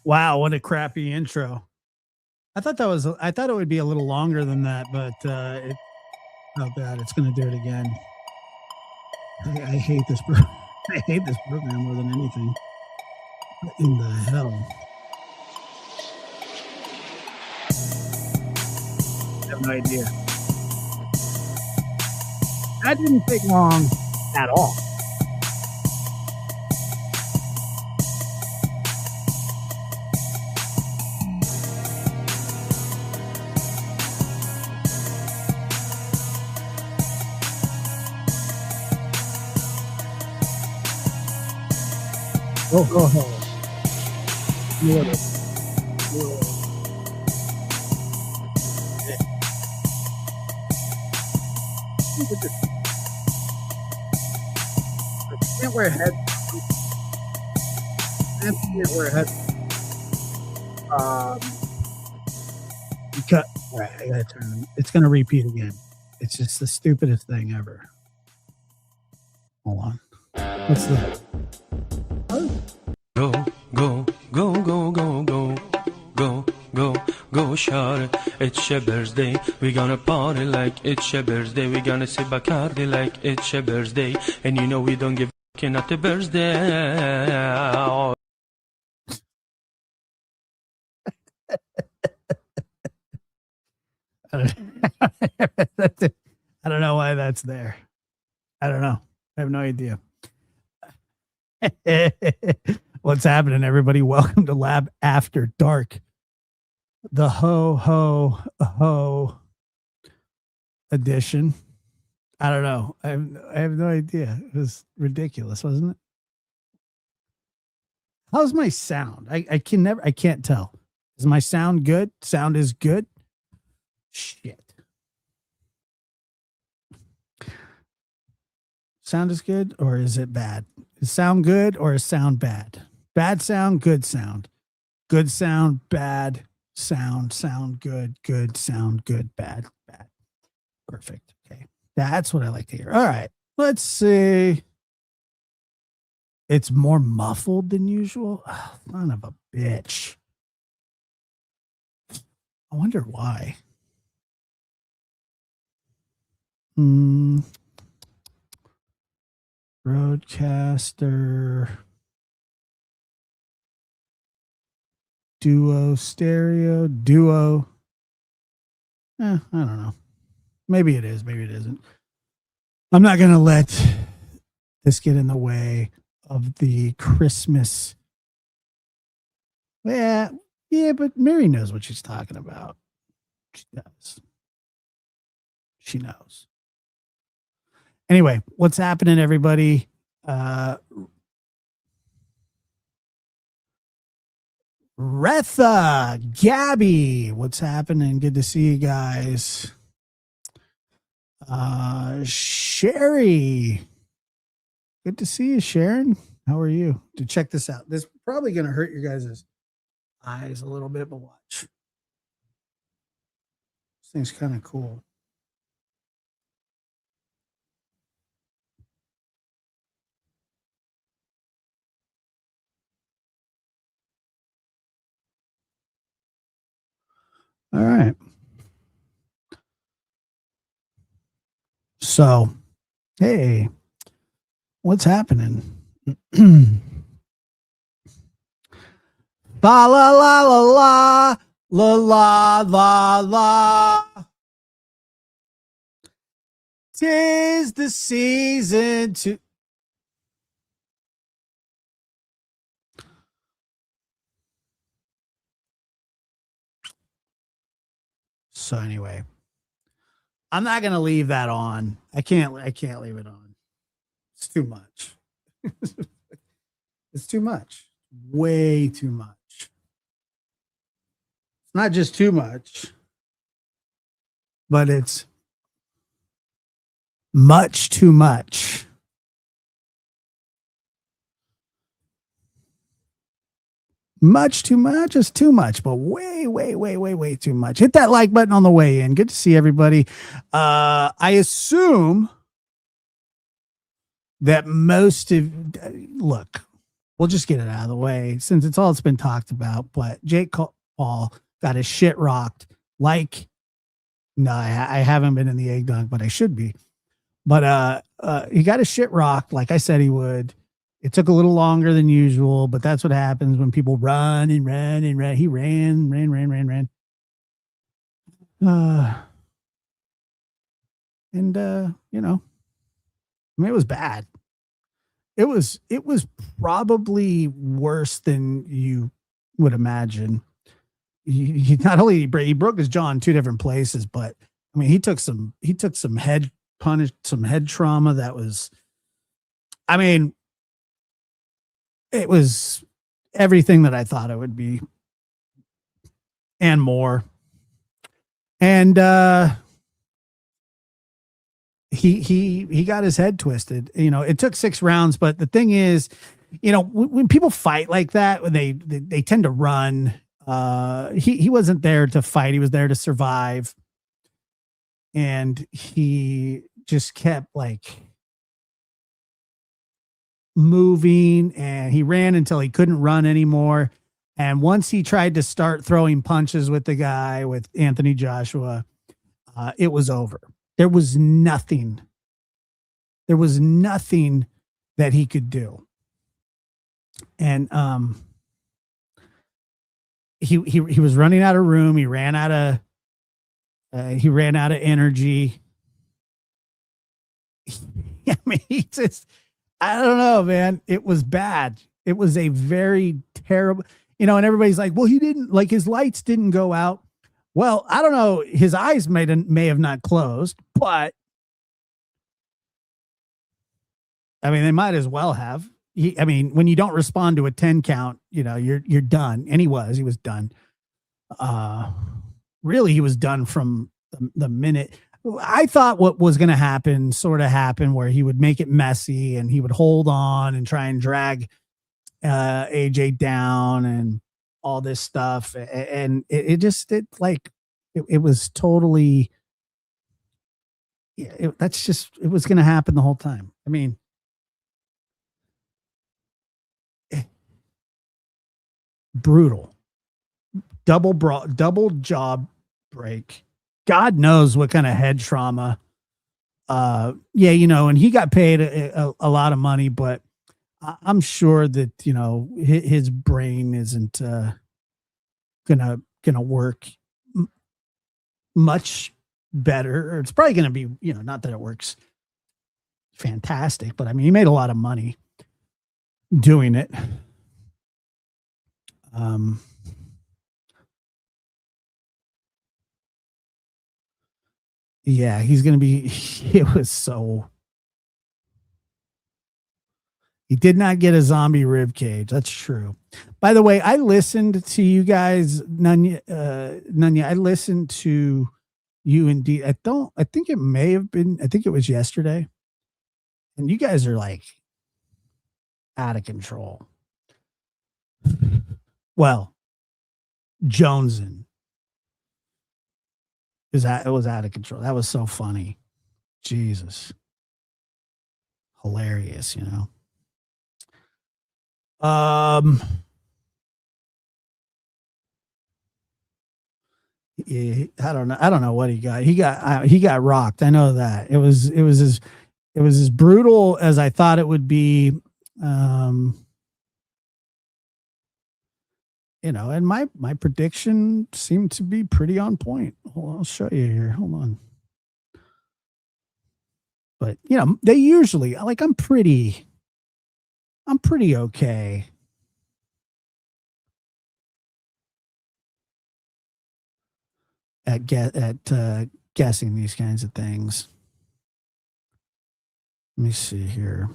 Wow, what a crappy intro. I thought it would be a little longer than that, but it's not bad. It's going to do it again. I hate this. I hate this program more than anything. What in the hell? I have no idea. That didn't take long at all. Oh, ho, ho. Lord. Lord. I can't wear headphones. I can't wear headphones. Because, all right, I gotta turn them. It's gonna repeat again. It's just the stupidest thing ever. Hold on. What's that? Go, go, go, go, go, go, go, go, go, shawty. It's your birthday. We gonna party like it's your birthday. We gonna sip Bacardi like it's your birthday. And you know we don't give a f**king at the birthday. I don't know why that's there. I don't know. I have no idea. What's happening, everybody? Welcome to Lab After Dark, the Ho Ho edition. I don't know. I have no idea. It was ridiculous, wasn't it? How's my sound? I can't tell. Is my sound good? Sound is good. Shit. Sound is good, or is it bad? Is sound good or is sound bad? Bad sound, good sound. Good sound, bad sound, sound good, good sound, good, bad, bad. Perfect. Okay. That's what I like to hear. All right. Let's see. It's more muffled than usual. Oh, son of a bitch. I wonder why. Roadcaster. Duo stereo. Duo. I don't know. Maybe it is. Maybe it isn't. I'm not going to let this get in the way of the Christmas. Yeah, but Mary knows what she's talking about. She does. She knows. Anyway, what's happening, everybody? Retha, Gabby, what's happening? Good to see you guys. Sherry, good to see you, Sharon. How are you? To check this out. This is probably going to hurt your guys' eyes a little bit, but watch. This thing's kind of cool. All right. So, hey, what's happening? La la la la la la la la la. 'Tis the season to. So anyway, I'm not gonna leave that on. I can't leave it on. It's too much. It's too much. Way too much. It's not just too much, but it's much too much. Much too much is too much, but way too much. Hit that like button on the way in. Good to see everybody. I assume that most of look, we'll just get it out of the way since it's all that's been talked about. But Jake Paul got his shit rocked. Like, no, I haven't been in the egg dunk, but I should be. But he got his shit rocked, like I said he would. It took a little longer than usual, but that's what happens when people run and run and run. He ran. You know, I mean, it was bad. It was probably worse than you would imagine. He not only he broke his jaw in two different places, but I mean, he took some head punish, some head trauma that was, I mean, it was everything that I thought it would be and more. And he got his head twisted. You know, it took 6 rounds, but the thing is, you know, when people fight like that, when they tend to run. He wasn't there to fight. He was there to survive. And he just kept like moving, and he ran until he couldn't run anymore. And once he tried to start throwing punches with the guy, with Anthony Joshua, it was over. There was nothing that he could do. And he was running out of room. He ran out of energy. I mean, I don't know, man. It was bad. It was a very terrible, you know, and everybody's like, well, he didn't, like, his lights didn't go out. Well, I don't know. His eyes may have not closed, but I mean, they might as well have. I mean, when you don't respond to a 10 count, you know, you're done. And he was done. Really, he was done from the minute. I thought what was going to happen sort of happened, where he would make it messy and he would hold on and try and drag AJ down and all this stuff. And it was totally, it was going to happen the whole time. I mean, brutal, double jaw break. God knows what kind of head trauma. Yeah, you know, and he got paid a lot of money, but I'm sure that, you know, his brain isn't gonna work much better. Or it's probably gonna be, you know, not that it works fantastic, but I mean, he made a lot of money doing it. Yeah, he's going to be, it was so, he did not get a zombie rib cage. That's true. By the way, I listened to you guys, Nunya, I listened to you indeed. I think it may have been, I think it was yesterday. And you guys are like out of control. Well, Jonesin. It was out of control. That was so funny. Jesus. Hilarious, you know. Yeah, I don't know what he got. He got rocked. I know that. It was as brutal as I thought it would be. You know, and my prediction seemed to be pretty on point. Hold on, I'll show you here. Hold on. But, you know, they usually, like, I'm pretty okay at guessing these kinds of things. Let me see here.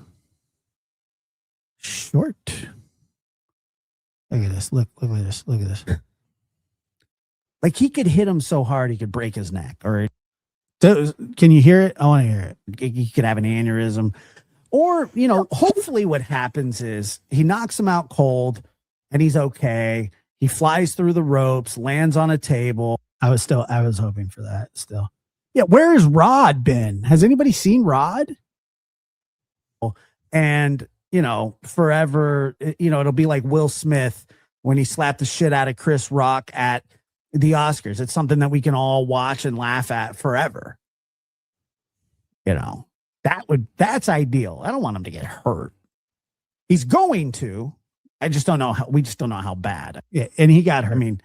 Short. Look at this. Look at this. Look at this. Like, he could hit him so hard he could break his neck. Or can you hear it? I want to hear it. He could have an aneurysm. Or, you know, hopefully what happens is he knocks him out cold and he's okay. He flies through the ropes, lands on a table. I was hoping for that still. Yeah, where's Rod been? Has anybody seen Rod? And forever. It'll be like Will Smith when he slapped the shit out of Chris Rock at the Oscars. It's something that we can all watch and laugh at forever. That's ideal. I don't want him to get hurt. He's going to. I just don't know how. We just don't know how bad. Yeah, and he got hurt. I mean,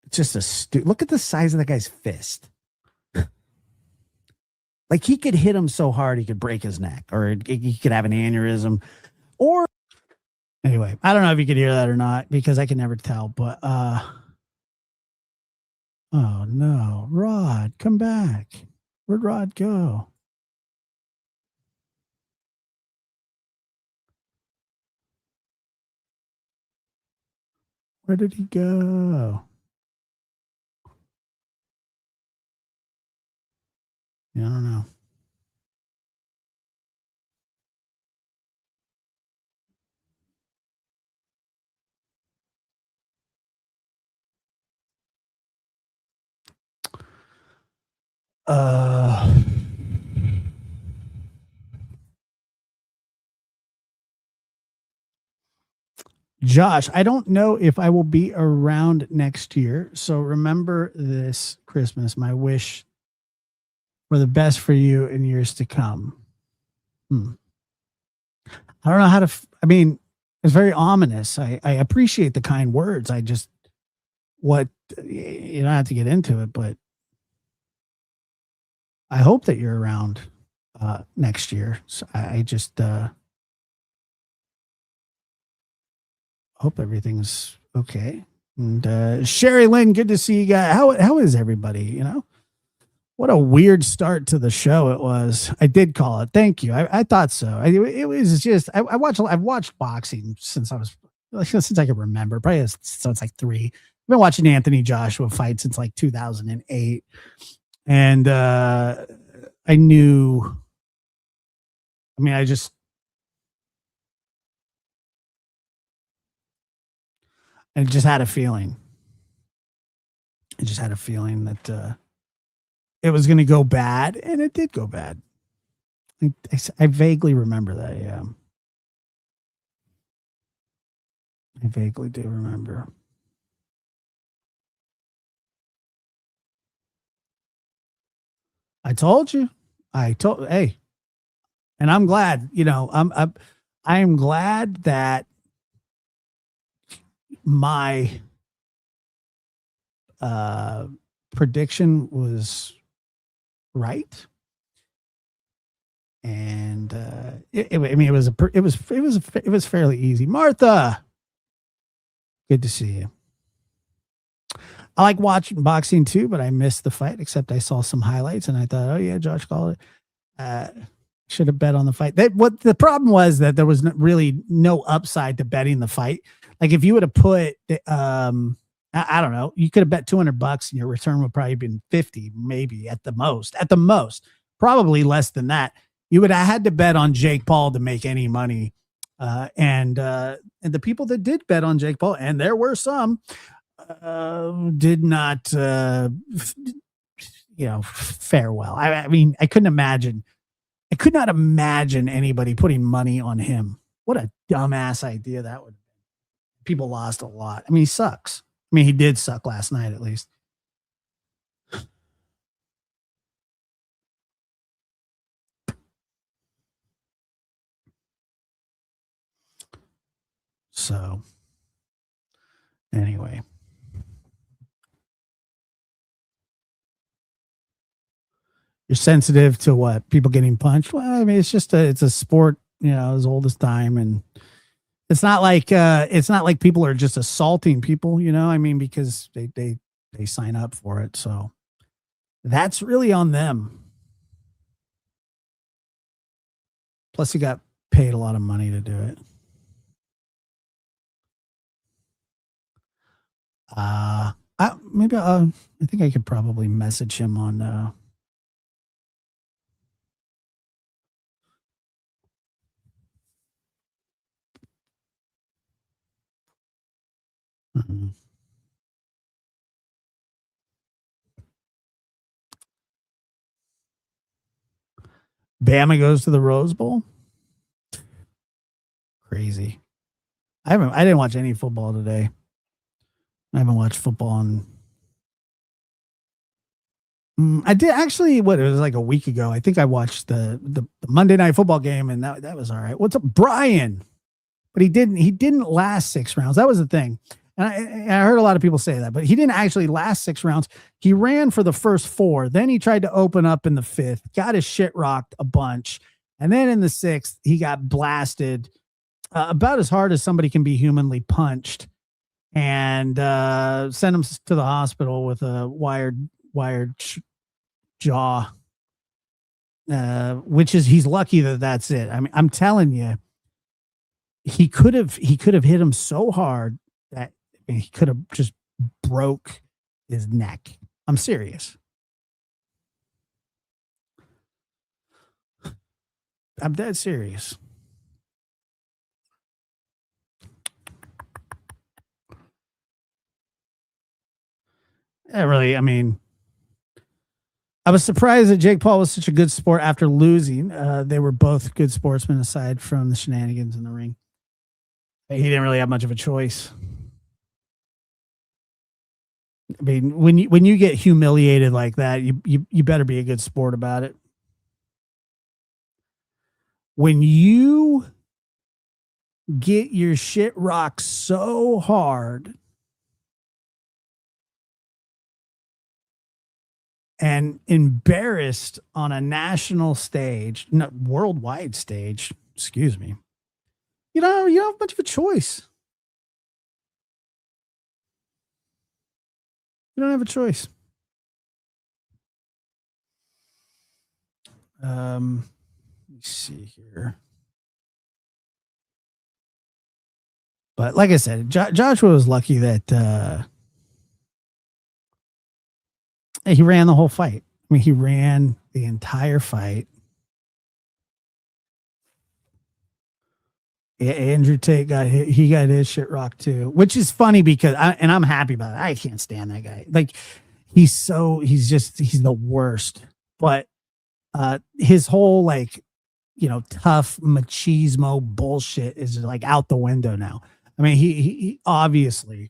it's just look at the size of that guy's fist. Like he could hit him so hard he could break his neck, or he could have an aneurysm. Or anyway, I don't know if you could hear that or not because I can never tell. But oh no, Rod, come back. Where'd Rod go? Where did he go? Yeah, I don't know. Josh, I don't know if I will be around next year. So remember this Christmas, my wish for the best for you in years to come. I don't know how to, I mean, it's very ominous. I appreciate the kind words. I just, you don't have to get into it, but I hope that you're around next year. So I just hope everything's okay. And Sherry Lynn, good to see you guys. How is everybody? What a weird start to the show it was. I did call it. Thank you. I thought so. It was just I've watched boxing since I can remember. Probably since like 3. I've been watching Anthony Joshua fight since like 2008, and I knew. I mean, I just had a feeling. I just had a feeling that it was going to go bad, and it did go bad. I vaguely remember that. Yeah, I vaguely do remember. I told you. Hey, and I'm glad. I am glad that my prediction was right. And I mean, it was fairly easy. Martha, good to see you. I like watching boxing too, but I missed the fight. Except I saw some highlights, and I thought, oh yeah, Josh called it. Should have bet on the fight. What the problem was that there was really no upside to betting the fight. Like if you would have put, I don't know, you could have bet $200 and your return would probably have been 50, maybe at the most, probably less than that. You would have had to bet on Jake Paul to make any money. And the people that did bet on Jake Paul, and there were some, did not, fare well. I mean, I could not imagine anybody putting money on him. What a dumbass idea that would be. People lost a lot. I mean, he sucks. I mean, he did suck last night, at least. So, anyway. You're sensitive to what? People getting punched? Well, I mean, it's a sport, as old as time. And it's not like people are just assaulting people, I mean, because they sign up for it. So that's really on them. Plus, he got paid a lot of money to do it. I think I could probably message him on. Mm-hmm. Bama goes to the Rose Bowl. Crazy. I didn't watch any football today. I haven't watched football in I did actually. What it was like a week ago. I think I watched the Monday Night Football game, and that was all right. What's up, Brian? But he didn't last 6 rounds. That was the thing, and I heard a lot of people say that, but he didn't actually last 6 rounds. He ran for the first 4, then he tried to open up in the 5th, got his shit rocked a bunch, and then in the 6th he got blasted about as hard as somebody can be humanly punched, and sent him to the hospital with a wired jaw, which is he's lucky that that's it. I mean, I'm telling you, he could have hit him so hard that he could have just broke his neck. I'm serious. I'm dead serious. Yeah, really. I mean, I was surprised that Jake Paul was such a good sport after losing. They were both good sportsmen aside from the shenanigans in the ring. He didn't really have much of a choice. I mean, when you get humiliated like that, you better be a good sport about it. When you get your shit rocked so hard and embarrassed on a national stage, no, worldwide stage, excuse me, you don't have much of a choice. You don't have a choice. Let me see here. But like I said, Joshua was lucky that he ran the whole fight. I mean, he ran the entire fight. Yeah, Andrew Tate got hit. He got his shit rocked too, which is funny because I'm happy about it. I can't stand that guy. Like he's the worst. But his whole like, tough machismo bullshit is like out the window now. I mean, he obviously,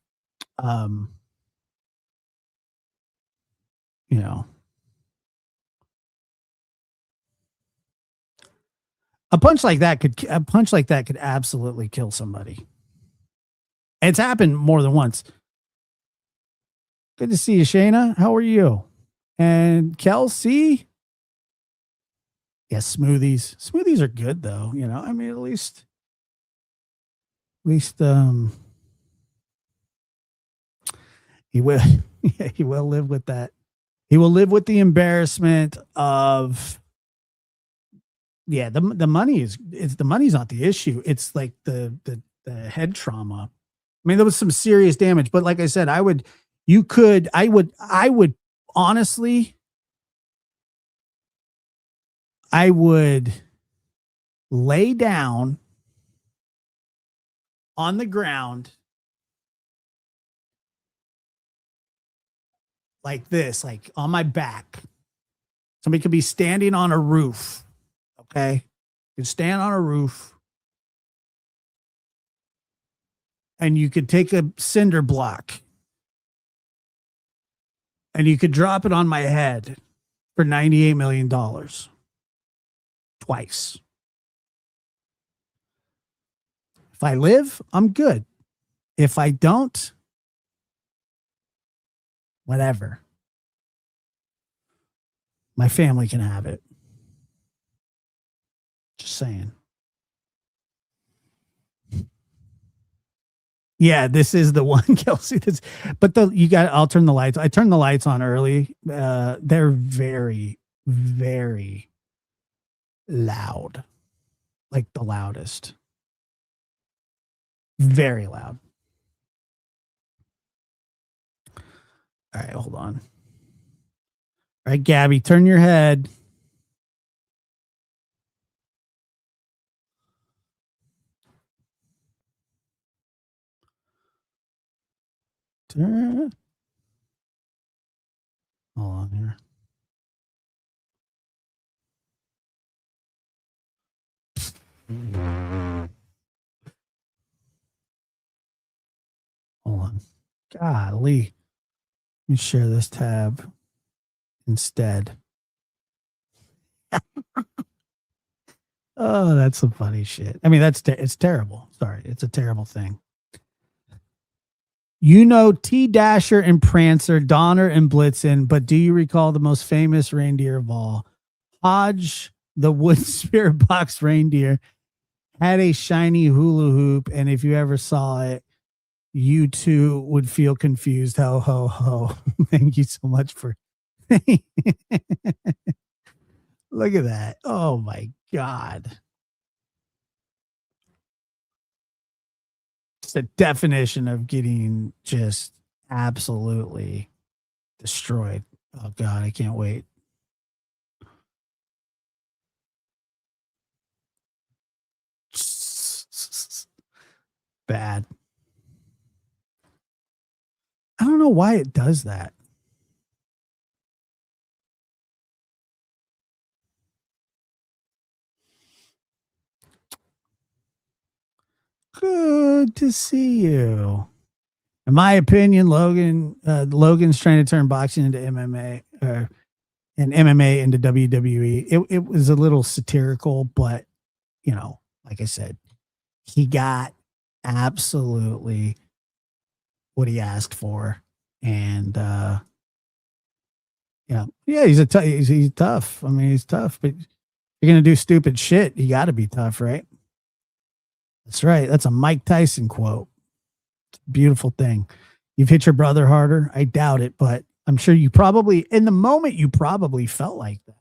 you know, a punch like that could absolutely kill somebody. It's happened more than once. Good to see you, Shayna. How are you? And Kelsey? Yes, smoothies. Smoothies are good though, I mean, at least he will he will live with that. He will live with the embarrassment of the money the money's not the issue. It's like the head trauma. I mean, there was some serious damage, but like I said, I would honestly, I would lay down on the ground like this, like on my back. Somebody could be standing on a roof. Okay. You can stand on a roof and you could take a cinder block and you could drop it on my head for $98 million. Twice. If I live, I'm good. If I don't, whatever. My family can have it. Just saying. Yeah, this is the one, Kelsey. But I'll turn the lights. I turned the lights on early. They're very, very loud. Like the loudest. Very loud. All right, hold on. All right, Gabby, turn your head. Turn. Hold on here. Hold on. Golly. Let me share this tab instead. Oh, that's some funny shit. I mean, it's terrible. Sorry, it's a terrible thing. You know T Dasher and Prancer, Donner and Blitzen, but do you recall the most famous reindeer of all? Hodge, the wood spirit box reindeer, had a shiny hula hoop, and if you ever saw it, you too would feel confused. Ho ho ho! Thank you so much for. Look at that! Oh my god! It's the definition of getting just absolutely destroyed. Oh god, I can't wait. Bad. I don't know why it does that. Good to see you. In my opinion, Logan's trying to turn boxing into MMA and MMA into WWE. It was a little satirical, but you know, like I said, he got absolutely what he asked for, and yeah, he's tough. I mean, he's tough, but you're gonna do stupid shit. You got to be tough, right? That's right. That's a Mike Tyson quote. Beautiful thing. You've hit your brother harder. I doubt it, but I'm sure you probably, in the moment, you probably felt like that.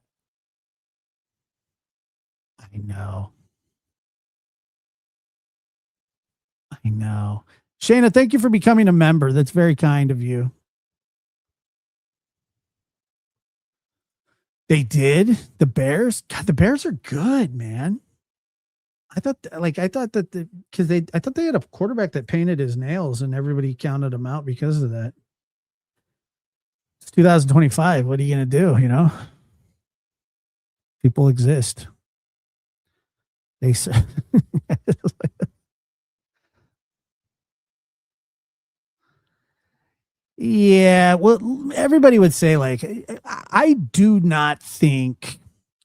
I know. I know. Shayna, thank you for becoming a member. That's very kind of you. They did. The Bears. God, the Bears are good, man. I thought that I thought they had a quarterback that painted his nails and everybody counted him out because of that. It's 2025. What are you going to do? You know, people exist. They said, yeah. Well, everybody would say like, I do not think,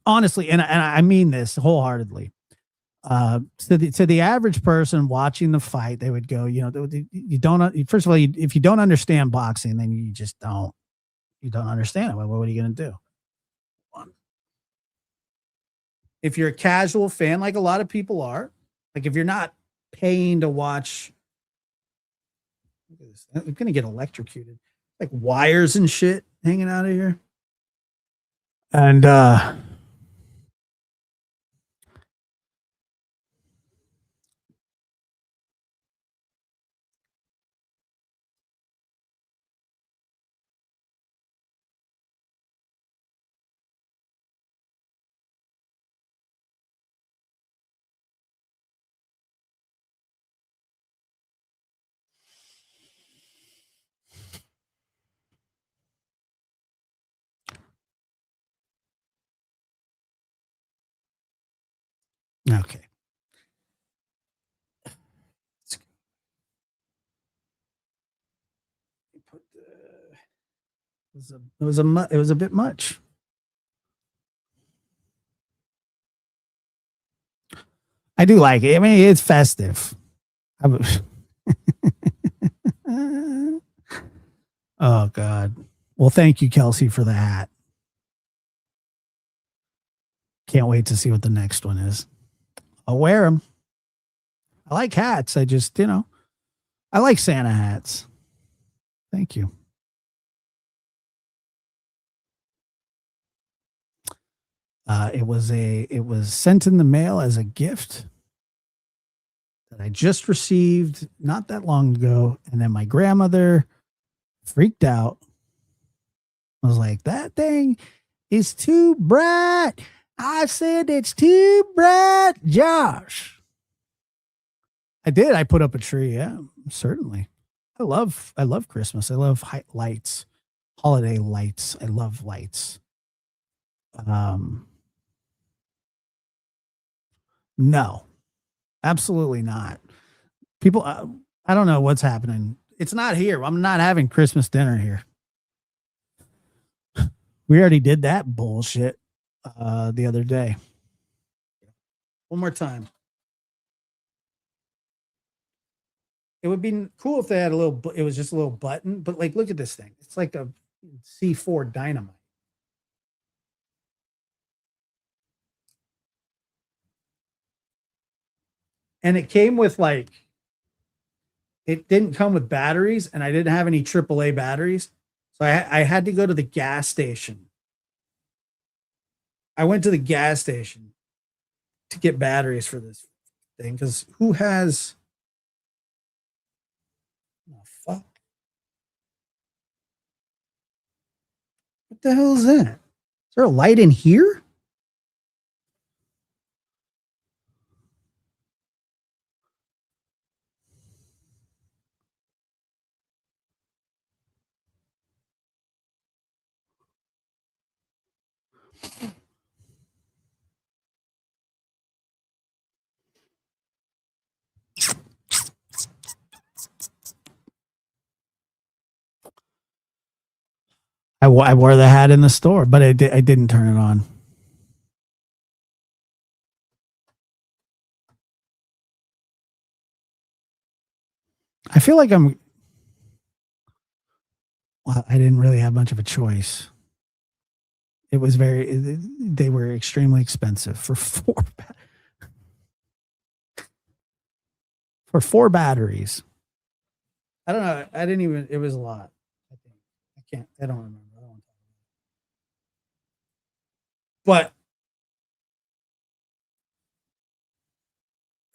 honestly, and I mean this wholeheartedly. To the average person watching the fight, they would go, you know, you don't. First of all, if you don't understand boxing, then you just don't. You don't understand it. What are you going to do? If you're a casual fan, like a lot of people are, like if you're not paying to watch, look at this. I'm going to get electrocuted, like wires and shit hanging out of here. And okay. It was a bit much. I do like it. I mean, it's festive. Oh God. Well, thank you, Kelsey, for the hat. Can't wait to see what the next one is. I'll wear them. I like hats. I just, I like Santa hats. Thank you. It was sent in the mail as a gift that I just received not that long ago, and then my grandmother freaked out. I was like, that thing is too bright. I said it's too bright, Josh. I did. I put up a tree. Yeah, certainly. I love Christmas. I love lights, holiday lights. I love lights. No, absolutely not. People, I don't know what's happening. It's not here. I'm not having Christmas dinner here. We already did that bullshit the other day. One more time. It would be cool if they had a little, it was just a little button, but like, look at this thing. It's like a C4 dynamite. And it came with like, it didn't come with batteries, and I didn't have any AAA batteries. So I had to go to the gas station. I went to the gas station to get batteries for this thing because who has. Oh, fuck. What the hell is that? Is there a light in here? I wore the hat in the store, but I didn't turn it on. I feel like well, I didn't really have much of a choice. It was they were extremely expensive for four batteries. I don't know. I didn't even, it was a lot. I don't remember. But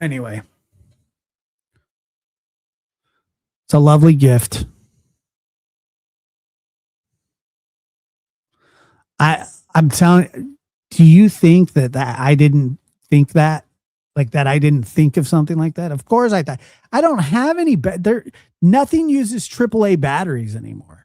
anyway, it's a lovely gift. I'm telling. Do you think that I didn't think that, like that I didn't think of something like that? Of course I thought. I don't have any. Nothing uses AAA batteries anymore.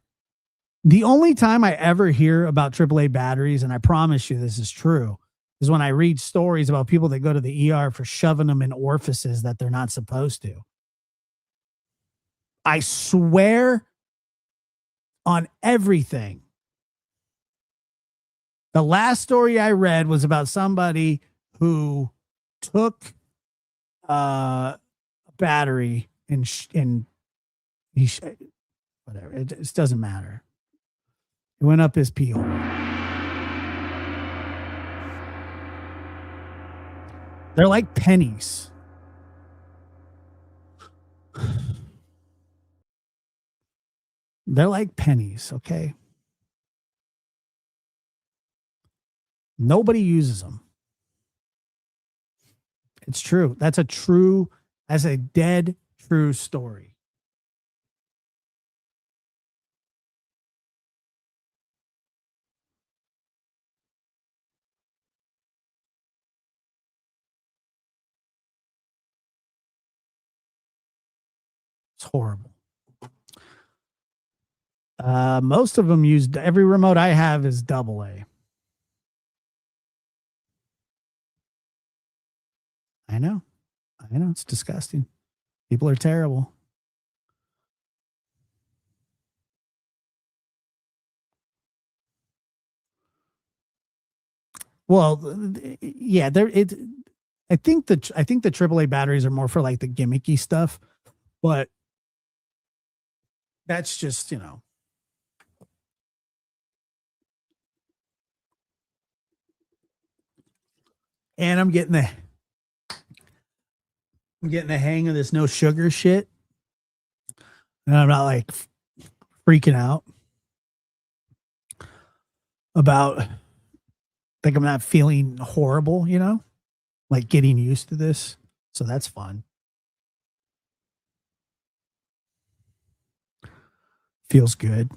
The only time I ever hear about AAA batteries, and I promise you this is true, is when I read stories about people that go to the ER for shoving them in orifices that they're not supposed to. I swear on everything. The last story I read was about somebody who took a battery and he whatever. It just doesn't matter. It went up his pee hole. They're like pennies. They're like pennies, okay? Nobody uses them. It's true. That's a dead true story. It's horrible. Most of them used, every remote I have is AA. I know. It's disgusting. People are terrible. Well, yeah, I think the AAA batteries are more for like the gimmicky stuff, but that's just, and I'm getting the hang of this no sugar shit. And I'm not like freaking out about, like, I'm not feeling horrible, like getting used to this. So that's fun. Feels good.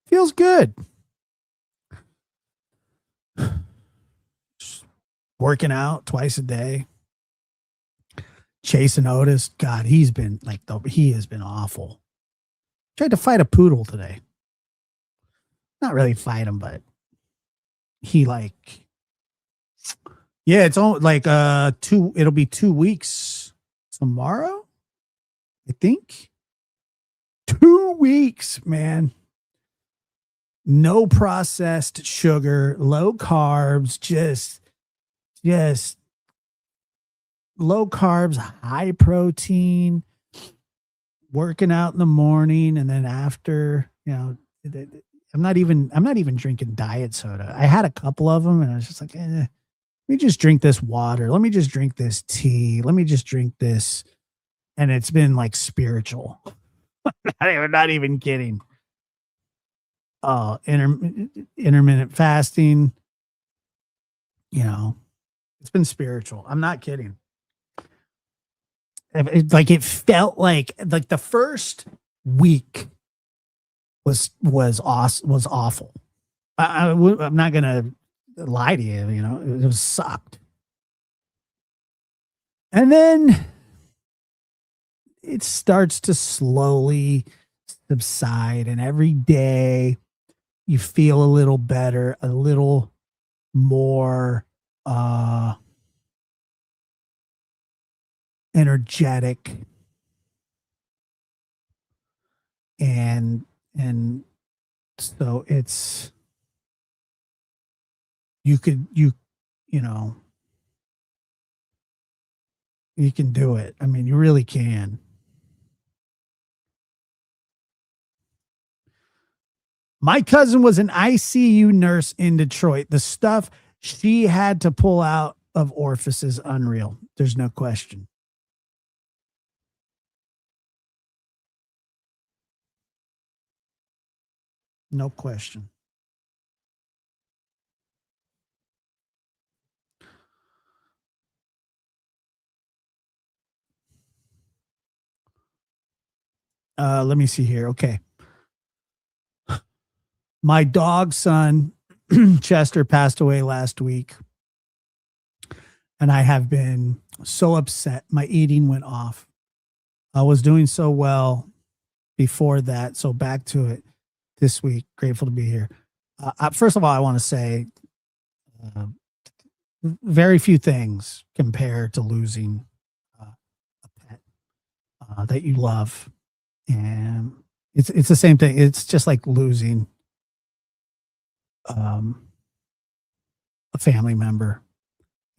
Feels good. Working out twice a day. Chasing Otis. God, he has been awful. Tried to fight a poodle today. Not really fight him, but he it's only like it'll be 2 weeks tomorrow, I think. 2 weeks, man. No processed sugar, low carbs, just low carbs, high protein, working out in the morning, and then after, I'm not even drinking diet soda. I had a couple of them and I was just like, let me just drink this water. Let me just drink this tea. Let me just drink this. And it's been like spiritual. Not even kidding. Intermittent fasting, it's been spiritual. I'm not kidding. It felt like the first week was awesome, was awful. I'm not gonna lie to you. It was sucked. And then it starts to slowly subside, and every day you feel a little better, a little more energetic, and so it's you can do it. I mean, you really can. My cousin was an ICU nurse in Detroit. The stuff she had to pull out of orifices, unreal. There's no question. No question. Let me see here. Okay. My dog's son, Chester, passed away last week. And I have been so upset. My eating went off. I was doing so well before that. So back to it this week. Grateful to be here. First of all, I want to say very few things compare to losing a pet that you love. And it's the same thing. It's just like losing a family member.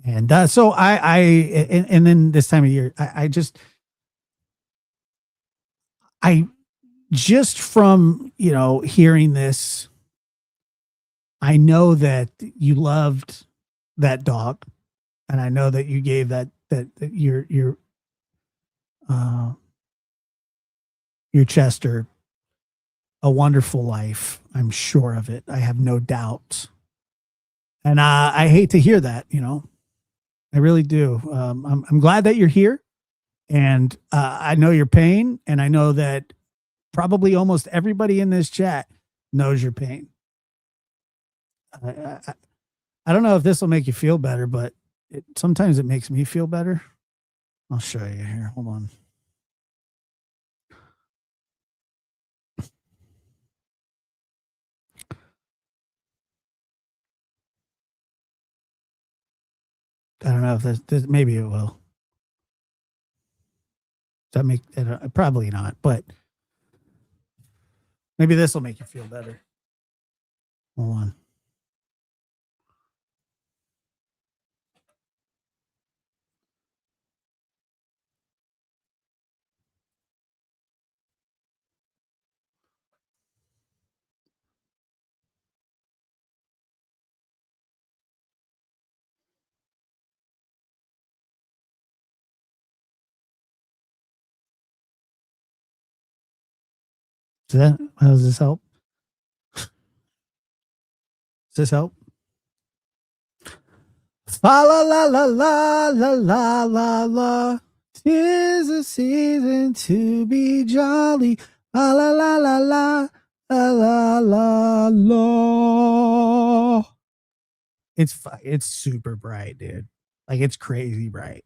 And so and then this time of year, I just from, hearing this, I know that you loved that dog, and I know that you gave that your Chester a wonderful life. I'm sure of it. I have no doubt. And I hate to hear that, I really do. I'm glad that you're here, and I know your pain, and I know that probably almost everybody in this chat knows your pain. I don't know if this will make you feel better, but sometimes it makes me feel better. I'll show you here. Hold on. I don't know if this maybe it will. Does that make it? Probably not, but maybe this will make you feel better. Hold on. How does this help? Does this help? La la la la la la la la la. 'Tis a season to be jolly. La la la la la la la la la. It's super bright, dude. Like, it's crazy bright.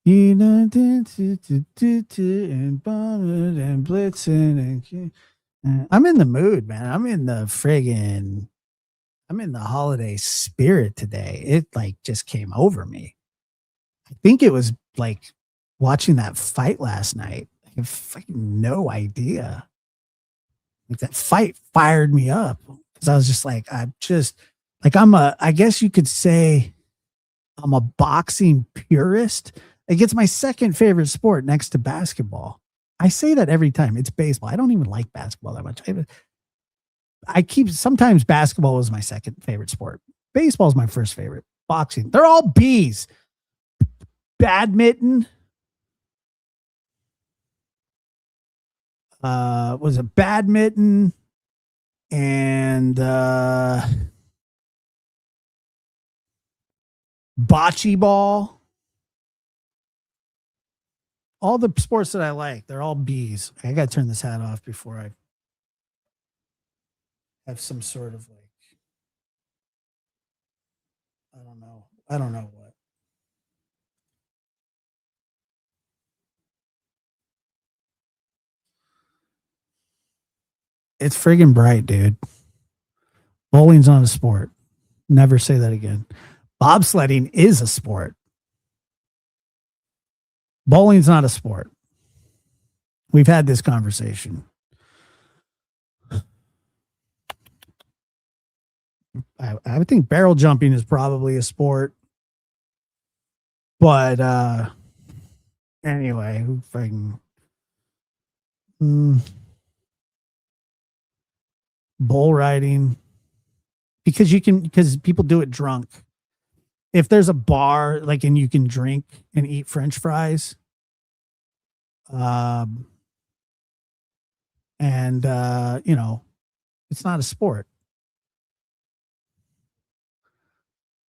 And blitzing, and I'm in the mood, man. I'm in the holiday spirit today. It just came over me. I think it was watching that fight last night. I have fucking no idea. Like that fight fired me up because I was just like, I guess you could say I'm a boxing purist. Like it's my second favorite sport next to basketball. I say that every time. It's baseball. I don't even like basketball that much. Sometimes basketball was my second favorite sport. Baseball is my first favorite. Boxing. They're all B's. Badminton. Was it badminton and bocce ball? All the sports that I like, they're all B's. I got to turn this hat off before I have some sort of like, I don't know what. It's friggin' bright, dude. Bowling's not a sport. Never say that again. Bobsledding is a sport. Bowling's not a sport. We've had this conversation. I would think barrel jumping is probably a sport. But anyway, who fucking bull riding because people do it drunk. If there's a bar like and you can drink and eat French fries, it's not a sport.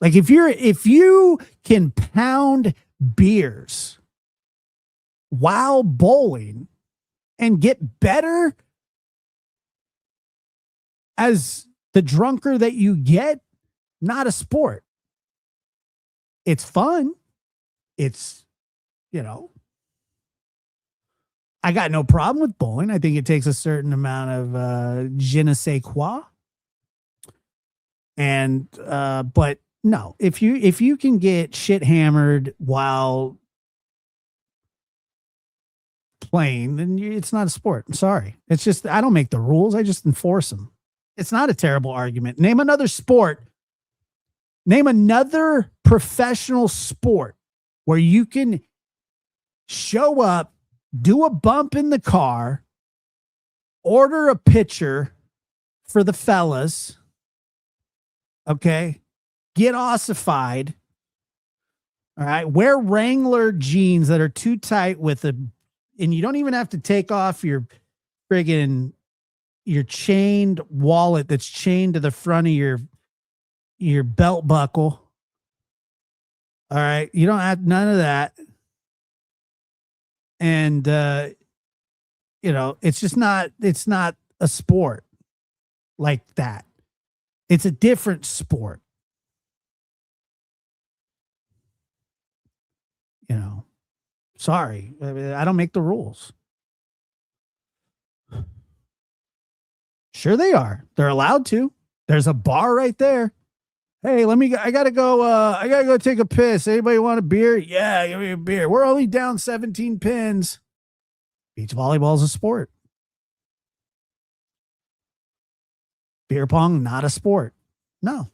Like if you can pound beers while bowling and get better as the drunker that you get, not a sport. It's fun. It's, I got no problem with bowling. I think it takes a certain amount of je ne sais quoi. And but no, if you can get shit hammered while playing, then it's not a sport. I'm sorry. It's just I don't make the rules. I just enforce them. It's not a terrible argument. Name another sport. Name another professional sport where you can show up, do a bump in the car, order a pitcher for the fellas, okay? Get ossified, all right? Wear Wrangler jeans that are too tight and you don't even have to take off your chained wallet that's chained to the front of your belt buckle. All right. You don't have none of that. And, it's not a sport like that. It's a different sport. Sorry. I don't make the rules. Sure they are. They're allowed to. There's a bar right there. Hey, I gotta go take a piss. Anybody want a beer? Yeah, give me a beer. We're only down 17 pins. Beach volleyball is a sport. Beer pong, not a sport. No.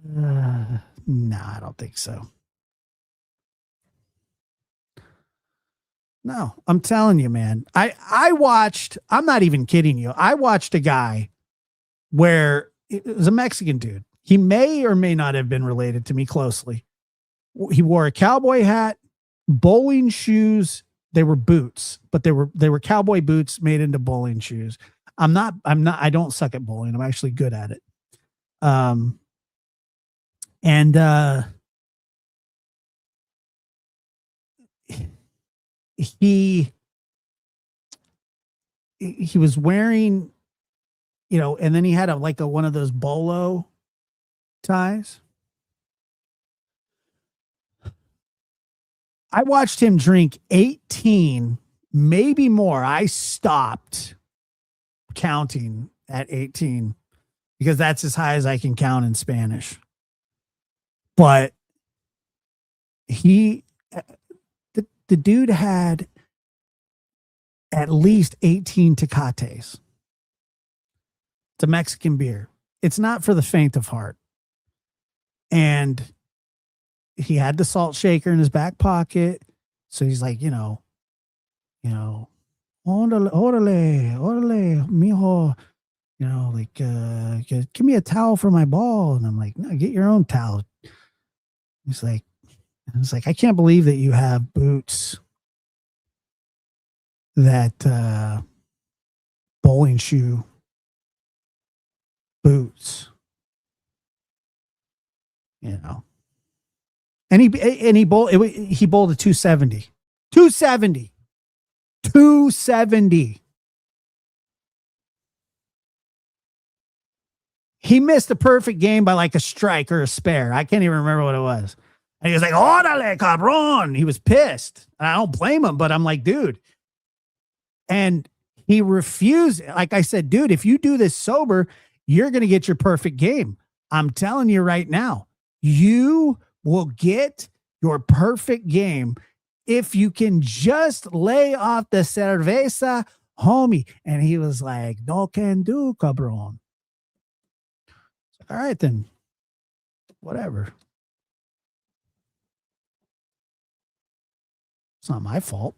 No, I don't think so. No, I'm telling you, man. I'm not even kidding you. I watched a guy where it was a Mexican dude. He may or may not have been related to me closely. He wore a cowboy hat, bowling shoes. They were boots, but they were cowboy boots made into bowling shoes. I don't suck at bowling. I'm actually good at it. He was wearing, and then he had one of those bolo ties. I watched him drink 18, maybe more. I stopped counting at 18 because that's as high as I can count in Spanish. But He, the dude had at least 18 Tecates. It's a Mexican beer. It's not for the faint of heart. And he had the salt shaker in his back pocket. So he's like, orale, orale, mijo, give me a towel for my ball. And I'm like, no, get your own towel. He's like, I can't believe that you have boots that bowling shoe boots, and he bowled a 270. He missed the perfect game by like a strike or a spare. I can't even remember what it was. And he was like, órale, cabrón. He was pissed. And I don't blame him, but I'm like, dude. And he refused. Like I said, dude, if you do this sober, you're going to get your perfect game. I'm telling you right now, you will get your perfect game if you can just lay off the cerveza, homie. And he was like, no can do, cabrón. All right, then. Whatever. It's not my fault.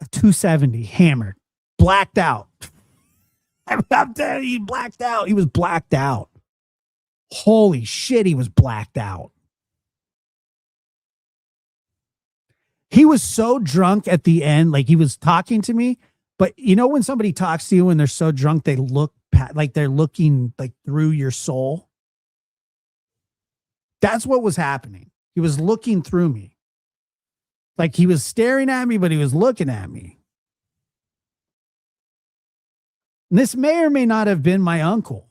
A 270 hammered, blacked out. I'm telling you, he blacked out. He was blacked out. Holy shit, he was blacked out. He was so drunk at the end, like he was talking to me. But when somebody talks to you and they're so drunk, they look like they're looking like through your soul. That's what was happening. He was looking through me. Like he was staring at me, but he was looking at me. And this may or may not have been my uncle.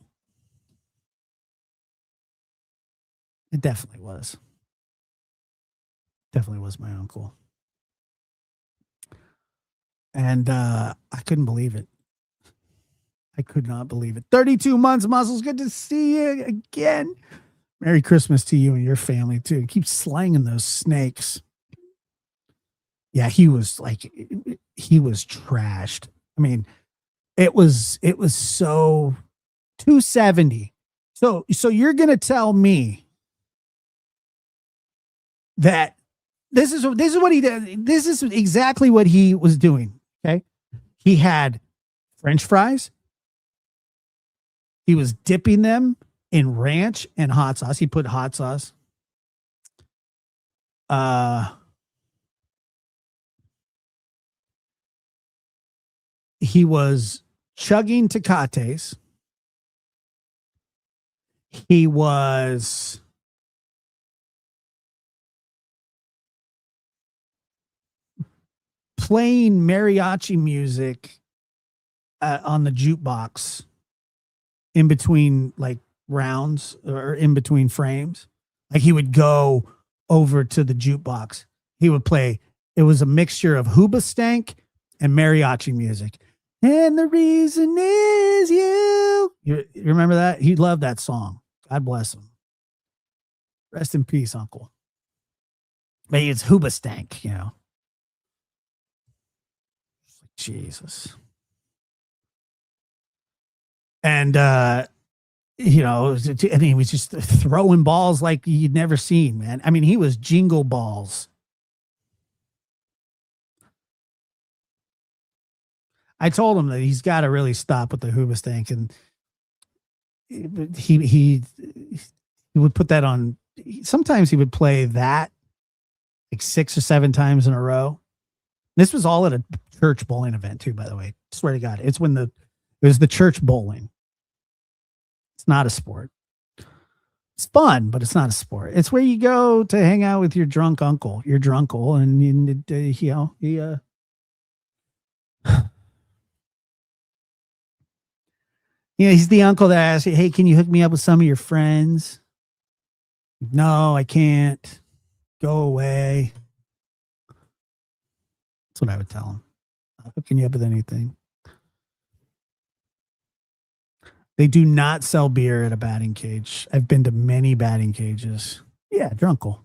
It definitely was. Definitely was my uncle. And I couldn't believe it. I could not believe it. 32 months, Muscles. Good to see you again. Merry Christmas to you and your family, too. Keep slanging those snakes. Yeah, he was trashed. I mean, it was so 270. So you're going to tell me that this is what he did. This is exactly what he was doing. Okay. He had French fries. He was dipping them in ranch and hot sauce. He put hot sauce. He was chugging Tecates. He was playing mariachi music on the jukebox in between like rounds or in between frames. Like he would go over to the jukebox. He would play. It was a mixture of Hoobastank and mariachi music. And the reason is you. You remember that? He loved that song. God bless him. Rest in peace, Uncle. But it's Hoobastank, Jesus. And, and he was just throwing balls like you'd never seen, man. I mean, he was jingle balls. I told him that he's got to really stop with the Hoobastank, and he would put that on. Sometimes he would play that like 6 or 7 times in a row. This was all at a church bowling event too, by the way. Swear to God, it was the church bowling. It's not a sport. It's fun, but it's not a sport. It's where you go to hang out with your drunk uncle, and he's the uncle that asks you, hey, can you hook me up with some of your friends? No, I can't. Go away. That's what I would tell him. Not hooking you up with anything. They do not sell beer at a batting cage. I've been to many batting cages. Yeah, drunkle.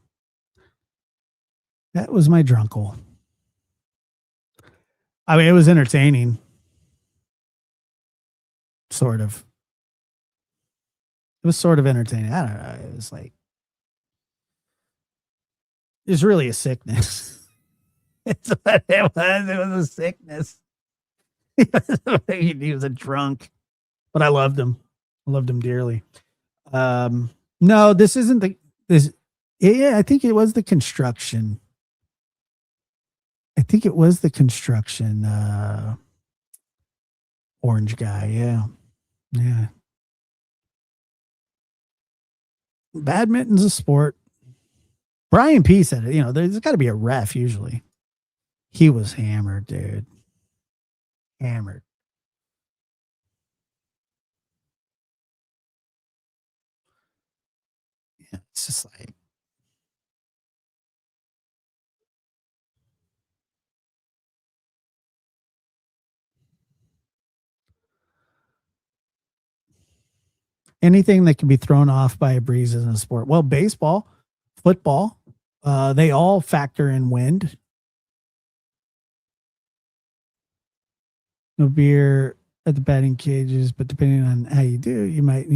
That was my drunkle. I mean, it was entertaining, sort of. It was sort of entertaining. I don't know. It was like it's really a sickness. It's what it was. It was a sickness. He was a drunk, but I loved him. I loved him dearly. No, this isn't the this. Yeah, I think it was the construction. I think it was the construction orange guy. Yeah. Yeah. Badminton's a sport. Brian P said it, there's got to be a ref usually. He was hammered, dude. Hammered. Yeah, it's just like anything that can be thrown off by a breeze isn't a sport. Well, baseball, football, they all factor in wind. No beer at the batting cages, but depending on how you do, you might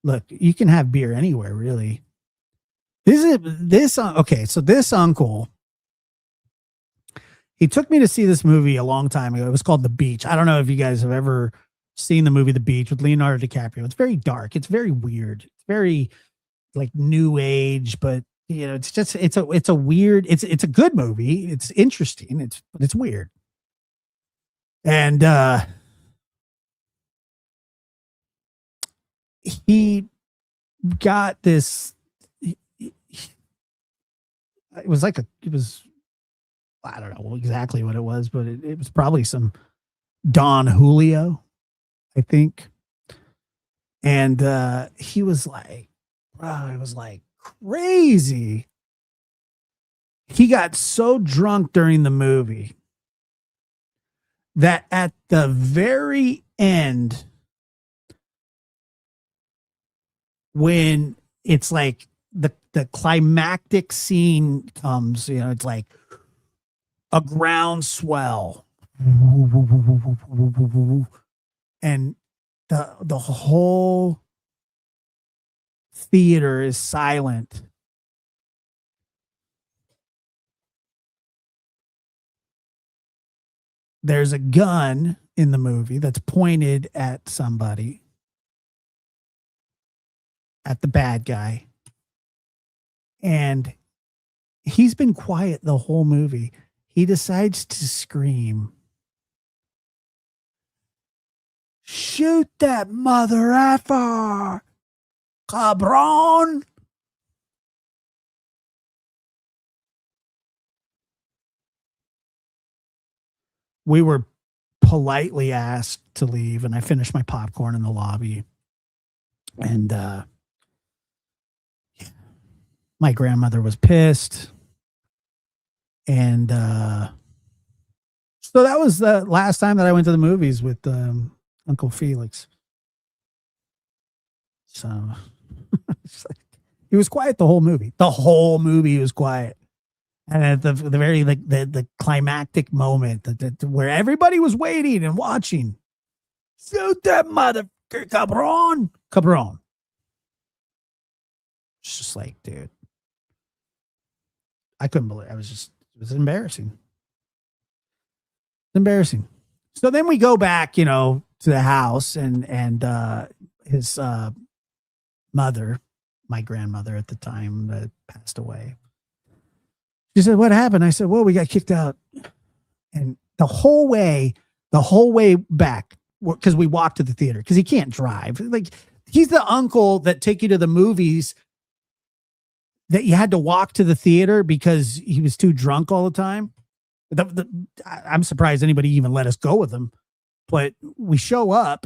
look. You can have beer anywhere, really. Okay. So this uncle, he took me to see this movie a long time ago. It was called The Beach. I don't know if you guys have ever seen the movie The Beach with Leonardo DiCaprio. It's very dark. It's very weird. It's very like new age, but it's just it's a weird. It's a good movie. It's interesting. It's weird. And he got this. It was I don't know exactly what it was, but it was probably some Don Julio, I think. And he was like, bro, it was like crazy. He got so drunk during the movie that at the very end, when it's like the climactic scene comes, it's like a groundswell, and the whole theater is silent. There's a gun in the movie that's pointed at somebody, at the bad guy. And he's been quiet the whole movie. He decides to scream, "Shoot that mother effer, cabron!" We were politely asked to leave, and I finished my popcorn in the lobby. And my grandmother was pissed. And so that was the last time that I went to the movies with Uncle Felix. So he was quiet the whole movie. The whole movie was quiet. And at the very the climactic moment where everybody was waiting and watching, shoot that mother cabron. It's just like, dude, I couldn't believe it. It was embarrassing. It's embarrassing. So then we go back, to the house and his mother, my grandmother at the time, passed away. She said, "What happened?" I said, "Well, we got kicked out." And the whole way back, because we walked to the theater, because he can't drive. Like, he's the uncle that take you to the movies that you had to walk to the theater because he was too drunk all the time. I'm surprised anybody even let us go with him. But we show up,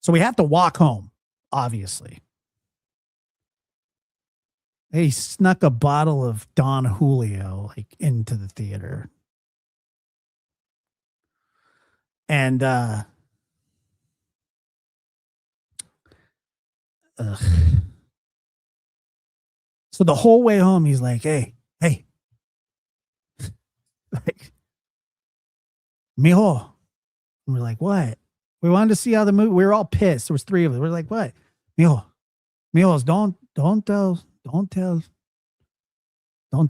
so we have to walk home, obviously. He snuck a bottle of Don Julio into the theater. And so the whole way home, he's like, hey, Like, mijo. And we're like, what? We wanted to see how the movie. We were all pissed. There was 3 of us. We're like, what? Mijos, don't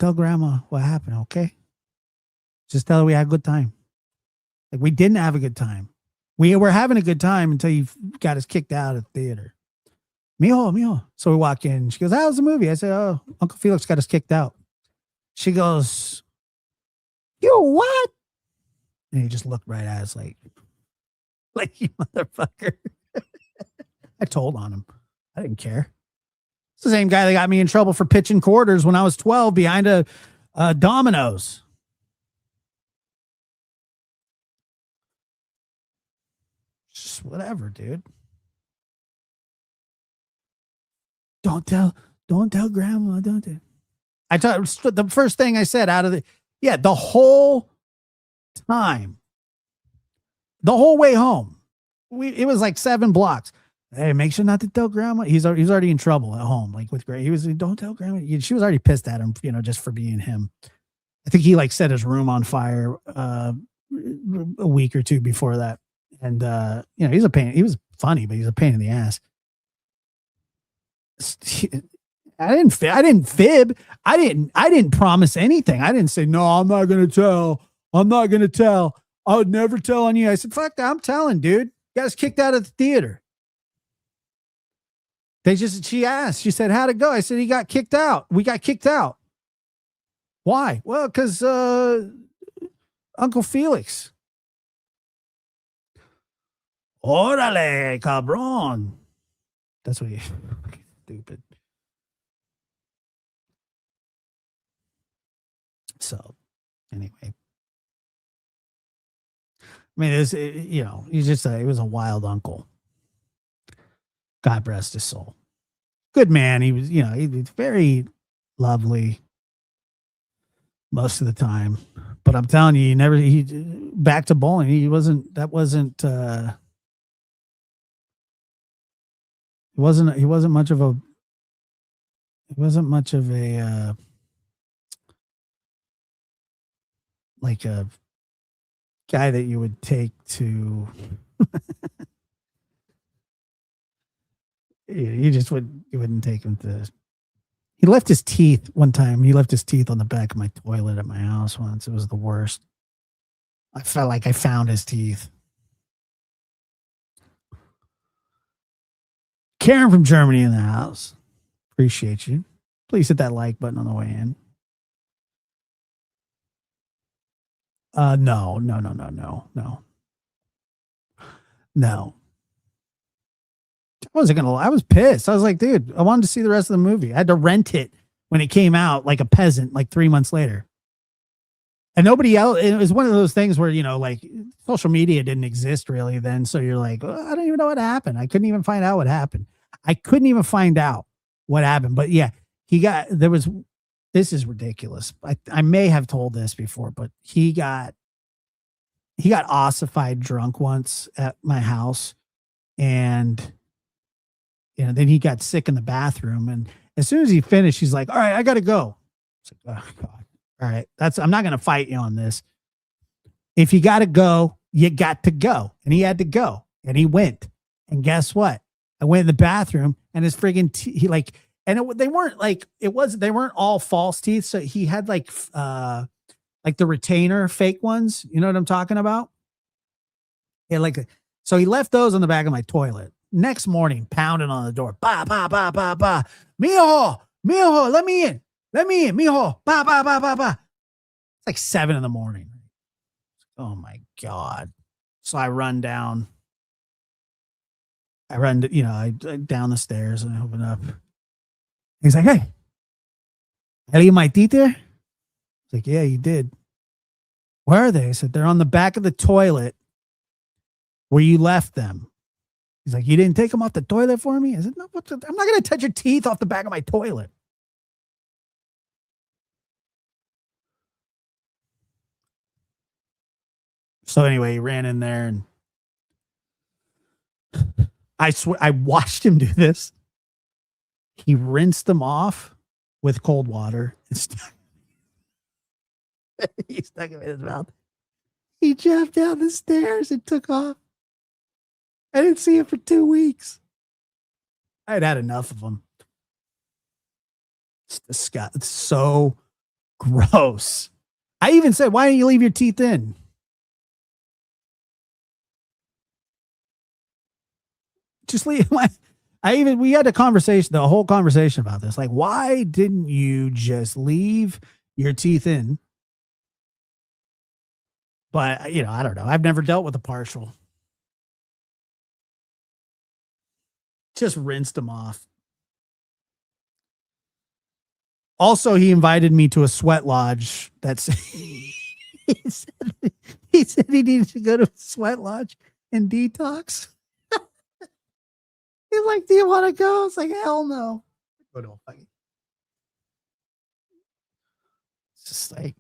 tell grandma what happened, okay? Just tell her we had a good time. Like, we didn't have a good time. We were having a good time until you got us kicked out of the theater. Mijo. So we walk in. She goes, how's the movie? I said, oh, Uncle Felix got us kicked out. She goes, you what? And he just looked right at us like you motherfucker. I told on him. I didn't care. It's the same guy that got me in trouble for pitching quarters when I was 12 behind a Domino's. Just whatever, dude. Don't tell grandma. I thought the first thing I said out of the whole time, the whole way home, it was like 7 blocks. Hey, make sure not to tell grandma. He's already in trouble at home, like with Gray. He was, don't tell grandma. She was already pissed at him, just for being him. I think he like set his room on fire a week or 2 before that. And he's a pain. He was funny, but he's a pain in the ass. I didn't fib. I didn't promise anything. I didn't say, no, I'm not going to tell. I would never tell on you. I said, fuck that. I'm telling, dude. You guys kicked out of the theater. She asked, she said, how'd it go? I said, he got kicked out. We got kicked out. Why? Well, because Uncle Felix. Órale, cabrón. That's what he stupid. So, anyway. I mean, he's just he was a wild uncle. God rest his soul. Good man. He was, he was very lovely most of the time. But I'm telling you, back to bowling. He wasn't much of a like a guy that you would take to you wouldn't take him to. He left his teeth one time. He left his teeth on the back of my toilet at my house once. It was the worst. I felt like I found his teeth. Karen from Germany in the house. Appreciate you. Please hit that like button on the way in. No. I was pissed. I was like, dude, I wanted to see the rest of the movie. I had to rent it when it came out like a peasant, like 3 months later. And nobody else, it was one of those things where, like social media didn't exist really then. So you're like, oh, I don't even know what happened. I couldn't even find out what happened. But yeah, this is ridiculous. I may have told this before, but he got ossified drunk once at my house. And, then he got sick in the bathroom. And as soon as he finished, he's like, all right, I got to go. It's like, oh God. All right. I'm not going to fight you on this. If you got to go, you got to go. And he had to go and he went. And guess what? I went in the bathroom and his friggin' they weren't all false teeth. So he had like the retainer fake ones. You know what I'm talking about? Yeah. So he left those on the back of my toilet. Next morning, pounding on the door. Ba, ba, ba, ba, ba. Mijo, let me in, mijo. Ba, ba, ba, ba, ba. It's like 7 a.m. Oh my God. So I run down. I down the stairs and I open up. He's like, hey, I leave my teeth there? I was like, yeah, you did. Where are they? I said, they're on the back of the toilet where you left them. He's like, you didn't take them off the toilet for me? I said, no, I'm not going to touch your teeth off the back of my toilet. So anyway, he ran in there and I swear I watched him do this. He rinsed them off with cold water. He stuck him in his mouth. He jumped down the stairs and took off. I didn't see him for 2 weeks. I'd had enough of him. It's disgusting. It's so gross. I even said, why don't you leave your teeth in? Just leave. We had the whole conversation about this. Like, why didn't you just leave your teeth in? But, I don't know. I've never dealt with a partial. Just rinsed them off. Also, he invited me to a sweat lodge. He said he needed to go to a sweat lodge and detox. He's like, do you want to go? I was like, hell no. It's just like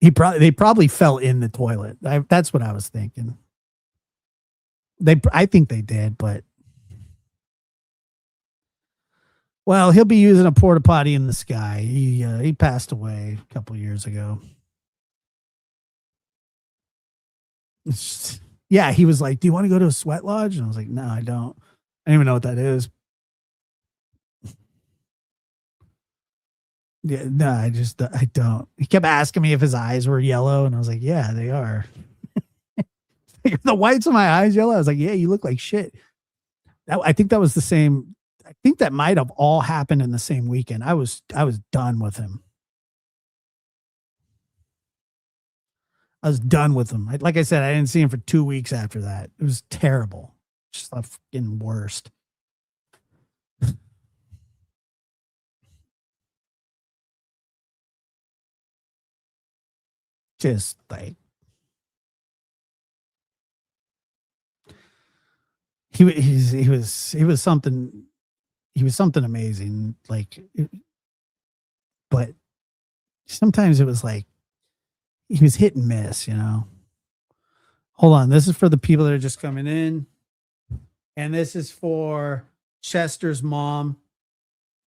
they probably fell in the toilet. That's what I was thinking. I think they did, but well, he'll be using a porta potty in the sky. He passed away a couple years ago. Yeah, he was like, do you want to go to a sweat lodge? And I was like, no, I don't. I don't even know what that is. Yeah, no, I don't. He kept asking me if his eyes were yellow, and I was like, yeah, they are. The whites of my eyes yellow. I was like, yeah, you look like shit. I think that was the same. I think that might have all happened in the same weekend. I was done with him. I was done with him. Like I said, I didn't see him for 2 weeks after that. It was terrible. Just the fucking worst. Just like he was something amazing. But sometimes it was like he was hit and miss, Hold on. This is for the people that are just coming in. And this is for Chester's mom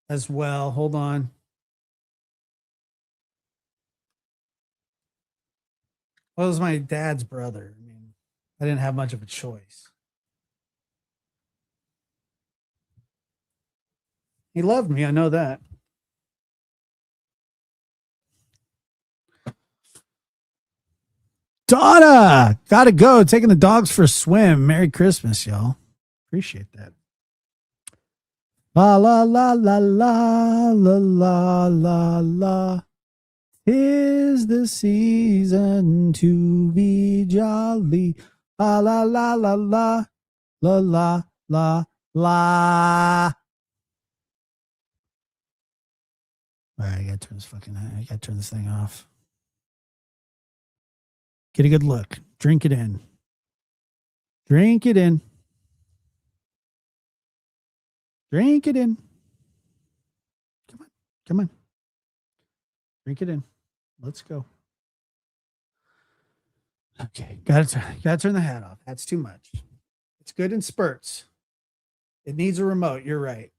as well. Hold on. Well, it was my dad's brother. I mean, I didn't have much of a choice. He loved me. I know that. Donna, gotta go. Taking the dogs for a swim. Merry Christmas, y'all. Appreciate that. La la la la la la la la la. 'Tis the season to be jolly. La la la la la la la la la. All right, I gotta turn this thing off. Get a good look. Drink it in. Drink it in. Drink it in. Come on. Drink it in. Let's go. Okay, gotta turn the hat off. That's too much. It's good in spurts. It needs a remote. You're right.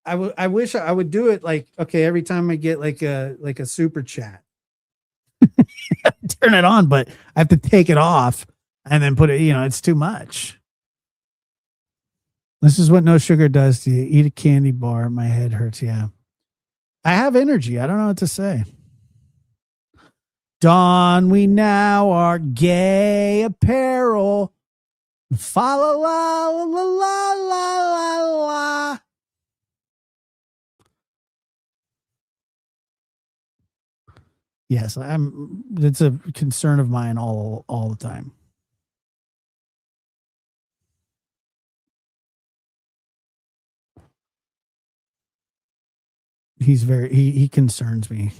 I wish I would do it like, okay, every time I get like a super chat. Turn it on, but I have to take it off and then put it, it's too much. This is what no sugar does to you. Eat a candy bar. My head hurts. Yeah. I have energy. I don't know what to say. Don, we now are gay apparel. Fa la la la la la la la. Yes, it's a concern of mine all the time. He concerns me.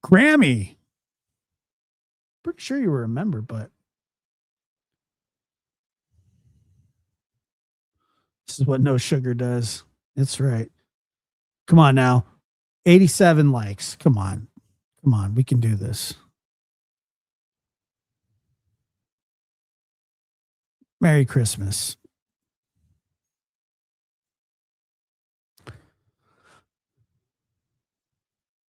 Grammy. Pretty sure you remember, but this is what no sugar does. That's right. Come on now. 87 likes. Come on. We can do this. Merry Christmas.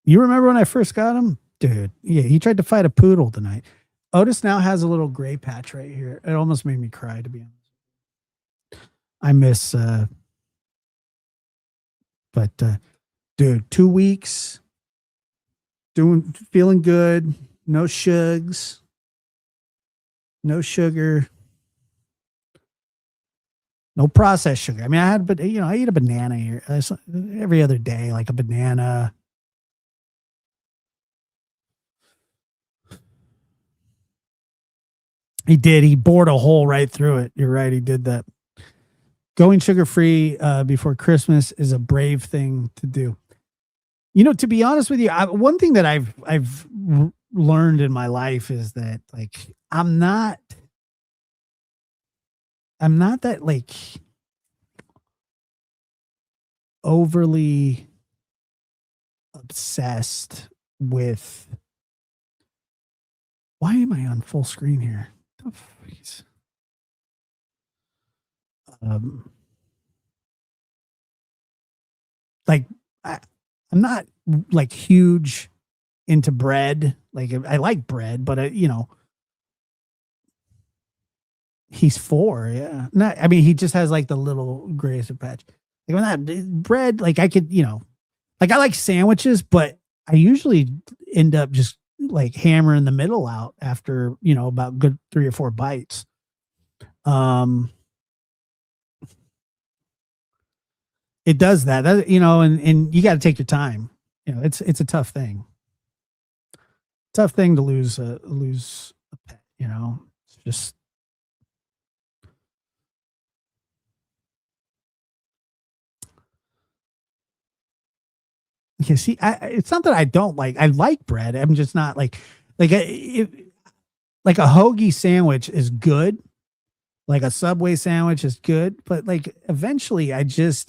You remember when I first got him? Dude, yeah, he tried to fight a poodle tonight. Otis now has a little gray patch right here. It almost made me cry, to be honest. I miss, but dude, 2 weeks, feeling good, no shugs, no sugar, no processed sugar. I mean, but I eat a banana here every other day, like a banana. He did. He bored a hole right through it. You're right. He did that. Going sugar free before Christmas is a brave thing to do. To be honest with you, one thing that I've learned in my life is that like I'm not that like overly obsessed with. Why am I on full screen here? The freeze. Like I'm not like huge into bread. Like I like bread, but he's 4. Yeah. Not, I mean, he just has like the little grayish patch. Like when that bread, like I could, like I like sandwiches, but I usually end up just like hammering the middle out after, about good 3 or 4 bites. It does that, and you got to take your time. It's a tough thing. Tough thing to lose a pet. It's just. Okay, see, it's not that I don't like. I like bread. I'm just not like a hoagie sandwich is good. Like a Subway sandwich is good, but like eventually I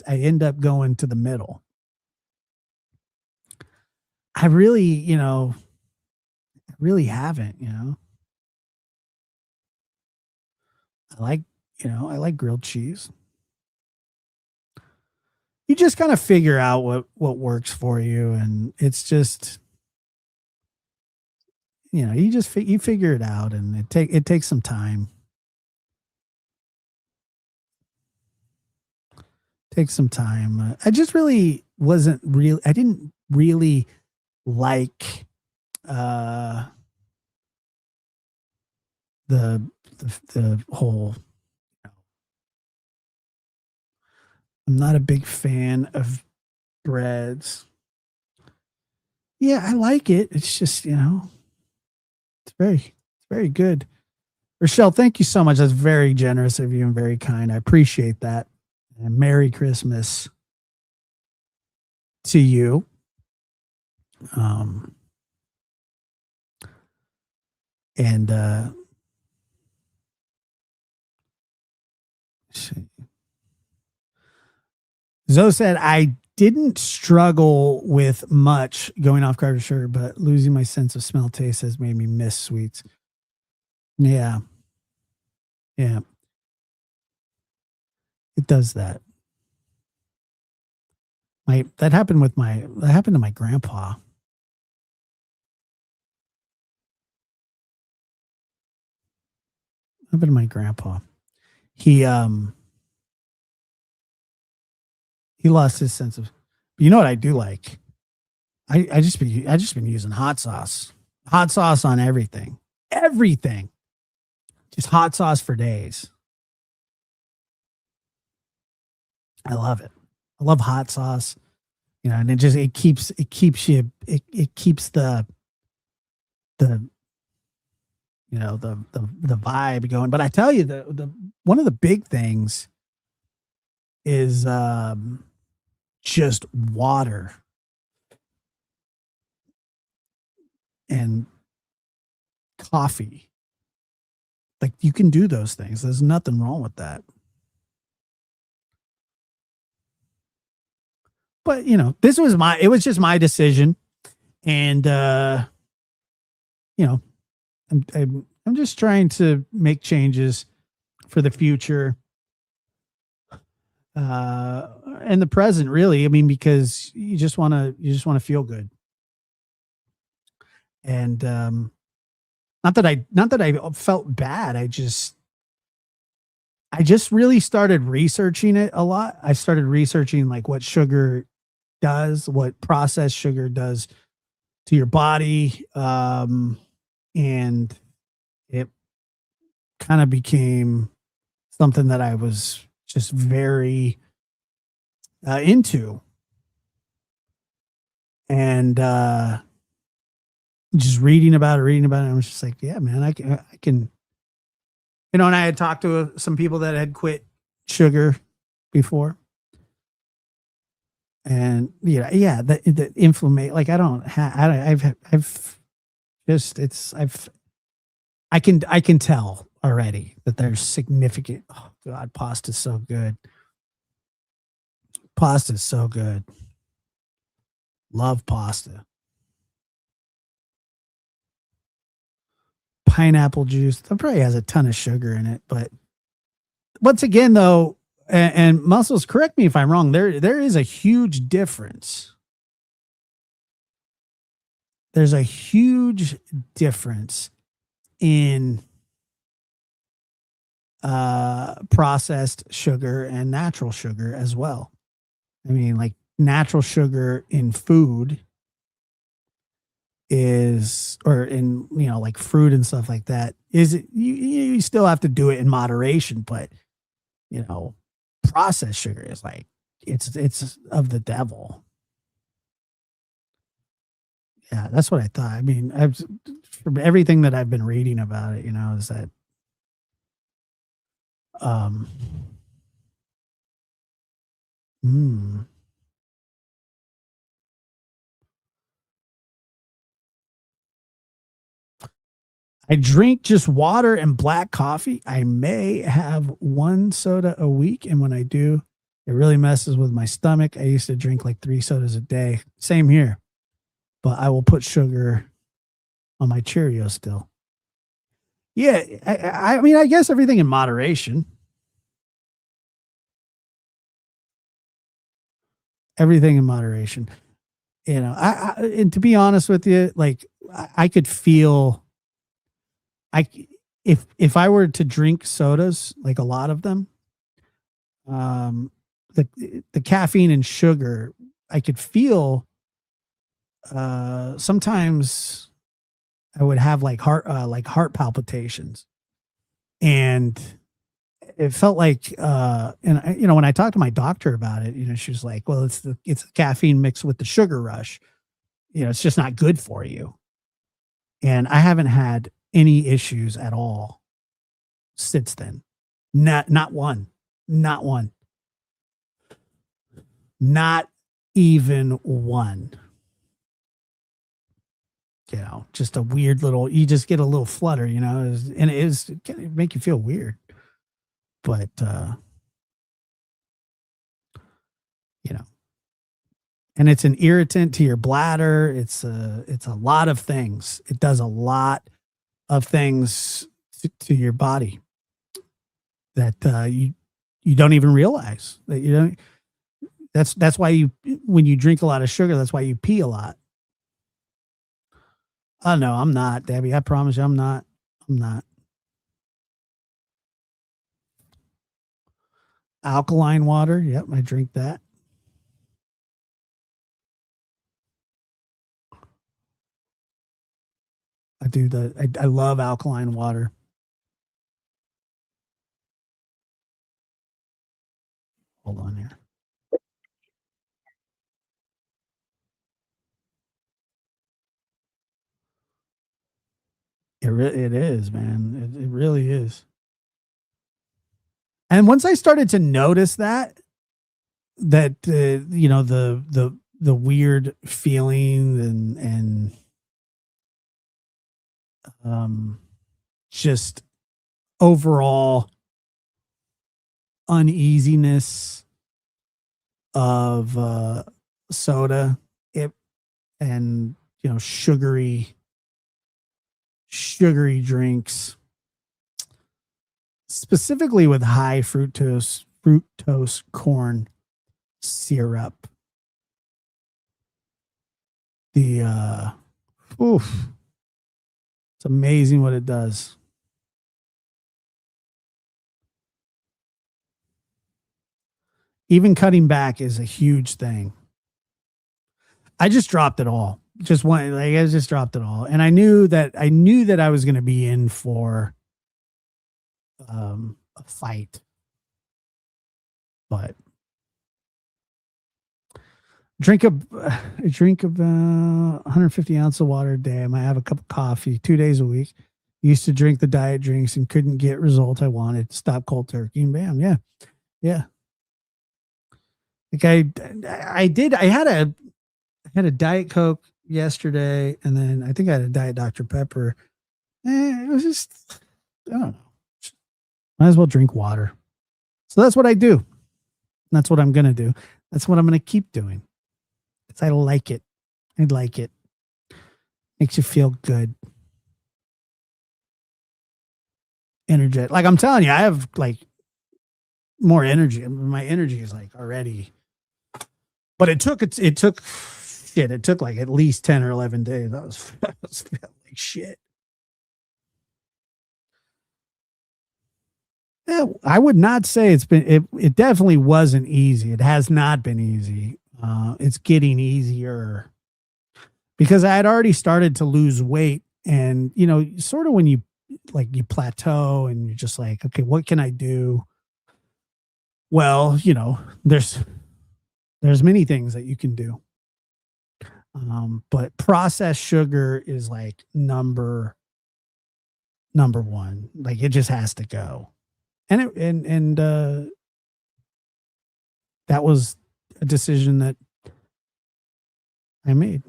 end up going to the middle. I really, really haven't, I like grilled cheese. You just kind of figure out what works for you, and it's just, you figure it out, and it takes some time. Take some time. I just really wasn't real. I didn't really like the whole. I'm not a big fan of breads. Yeah, I like it. It's just it's very good. Rochelle, thank you so much. That's very generous of you and very kind. I appreciate that. And Merry Christmas to you. And Zoe said, I didn't struggle with much going off carb sugar, but losing my sense of smell taste has made me miss sweets. Yeah. Yeah. It does that. That happened to my grandpa. Happened to my grandpa. He lost his sense of. You know what I do like? I just been using hot sauce on everything, just hot sauce for days. I love it. I love hot sauce, and it keeps the the vibe going. But I tell you, the one of the big things is just water and coffee. Like you can do those things. There's nothing wrong with that. But it was just my decision. And I'm just trying to make changes for the future. And the present, really. I mean, because you just want to feel good. And not that I felt bad. I just really started researching it a lot. I started researching like what sugar does, what processed sugar does to your body. And it kind of became something that I was just very into. And just reading about it. I was just like, yeah, man, I can, and I had talked to some people that had quit sugar before. And the inflammation, like I've just, I can tell already that there's significant, oh God, pasta's so good. Pasta's so good. Love pasta. Pineapple juice. That probably has a ton of sugar in it, but once again, though, and Muscles, correct me if I'm wrong. There is a huge difference. There's a huge difference in processed sugar and natural sugar as well. I mean, like natural sugar in food is, or in, like fruit and stuff like that, is it, you still have to do it in moderation, but processed sugar is like, it's of the devil. Yeah, that's what I thought. I mean, from everything that I've been reading about it, is that um mm, I drink just water and black coffee. I may have one soda a week, and when I do, it really messes with my stomach. I used to drink like 3 sodas a day. Same here. But I will put sugar on my Cheerios still. Yeah, I mean, I guess everything in moderation. Everything in moderation. And to be honest with you, like I could feel, I if I were to drink sodas, like a lot of them, um, the caffeine and sugar, I could feel. Sometimes I would have like heart palpitations, and it felt like, and when I talked to my doctor about it, she was like, well, it's the caffeine mixed with the sugar rush. It's just not good for you. And I haven't had any issues at all since then. Not one. Not one. Not even one. Just a weird little, you just get a little flutter, and it can make you feel weird. But and it's an irritant to your bladder. It's a lot of things. It does a lot of things to your body that you don't even realize that you don't. That's why when you drink a lot of sugar, that's why you pee a lot. Oh no, I'm not, Debbie. I promise you, I'm not. I'm not. Alkaline water. Yep, I drink that. I love alkaline water. Hold on here. It is, man. It really is. And once I started to notice that the weird feeling and um just overall uneasiness of soda, it and sugary drinks, specifically with high fructose corn syrup. The oof, It's amazing what it does. Even cutting back is a huge thing. I just dropped it all. Just one, like I just dropped it all, and I knew that I was going to be in for a fight, but I drink about 150 ounces of water a day. I might have a cup of coffee 2 days a week. Used to drink the diet drinks and couldn't get results I wanted. Stop cold turkey and bam, yeah. Like I did. I had a Diet Coke yesterday, and then I think I had a Diet Dr Pepper. It was just, I don't know. Might as well drink water. So that's what I do. That's what I'm gonna do. That's what I'm gonna keep doing. Because I like it. I like it. Makes you feel good. Energetic. Like I'm telling you, I have like more energy. My energy is like already. But it took shit. It took like at least 10 or 11 days. That was felt like shit. Yeah, I would not say it definitely wasn't easy. It has not been easy. It's getting easier because I had already started to lose weight, and sort of when you plateau and you're just like, okay, what can I do? Well, there's many things that you can do. But processed sugar is like number one. Like it just has to go. And that was a decision that I made.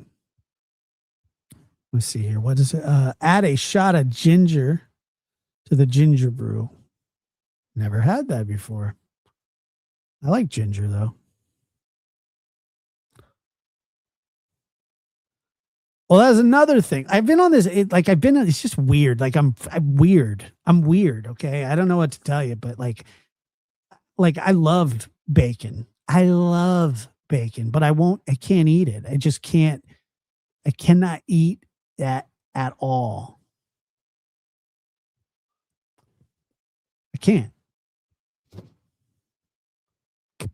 Let's see here. What is it? Add a shot of ginger to the ginger brew. Never had that before. I like ginger though. Well, that's another thing. I've been on this. It's just weird. Like I'm weird. I'm weird. Okay, I don't know what to tell you, but like I love bacon. I love bacon, but I can't eat it. I just can't. I cannot eat that at all. I can't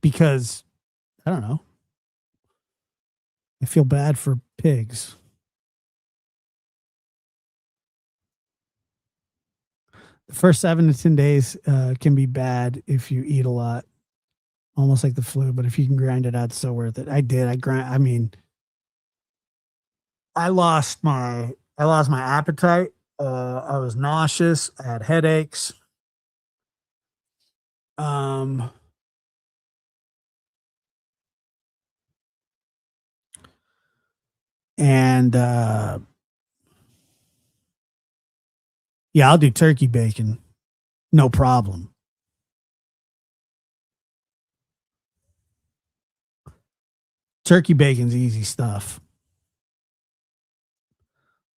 because I don't know. I feel bad for pigs. The first 7 to 10 days can be bad if you eat a lot, almost like the flu. But if you can grind it out, it's so worth it. I did. I mean, I lost my appetite. I was nauseous. I had headaches. Um, and yeah, I'll do turkey bacon, no problem. Turkey bacon's easy stuff.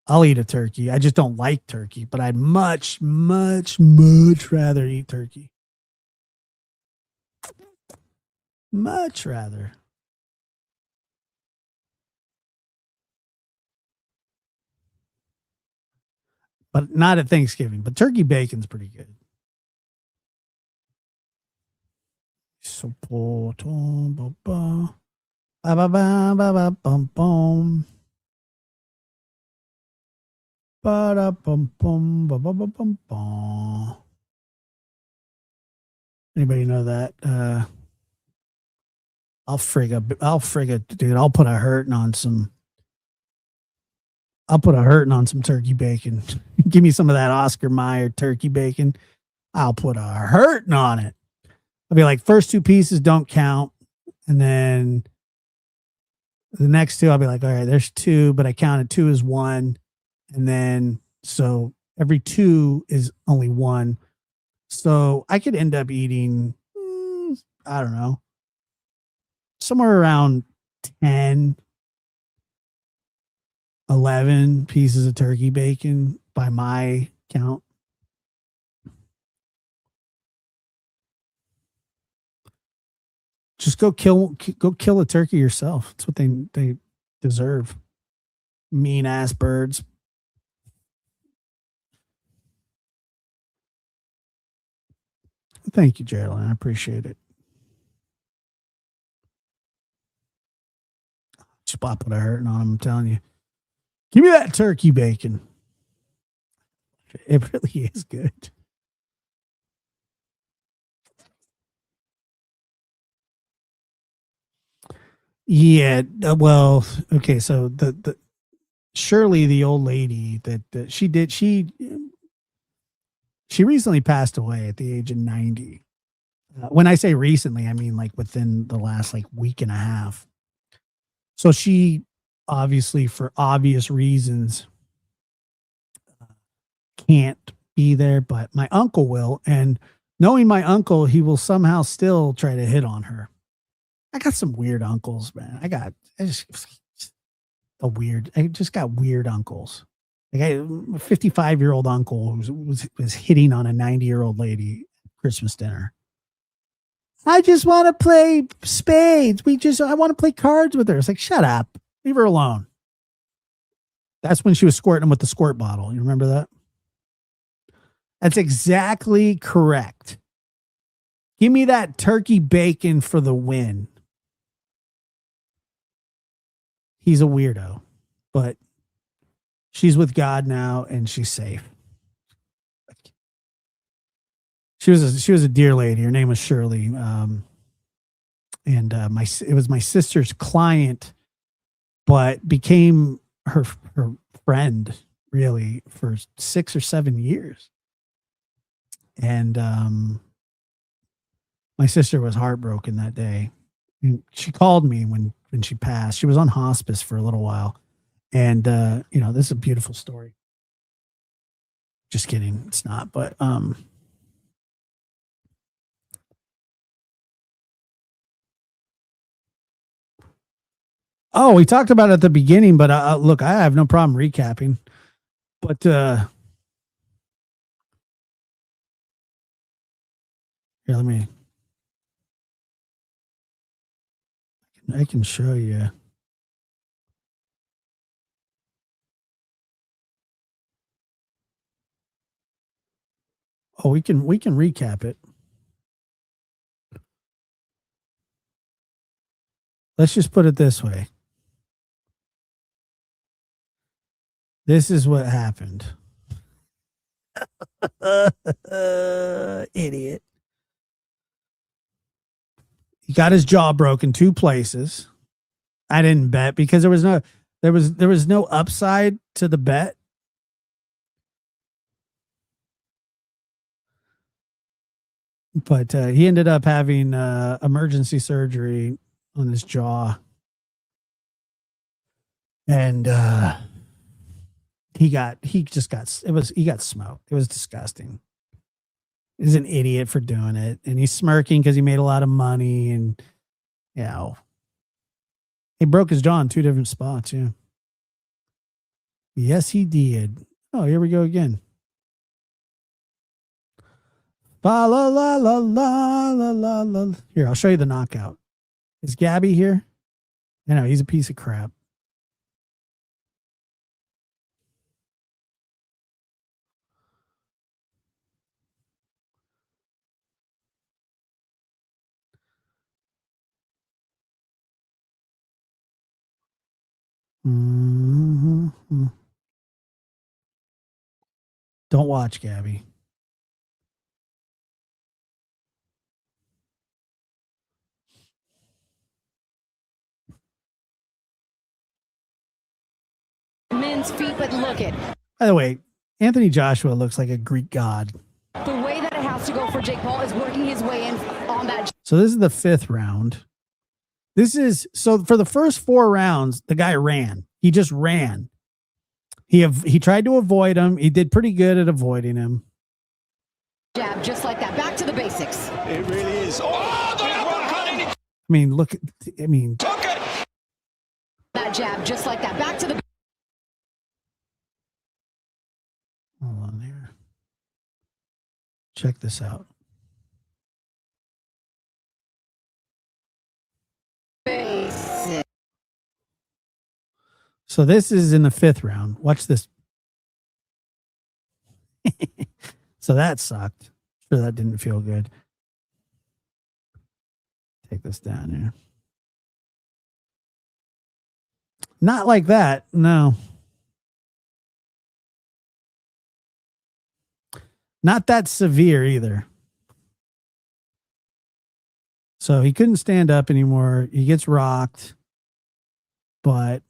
I'll eat a turkey. I just don't like turkey, but I'd much, much, much rather eat turkey. Much rather. But not at Thanksgiving. But turkey bacon's pretty good. So, anybody know that? I'll frig it, dude. I'll put a hurting on some turkey bacon. Give me some of that Oscar Mayer turkey bacon. I'll put a hurting on it. I'll be like, first two pieces don't count. And then the next two, I'll be like, all right, there's two, but I counted two as one. And then, so every two is only one. So I could end up eating, I don't know, somewhere around 10, 11 pieces of turkey bacon by my count. Just go kill a turkey yourself. That's what they deserve. Mean ass birds. Thank you, Geraldine. I appreciate it. Spot put a hurting on him, I'm telling you. Give me that turkey bacon. It really is good. Yeah. Well, okay. So the Shirley, the old lady that she recently passed away at the age of 90. When I say recently, I mean like within the last like week and a half. So she obviously, for obvious reasons, can't be there, but my uncle will. And knowing my uncle, he will somehow still try to hit on her. I got some weird uncles, man. I just got weird uncles. Like a 55-year-old uncle who was hitting on a 90-year-old lady at Christmas dinner. I just want to play spades. I want to play cards with her. It's like, shut up. Leave her alone. That's when she was squirting him with the squirt bottle. You remember that? That's exactly correct. Give me that turkey bacon for the win. He's a weirdo, but she's with God now and she's safe. She was a dear lady. Her name was Shirley. It was my sister's client, but became her friend really for 6 or 7 years. And my sister was heartbroken that day. And she called me when she passed. She was on hospice for a little while. And this is a beautiful story. Just kidding. It's not, but oh, we talked about it at the beginning, but look, I have no problem recapping. But here, I can show you. Oh, we can recap it. Let's just put it this way. This is what happened. Idiot. He got his jaw broken 2 places. I didn't bet because there was no upside to the bet. But he ended up having emergency surgery on his jaw. And he got smoked. It was disgusting. He's an idiot for doing it. And he's smirking because he made a lot of money and he broke his jaw in 2 different spots, yeah. Yes, he did. Oh, here we go again. La la la la la la la. Here, I'll show you the knockout. Is Gabby here? I know, he's a piece of crap. Mm-hmm. Don't watch, Gabby. Men's feet, but look it. By the way, Anthony Joshua looks like a Greek god. The way that it has to go for Jake Paul is working his way in on that. So this is the 5th round. So for the first 4 rounds, the guy ran. He just ran. He tried to avoid him. He did pretty good at avoiding him. Jab just like that. Back to the basics. It really is. Oh, the uppercut! I mean, look. That jab just like that. Back to the. Hold on here. Check this out. Basic. So this is in the 5th round. Watch this. So that sucked. Sure, that didn't feel good. Take this down here. Not like that. No. Not that severe either. So he couldn't stand up anymore. He gets rocked. But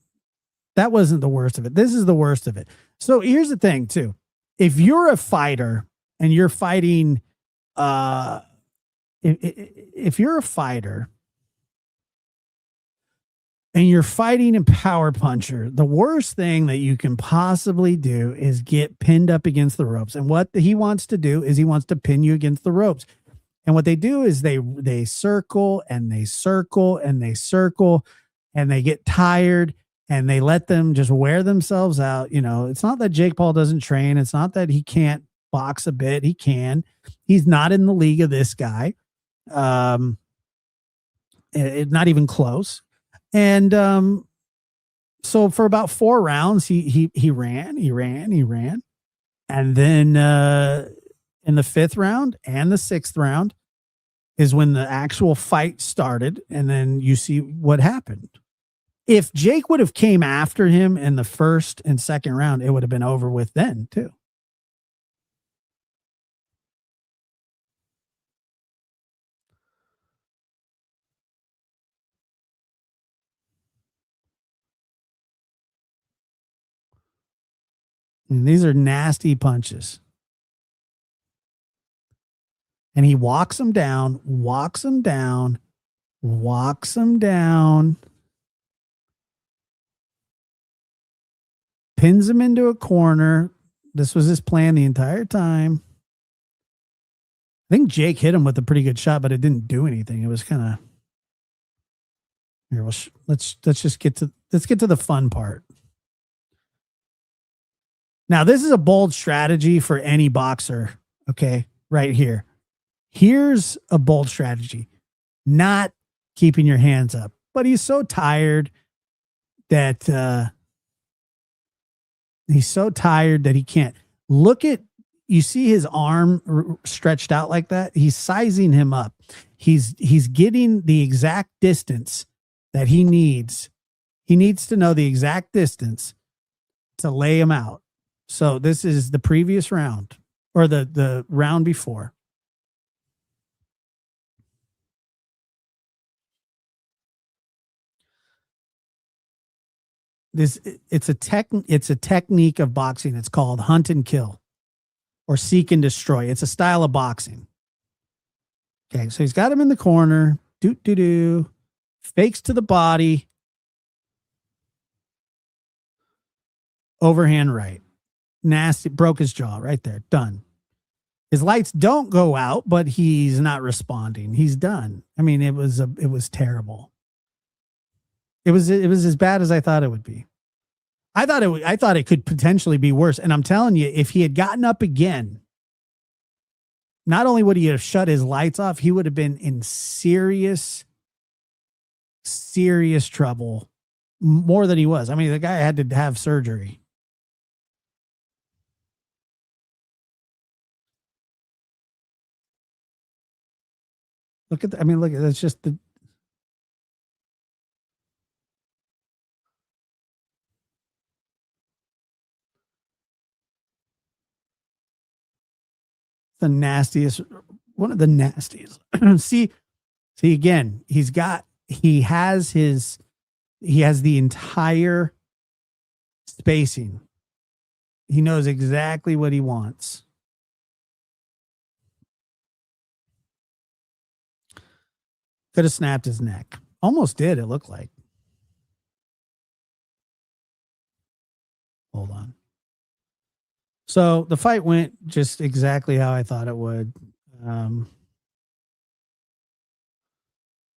that wasn't the worst of it. This is the worst of it. So here's the thing, too. If you're a fighter and you're fighting, if you're a fighter and you're fighting a power puncher, the worst thing that you can possibly do is get pinned up against the ropes. And what he wants to do is he wants to pin you against the ropes. And what they do is they circle and they circle and they circle and they get tired and they let them just wear themselves out. You know, it's not that Jake Paul doesn't train. It's not that he can't box a bit. He can. He's not in the league of this guy. Not even close. And so for about 4 rounds, he ran. And then in the 5th round and the 6th round is when the actual fight started. And then you see what happened. If Jake would have came after him in the 1st and 2nd round, it would have been over with then too. And these are nasty punches. And he walks him down, pins him into a corner. This was his plan the entire time. I think Jake hit him with a pretty good shot, but it didn't do anything. It was kind of here. Let's get to the fun part. Now, this is a bold strategy for any boxer. Okay, right here. Here's a bold strategy. Not keeping your hands up, but he's so tired that he can't. Look at, you see his arm stretched out like that. He's sizing him up. He's getting the exact distance that he needs. He needs to know the exact distance to lay him out. So this is the previous round or the round before. It's a technique of boxing. It's called hunt and kill or seek and destroy. It's a style of boxing. Okay, so he's got him in the corner. Fakes to the body. Overhand right. Nasty, broke his jaw right there. Done. His lights don't go out, but he's not responding. He's done. I mean, it was terrible. It was as bad as I thought it would be. I thought it could potentially be worse. And I'm telling you, if he had gotten up again, not only would he have shut his lights off, he would have been in serious trouble, more than he was. I mean, the guy had to have surgery. Look at that's just the nastiest, one of the nastiest. see again, he has the entire spacing. He knows exactly what he wants. Could have snapped his neck. Almost did, it looked like. Hold on. So the fight went just exactly how I thought it would.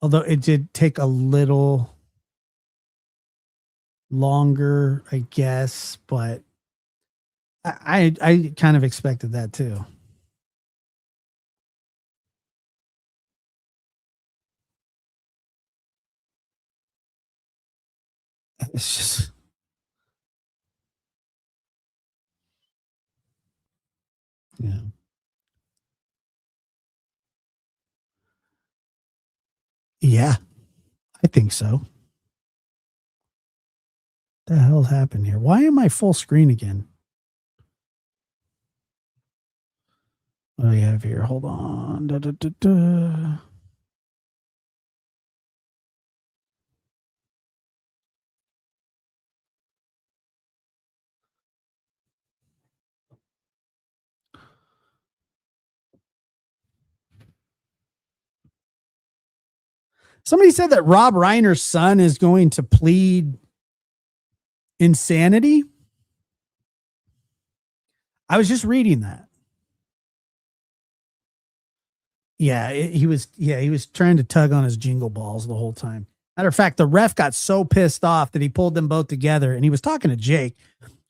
Although it did take a little longer, I guess, but I kind of expected that too. It's just, yeah. Yeah, I think so. What the hell's happened here? Why am I full screen again? What do we have here? Hold on. Da, da, da, da. Somebody said that Rob Reiner's son is going to plead insanity. I was just reading that. Yeah, he was. Yeah, he was trying to tug on his jingle balls the whole time. Matter of fact, the ref got so pissed off that he pulled them both together, and he was talking to Jake,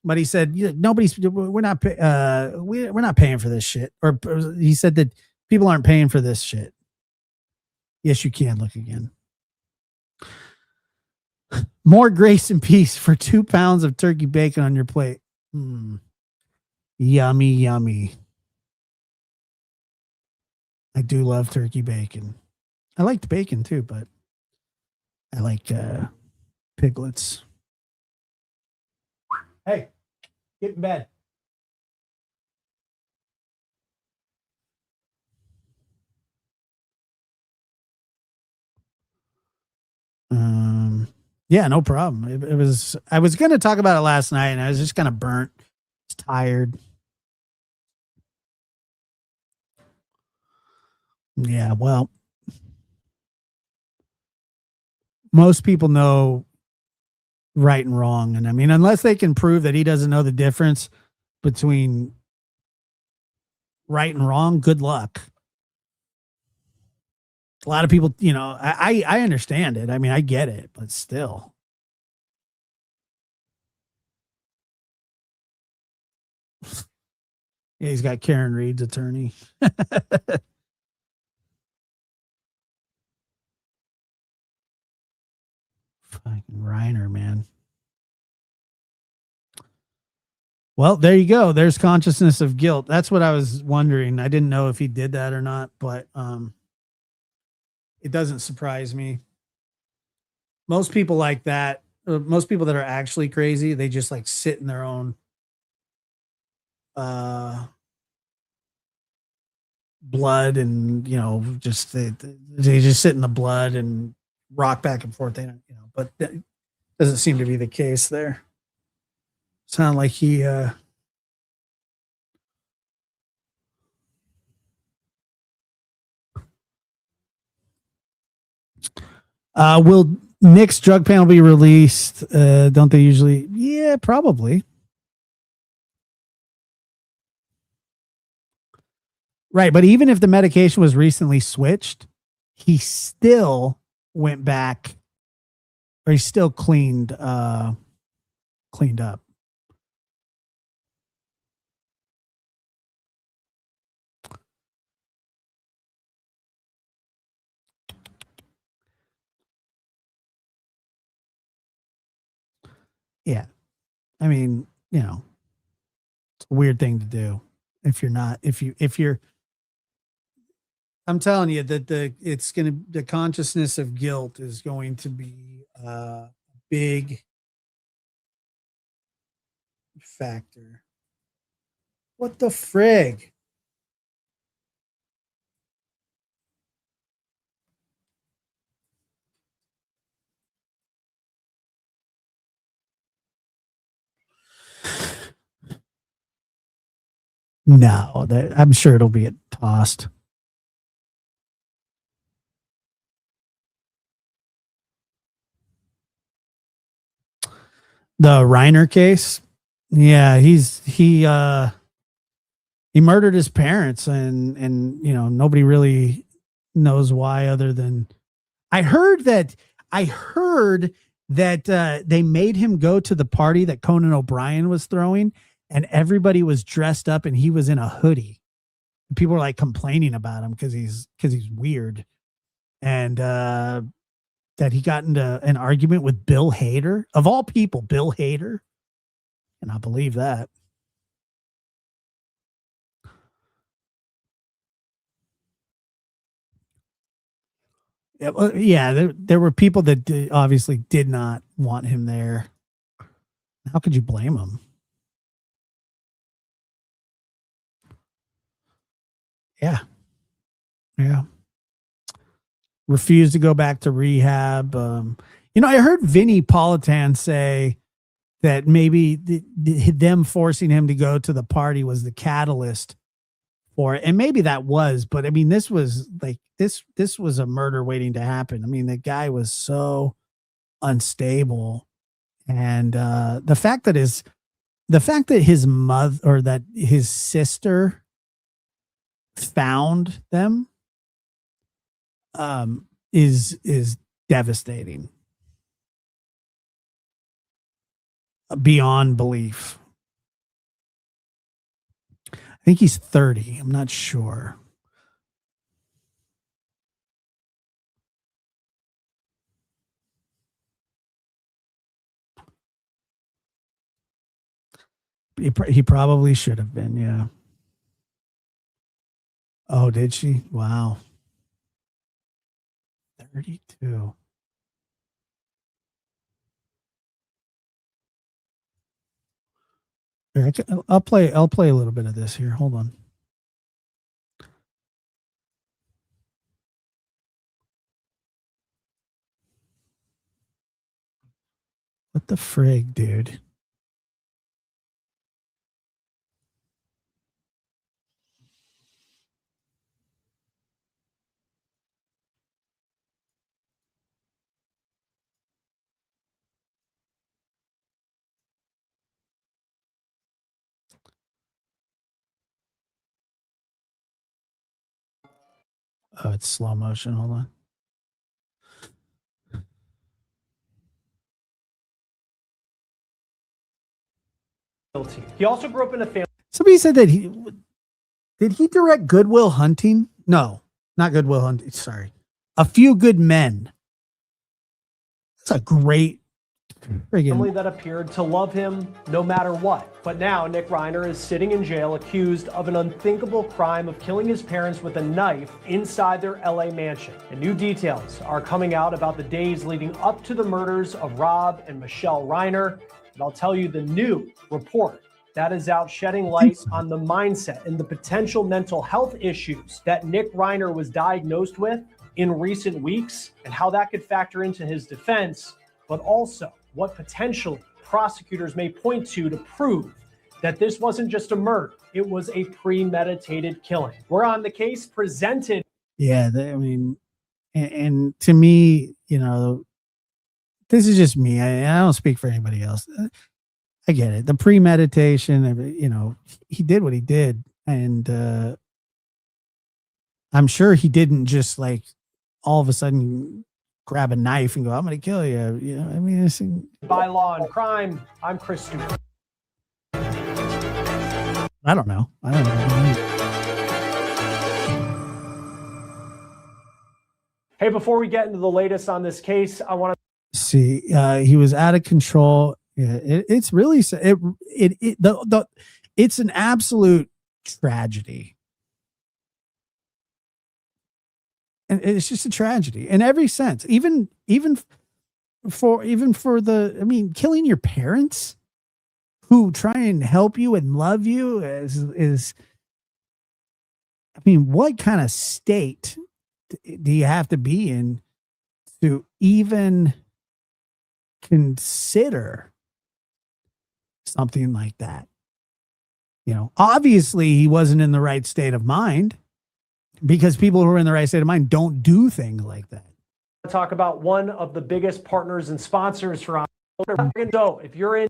but he said, "Nobody's. We're not. We're not paying for this shit." Or he said that people aren't paying for this shit. Yes, you can look again. More grace and peace for 2 pounds of turkey bacon on your plate. Yummy, yummy. I do love turkey bacon. I like the bacon too, but I like piglets. Hey, get in bed. Yeah, no problem. It was. I was going to talk about it last night, and I was just kind of burnt. I was tired. Yeah, well, most people know right and wrong, and I mean, unless they can prove that he doesn't know the difference between right and wrong, good luck. A lot of people, I understand it. I mean, I get it, but still. Yeah, he's got Karen Reed's attorney. Fucking Reiner, man. Well, there you go. There's consciousness of guilt. That's what I was wondering. I didn't know if he did that or not, but it doesn't surprise me. Most people like that, most people that are actually crazy, they just like sit in their own blood, and just they just sit in the blood and rock back and forth. They don't, but that doesn't seem to be the case there. Sound like he will Nick's drug panel be released? Don't they usually? Yeah, probably. Right, but even if the medication was recently switched, he still went back, or he still cleaned up. Yeah. I mean, it's a weird thing to do if you're not if you're I'm telling you that the consciousness of guilt is going to be a big factor. What the frig? No, I'm sure it'll be tossed. The Reiner case. Yeah, he murdered his parents, and nobody really knows why, other than I heard that they made him go to the party that Conan O'Brien was throwing, and everybody was dressed up and he was in a hoodie. People were like complaining about him because he's weird, and that he got into an argument with Bill Hader, of all people. Bill Hader, and I believe that. There were people that obviously did not want him there. How could you blame him? Yeah. Refused to go back to rehab. I heard Vinny Politan say that maybe them forcing him to go to the party was the catalyst for it. And maybe that was, but I mean, this was a murder waiting to happen. I mean, the guy was so unstable. And the fact that his mother or that his sister found them is devastating beyond belief. I think he's 30. I'm not sure. He probably should have been, yeah. Oh, did she? Wow. 32. Here, I'll play a little bit of this here. Hold on. What the frig, dude? Oh, it's slow motion. Hold on. He also grew up in a family. Somebody said that did he direct Good Will Hunting? No, not Good Will Hunting. Sorry. A Few Good Men. That's a great family that appeared to love him no matter what. But now Nick Reiner is sitting in jail accused of an unthinkable crime of killing his parents with a knife inside their LA mansion. And new details are coming out about the days leading up to the murders of Rob and Michelle Reiner. And I'll tell you the new report that is out shedding light on the mindset and the potential mental health issues that Nick Reiner was diagnosed with in recent weeks and how that could factor into his defense, but also what potentially prosecutors may point to prove that this wasn't just a murder. It was a premeditated killing. We're on the case presented. Yeah, and to me, this is just me. I don't speak for anybody else. I get it. The premeditation, he did what he did. And I'm sure he didn't just like all of a sudden grab a knife and go, I'm going to kill you. By Law and Crime, I'm Chris Stewart. I don't know. Hey, before we get into the latest on this case, I want to see. He was out of control. Yeah, it's really it's an absolute tragedy, and it's just a tragedy in every sense. Even for the, killing your parents, who try and help you and love you, is. What kind of state do you have to be in to even consider something like that? Obviously he wasn't in the right state of mind, because people who are in the right state of mind don't do things like that. Talk about one of the biggest partners and sponsors for so if you're in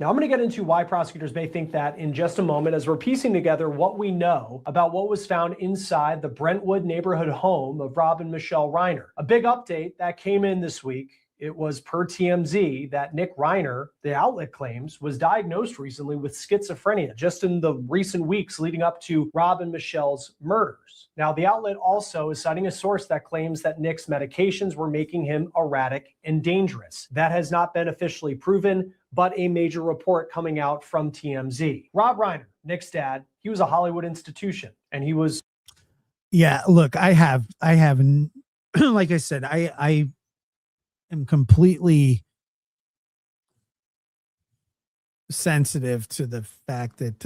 now I'm going to get into why prosecutors may think that in just a moment, as we're piecing together what we know about what was found inside the Brentwood neighborhood home of Rob and Michelle Reiner. A big update that came in this week. It was per TMZ that Nick Reiner, the outlet claims, was diagnosed recently with schizophrenia just in the recent weeks leading up to Rob and Michelle's murders. Now, the outlet also is citing a source that claims that Nick's medications were making him erratic and dangerous. That has not been officially proven, but a major report coming out from TMZ. Rob Reiner, Nick's dad, he was a Hollywood institution, and he was. Yeah, look, I have like I said, I am completely sensitive to the fact that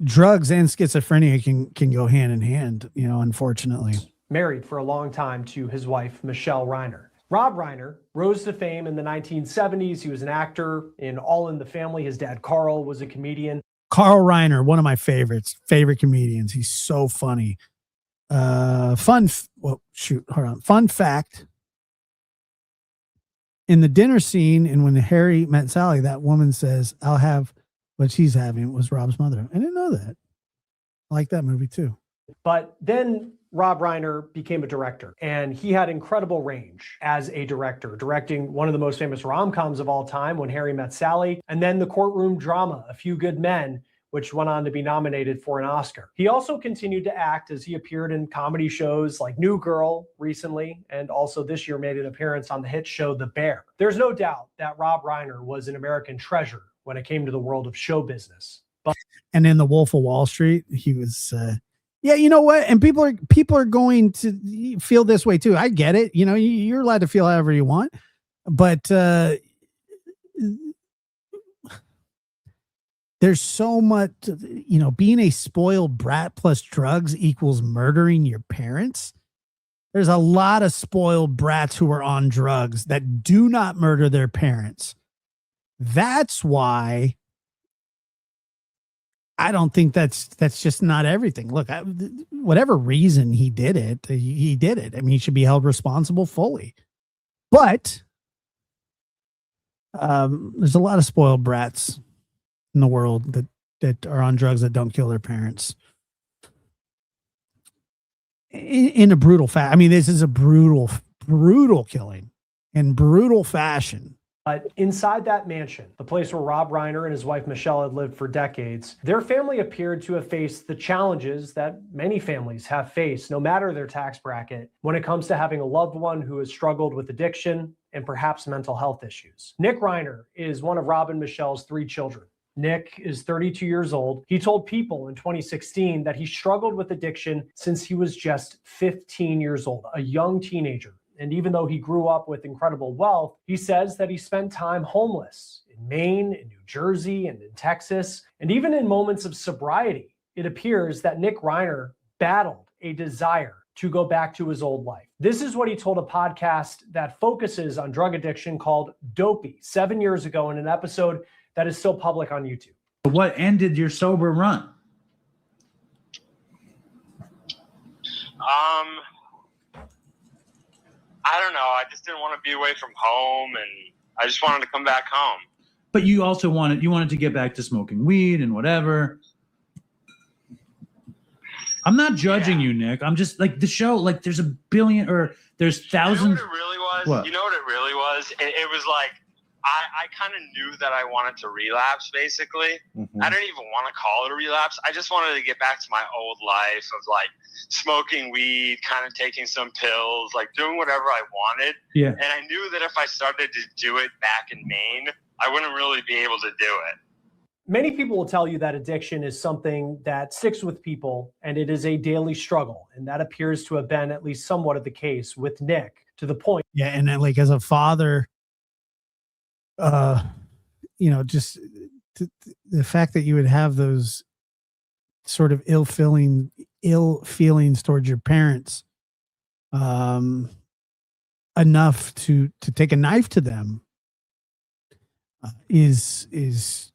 drugs and schizophrenia can go hand in hand, unfortunately. Married for a long time to his wife, Michelle Reiner. Rob Reiner rose to fame in the 1970s. He was an actor in All in the Family. His dad, Carl, was a comedian. Carl Reiner, one of my favorite comedians. He's so funny. Fun fact. In the dinner scene, and when Harry met Sally, that woman says, "I'll have what she's having," was Rob's mother. I didn't know that. I like that movie too. But then Rob Reiner became a director, and he had incredible range as a director, directing one of the most famous rom-coms of all time, When Harry Met Sally, and then the courtroom drama, A Few Good Men, which went on to be nominated for an Oscar. He also continued to act as he appeared in comedy shows like New Girl recently, and also this year made an appearance on the hit show The Bear. There's no doubt that Rob Reiner was an American treasure when it came to the world of show business. And in The Wolf of Wall Street, he was, yeah, you know what? And people are going to feel this way too. I get it. You're allowed to feel however you want, but there's so much, being a spoiled brat plus drugs equals murdering your parents. There's a lot of spoiled brats who are on drugs that do not murder their parents. That's why I don't think that's just not everything. Look, whatever reason he did it, he did it. I mean, he should be held responsible fully. But there's a lot of spoiled brats in the world that are on drugs that don't kill their parents in a brutal fashion. I mean, this is a brutal killing in brutal fashion. But inside that mansion, the place where Rob Reiner and his wife Michelle had lived for decades, their family appeared to have faced the challenges that many families have faced, no matter their tax bracket, when it comes to having a loved one who has struggled with addiction and perhaps mental health issues. Nick Reiner is one of Rob and Michelle's 3 children. Nick is 32 years old. He told People in 2016 that he struggled with addiction since he was just 15 years old, a young teenager. And even though he grew up with incredible wealth, he says that he spent time homeless in Maine, in New Jersey, and in Texas. And even in moments of sobriety, it appears that Nick Reiner battled a desire to go back to his old life. This is what he told a podcast that focuses on drug addiction called Dopey 7 years ago in an episode that is still public on YouTube. What ended your sober run? I don't know. I just didn't want to be away from home, and I just wanted to come back home. But you also wanted to get back to smoking weed and whatever. I'm not judging you, Nick. I'm just like the show. Like there's a billion or there's thousands. You know what it really was? What? You know what it really was? It was like I kind of knew that I wanted to relapse, basically. Mm-hmm. I didn't even want to call it a relapse. I just wanted to get back to my old life of like smoking weed, kind of taking some pills, like doing whatever I wanted. Yeah. And I knew that if I started to do it back in Maine, I wouldn't really be able to do it. Many people will tell you that addiction is something that sticks with people and it is a daily struggle. And that appears to have been at least somewhat of the case with Nick, to the point. Yeah. And then, like, as a father, just the fact that you would have those sort of ill feelings towards your parents, enough to take a knife to them, is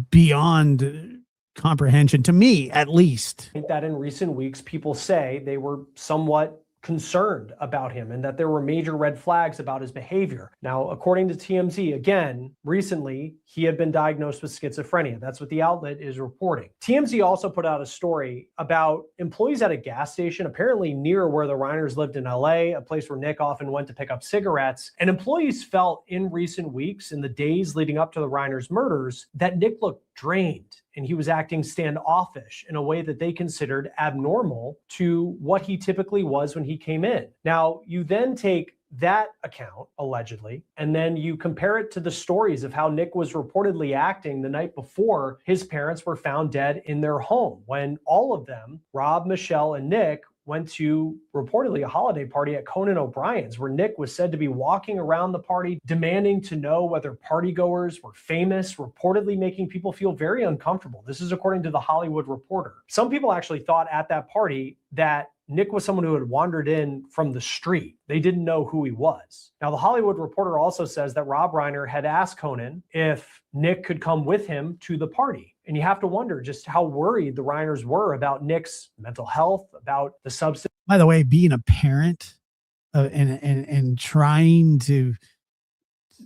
beyond comprehension to me, at least. I think that in recent weeks, people say they were somewhat concerned about him and that there were major red flags about his behavior. Now, according to TMZ, again, recently, he had been diagnosed with schizophrenia. That's what the outlet is reporting. TMZ also put out a story about employees at a gas station, apparently near where the Reiners lived in LA, a place where Nick often went to pick up cigarettes. And employees felt in recent weeks, in the days leading up to the Reiners murders, that Nick looked drained and he was acting standoffish in a way that they considered abnormal to what he typically was when he came in. Now, you then take that account, allegedly, and then you compare it to the stories of how Nick was reportedly acting the night before his parents were found dead in their home, when all of them, Rob, Michelle, and Nick, went to reportedly a holiday party at Conan O'Brien's, where Nick was said to be walking around the party, demanding to know whether partygoers were famous, reportedly making people feel very uncomfortable. This is according to The Hollywood Reporter. Some people actually thought at that party that Nick was someone who had wandered in from the street. They didn't know who he was. Now, The Hollywood Reporter also says that Rob Reiner had asked Conan if Nick could come with him to the party. And you have to wonder just how worried the Reiners were about Nick's mental health, about the substance. By the way, being a parent and trying to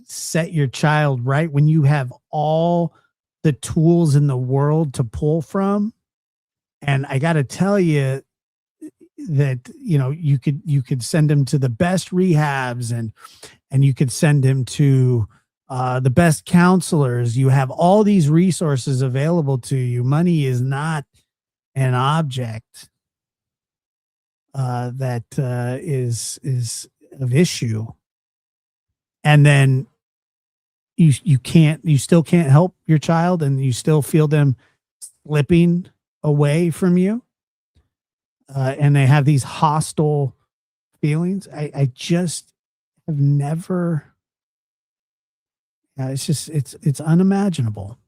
set your child right when you have all the tools in the world to pull from. And I got to tell you that, you know, you could send him to the best rehabs and you could send him to the best counselors. You have all these resources available to you. Money is not an object that is of issue. And then you still can't help your child, and you still feel them slipping away from you. And they have these hostile feelings. I just have never. It's unimaginable.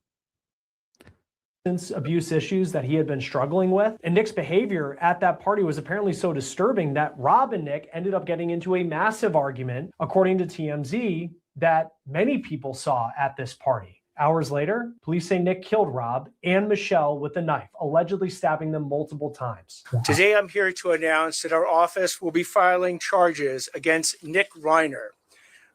Abuse issues that he had been struggling with. And Nick's behavior at that party was apparently so disturbing that Rob and Nick ended up getting into a massive argument, according to TMZ, that many people saw at this party. Hours later, police say Nick killed Rob and Michelle with a knife, allegedly stabbing them multiple times. Today, I'm here to announce that our office will be filing charges against Nick Reiner,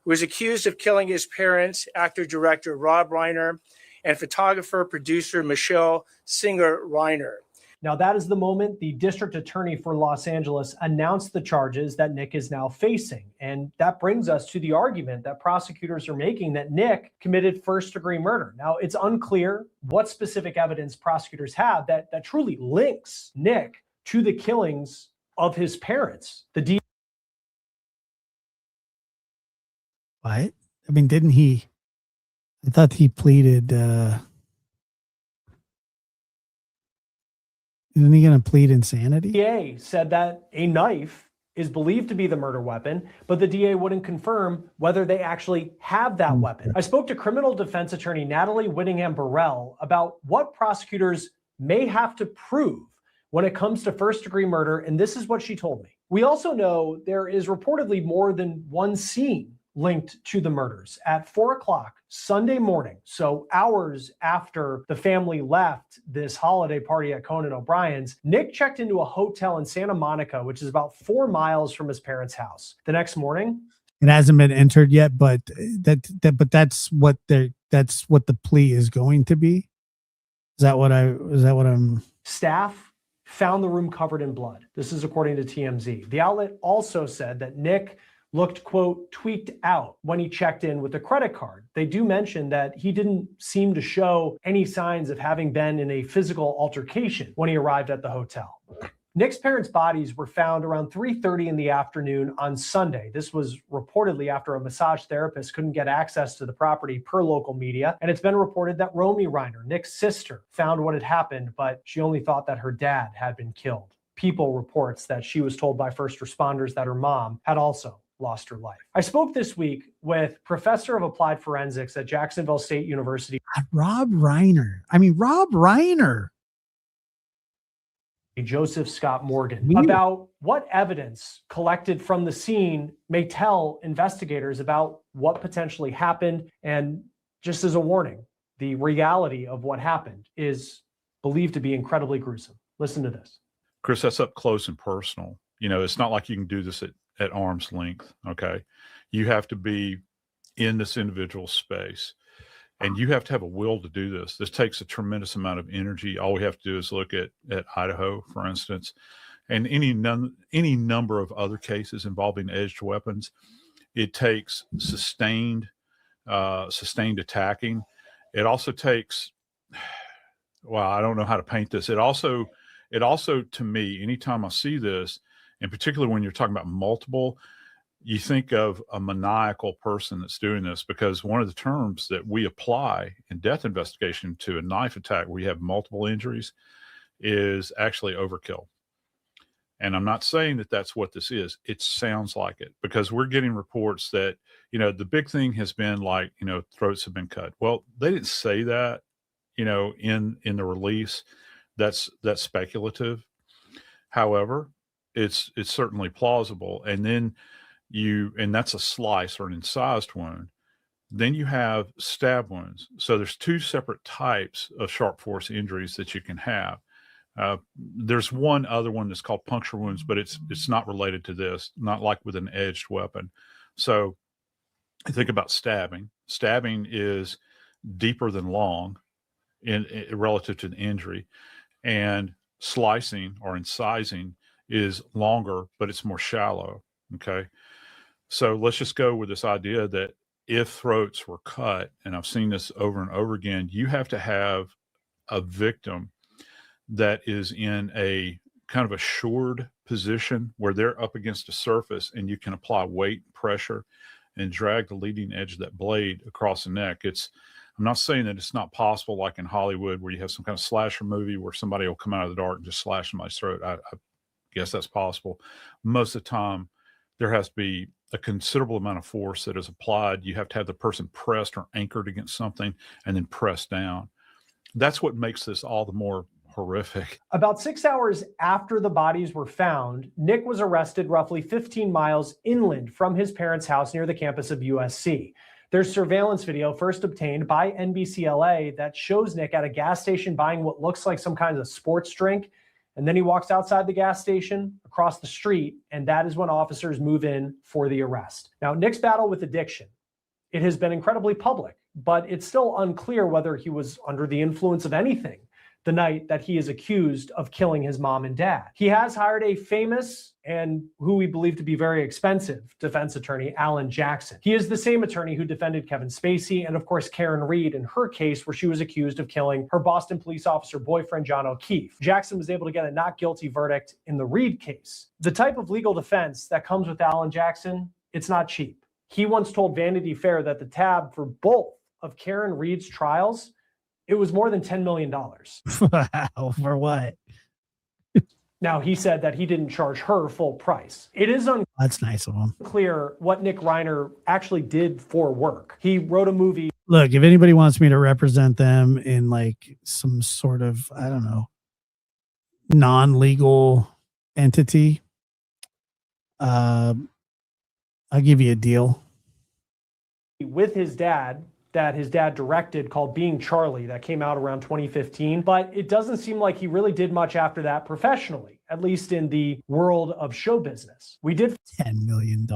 who is accused of killing his parents, actor-director Rob Reiner, and photographer-producer Michelle Singer Reiner. Now, that is the moment the district attorney for Los Angeles announced the charges that Nick is now facing. And that brings us to the argument that prosecutors are making that Nick committed first-degree murder. Now, it's unclear what specific evidence prosecutors have that truly links Nick to the killings of his parents. What? I mean, didn't he? I thought he pleaded. Isn't he going to plead insanity? DA said that a knife is believed to be the murder weapon, but the DA wouldn't confirm whether they actually have that weapon. I spoke to criminal defense attorney Natalie Whittingham-Burrell about what prosecutors may have to prove when it comes to first-degree murder, and this is what she told me. We also know there is reportedly more than one scene linked to the murders. At 4 o'clock Sunday morning, so hours after the family left this holiday party at Conan O'Brien's, Nick checked into a hotel in Santa Monica, which is about 4 miles from his parents' house. The next morning, it hasn't been entered yet, but that's what the plea is going to be. Is that what I'm? Staff found the room covered in blood. This is according to TMZ. The outlet also said that Nick looked, quote, tweaked out when he checked in with a credit card. They do mention that he didn't seem to show any signs of having been in a physical altercation when he arrived at the hotel. Nick's parents' bodies were found around 3:30 in the afternoon on Sunday. This was reportedly after a massage therapist couldn't get access to the property per local media. And it's been reported that Romy Reiner, Nick's sister, found what had happened, but she only thought that her dad had been killed. People reports that she was told by first responders that her mom had also lost her life. I spoke this week with professor of applied forensics at Jacksonville State University, Rob Reiner. Joseph Scott Morgan, about what evidence collected from the scene may tell investigators about what potentially happened. And just as a warning, the reality of what happened is believed to be incredibly gruesome. Listen to this. Chris, that's up close and personal. You know, it's not like you can do this at arm's length. Okay. You have to be in this individual space, and you have to have a will to do this. This takes a tremendous amount of energy. All we have to do is look at Idaho, for instance, and any number of other cases involving edged weapons. It takes sustained attacking. It also takes, well, I don't know how to paint this. It also, to me, anytime I see this, and particularly when you're talking about multiple, you think of a maniacal person that's doing this, because one of the terms that we apply in death investigation to a knife attack where you have multiple injuries is actually overkill. And I'm not saying that that's what this is. It sounds like it, because we're getting reports that, the big thing has been like, throats have been cut. Well, they didn't say that, in the release. That's speculative. However, it's certainly plausible. And then and that's a slice or an incised wound. Then you have stab wounds. So there's two separate types of sharp force injuries that you can have. There's one other one that's called puncture wounds, but it's not related to this, not like with an edged weapon. So I think about stabbing. Stabbing is deeper than long in relative to the injury, and slicing or incising is longer, but it's more shallow. Okay. So let's just go with this idea that if throats were cut, and I've seen this over and over again, you have to have a victim that is in a kind of assured position where they're up against a surface and you can apply weight, pressure, and drag the leading edge of that blade across the neck. I'm not saying that it's not possible, like in Hollywood, where you have some kind of slasher movie where somebody will come out of the dark and just slash somebody's throat. I guess that's possible. Most of the time, there has to be a considerable amount of force that is applied. You have to have the person pressed or anchored against something and then pressed down. That's what makes this all the more horrific. About 6 hours after the bodies were found, Nick was arrested roughly 15 miles inland from his parents' house near the campus of USC. There's surveillance video first obtained by NBCLA that shows Nick at a gas station buying what looks like some kind of sports drink. And then he walks outside the gas station across the street, and that is when officers move in for the arrest. Now, Nick's battle with addiction, it has been incredibly public, but it's still unclear whether he was under the influence of anything the night that he is accused of killing his mom and dad. He has hired a famous and who we believe to be very expensive defense attorney, Alan Jackson. He is the same attorney who defended Kevin Spacey and, of course, Karen Reed in her case where she was accused of killing her Boston police officer boyfriend, John O'Keefe. Jackson was able to get a not guilty verdict in the Reed case. The type of legal defense that comes with Alan Jackson, it's not cheap. He once told Vanity Fair that the tab for both of Karen Reed's trials, it was more than $10 million. Wow, for what? Now, he said that he didn't charge her full price. It is That's nice of him. unclear what Nick Reiner actually did for work. He wrote a movie. Look, if anybody wants me to represent them in like some sort of, I don't know, non-legal entity, I'll give you a deal. With his dad that his dad directed called Being Charlie that came out around 2015, but it doesn't seem like he really did much after that professionally, at least in the world of show business. We did $10 million.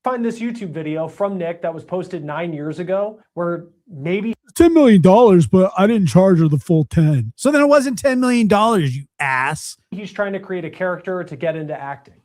find this YouTube video from Nick that was posted 9 years ago where maybe $10 million, but I didn't charge her the full 10. So then it wasn't $10 million, you ass. he's trying to create a character to get into acting.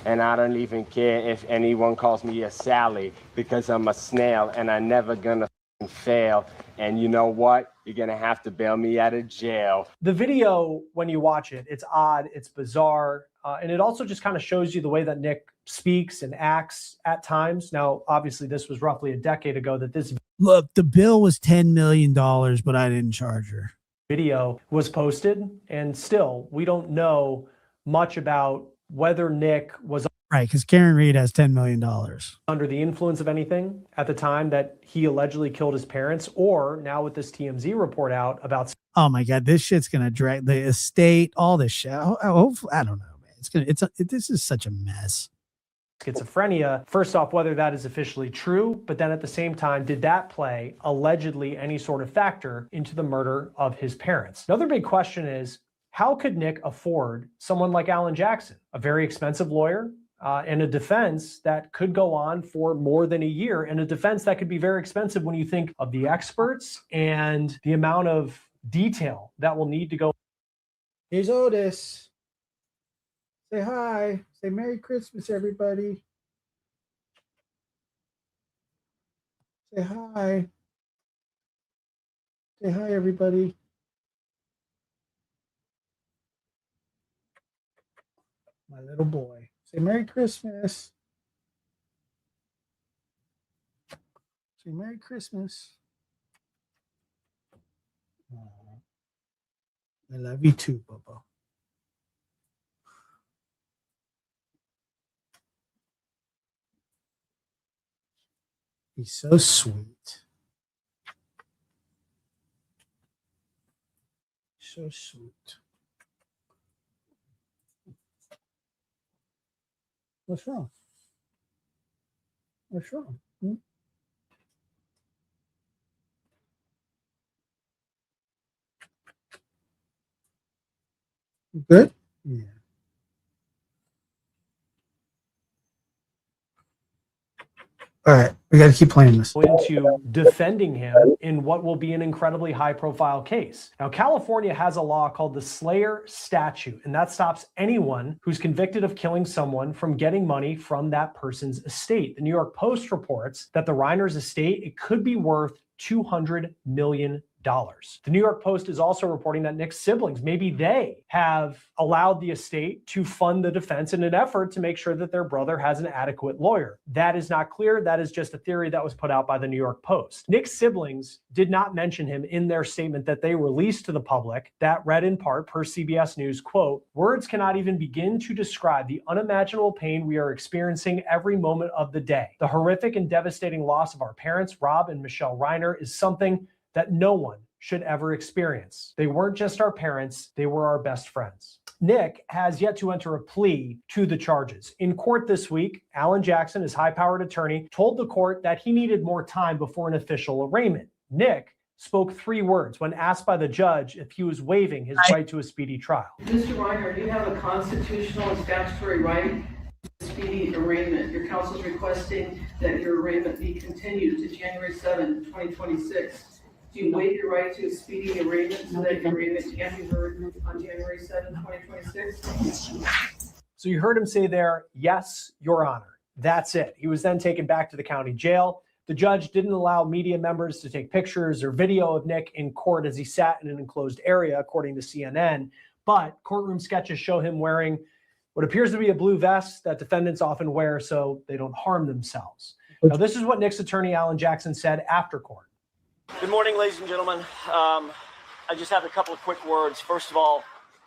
And I don't even care if anyone calls me a Sally because I'm a snail and I'm never gonna fail. And you know what? You're gonna have to bail me out of jail. The video, when you watch it, it's odd, it's bizarre, and it also just kind of shows you the way that Nick speaks and acts at times. Now, obviously, this was roughly a decade ago that this Look, the bill was $10 million, but I didn't charge her. video was posted, and still, we don't know much about whether Nick was Right, because Karen Reed has $10 million. under the influence of anything at the time that he allegedly killed his parents, or now with this TMZ report out about Oh my God, this shit's gonna drag the estate, all this shit. I don't know, man. This is such a mess. schizophrenia. First off, whether that is officially true, but then at the same time, did that play allegedly any sort of factor into the murder of his parents? Another big question is, how could Nick afford someone like Alan Jackson, a very expensive lawyer, and a defense that could go on for more than a year, and a defense that could be very expensive when you think of the experts and the amount of detail that will need to go. Here's Otis. Say hi. Say Merry Christmas, everybody. Say hi. Say hi, everybody. My little boy. Say Merry Christmas. Say Merry Christmas. Aw. I love you too, Bubba. He's so sweet. So sweet. What's wrong? What's wrong? Good? Yeah. All right, we got to keep playing this. Into defending him in what will be an incredibly high-profile case. Now, California has a law called the Slayer Statute, and that stops anyone who's convicted of killing someone from getting money from that person's estate. The New York Post reports that the Reiner's estate, it could be worth $200 million. The New York Post is also reporting that Nick's siblings, maybe they have allowed the estate to fund the defense in an effort to make sure that their brother has an adequate lawyer. That is not clear. That is just a theory that was put out by the New York Post. Nick's siblings did not mention him in their statement that they released to the public that read in part, per CBS News, quote, "Words cannot even begin to describe the unimaginable pain we are experiencing every moment of the day. The horrific and devastating loss of our parents, Rob and Michelle Reiner, is something that no one should ever experience. They weren't just our parents, they were our best friends." Nick has yet to enter a plea to the charges. In court this week, Alan Jackson, his high-powered attorney, told the court that he needed more time before an official arraignment. Nick spoke 3 words when asked by the judge if he was waiving his right to a speedy trial. Mr. Reiner, do you have a constitutional and statutory right to speedy arraignment? Your counsel is requesting that your arraignment be continued to January 7, 2026. Do you waive your right to a speedy arraignment so that your arraignment can be heard on January 7, 2026? So you heard him say there, "Yes, Your Honor." That's it. He was then taken back to the county jail. The judge didn't allow media members to take pictures or video of Nick in court as he sat in an enclosed area, according to CNN. But courtroom sketches show him wearing what appears to be a blue vest that defendants often wear so they don't harm themselves. Now, this is what Nick's attorney, Alan Jackson, said after court. Good morning, ladies and gentlemen. I just have a couple of quick words. First of all,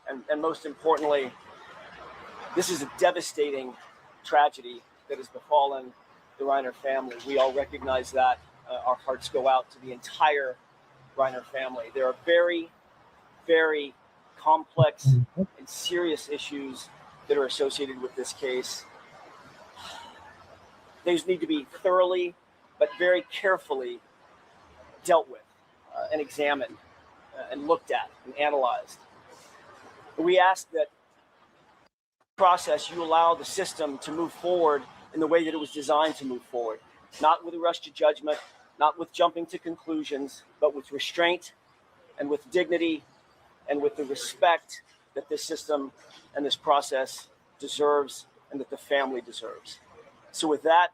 and most importantly, this is a devastating tragedy that has befallen the Reiner family. We all recognize that. Our hearts go out to the entire Reiner family. There are very, very complex and serious issues that are associated with this case. These need to be thoroughly, but very carefully dealt with and examined and looked at and analyzed. We ask that process you allow the system to move forward in the way that it was designed to move forward, not with a rush to judgment, not with jumping to conclusions, but with restraint and with dignity and with the respect that this system and this process deserves and that the family deserves. So with that,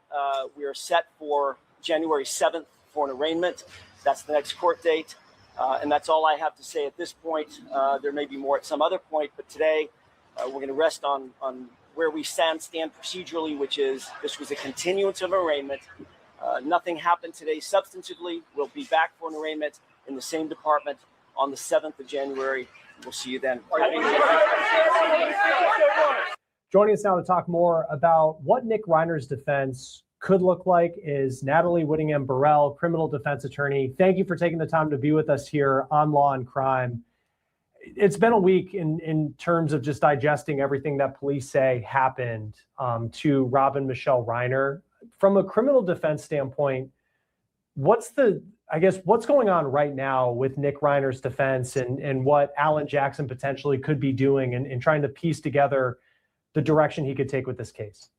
we are set for January 7th for an arraignment. That's the next court date. And that's all I have to say at this point. There may be more at some other point, but today we're going to rest on where we stand procedurally, which is this was a continuance of arraignment. Nothing happened today substantively. We'll be back for an arraignment in the same department on the 7th of January. We'll see you then. Joining us now to talk more about what Nick Reiner's defense could look like is Natalie Whittingham-Burrell, criminal defense attorney. Thank you for taking the time to be with us here on Law and Crime. It's been a week in terms of just digesting everything that police say happened to Rob and Michelle Reiner. From a criminal defense standpoint, what's going on right now with Nick Reiner's defense and what Alan Jackson potentially could be doing in trying to piece together the direction he could take with this case?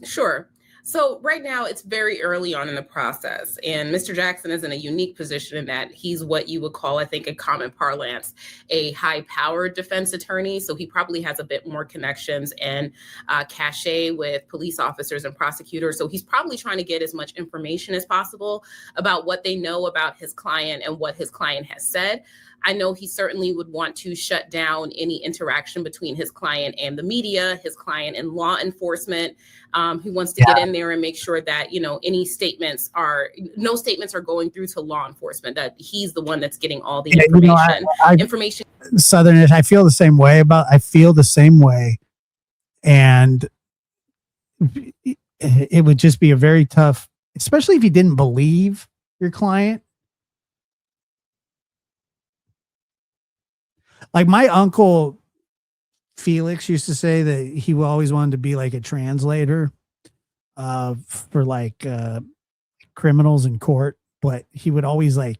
Sure. So right now it's very early on in the process, and Mr. Jackson is in a unique position in that he's what you would call, I think, in common parlance, a high-powered defense attorney. So he probably has a bit more connections and cachet with police officers and prosecutors. So he's probably trying to get as much information as possible about what they know about his client and what his client has said. I know he certainly would want to shut down any interaction between his client and the media, his client and law enforcement. He wants to get in there and make sure that, any statements no statements are going through to law enforcement, that he's the one that's getting all the information. Southernish, I feel the same way. And it would just be a very tough especially if you didn't believe your client. Like my uncle Felix used to say that he always wanted to be like a translator for like criminals in court, but he would always say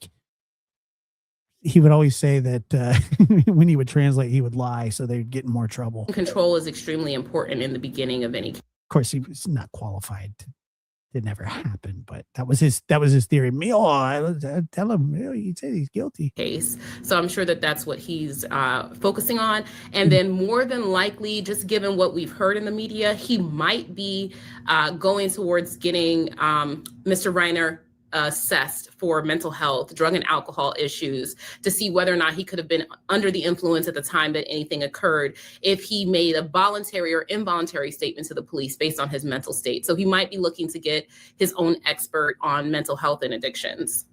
that when he would translate, he would lie, so they'd get in more trouble. Control is extremely important in the beginning of any. Of course, he was not qualified. It never happened, but that was his theory. Tell him, he said he's guilty. Case. So I'm sure that that's what he's focusing on. And then more than likely, just given what we've heard in the media, he might be going towards getting Mr. Reiner assessed for mental health, drug and alcohol issues, to see whether or not he could have been under the influence at the time that anything occurred, if he made a voluntary or involuntary statement to the police based on his mental state. So he might be looking to get his own expert on mental health and addictions.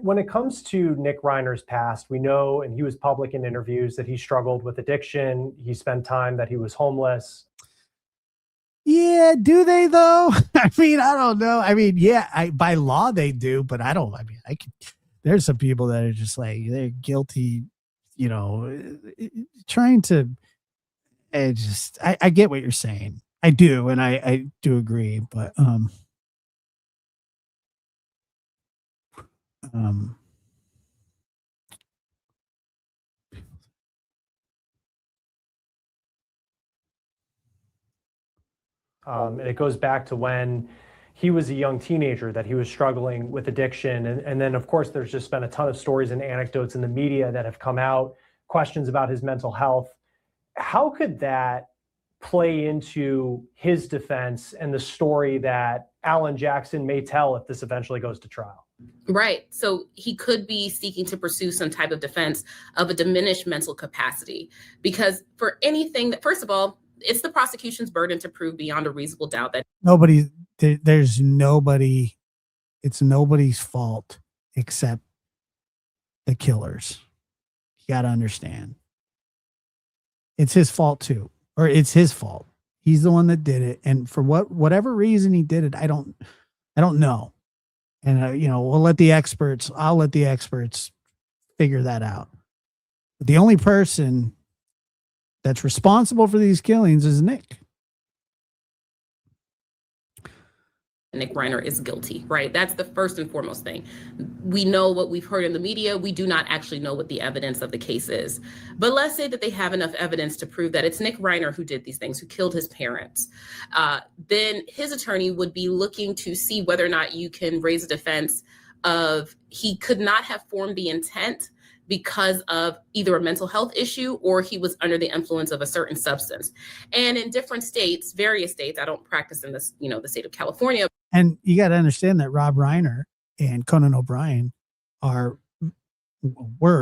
When it comes to Nick Reiner's past, we know, and he was public in interviews, that he struggled with addiction. He spent time that he was homeless. Yeah, do they though? I mean, I don't know. I mean, yeah, by law they do, but I don't. I mean, there's some people that are just like, they're guilty, trying to. I get what you're saying. I do, and I do agree, but and it goes back to when he was a young teenager that he was struggling with addiction. And then, of course, there's just been a ton of stories and anecdotes in the media that have come out, questions about his mental health. How could that play into his defense and the story that Alan Jackson may tell if this eventually goes to trial? Right. So he could be seeking to pursue some type of defense of a diminished mental capacity, because for anything that, first of all, it's the prosecution's burden to prove beyond a reasonable doubt that it's nobody's fault except the killers. You got to understand. It's his fault too, or it's his fault. He's the one that did it. And for whatever reason he did it, I don't know. And I'll let the experts figure that out. But the only person that's responsible for these killings is Nick. Nick Reiner is guilty, right? That's the first and foremost thing. We know what we've heard in the media. We do not actually know what the evidence of the case is. But let's say that they have enough evidence to prove that it's Nick Reiner who did these things, who killed his parents. Then his attorney would be looking to see whether or not you can raise a defense of he could not have formed the intent because of either a mental health issue or he was under the influence of a certain substance. And in different states, various states, I don't practice in this, the state of California. And you got to understand that Rob Reiner and Conan O'Brien were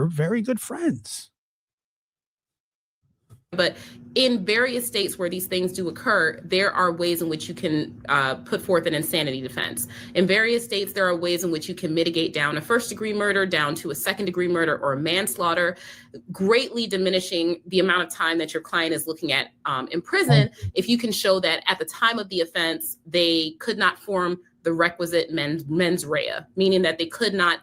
very good friends. But in various states where these things do occur, there are ways in which you can put forth an insanity defense. In various states, there are ways in which you can mitigate down a first-degree murder down to a second-degree murder or a manslaughter, greatly diminishing the amount of time that your client is looking at in prison if you can show that at the time of the offense, they could not form the requisite mens rea, meaning that they could not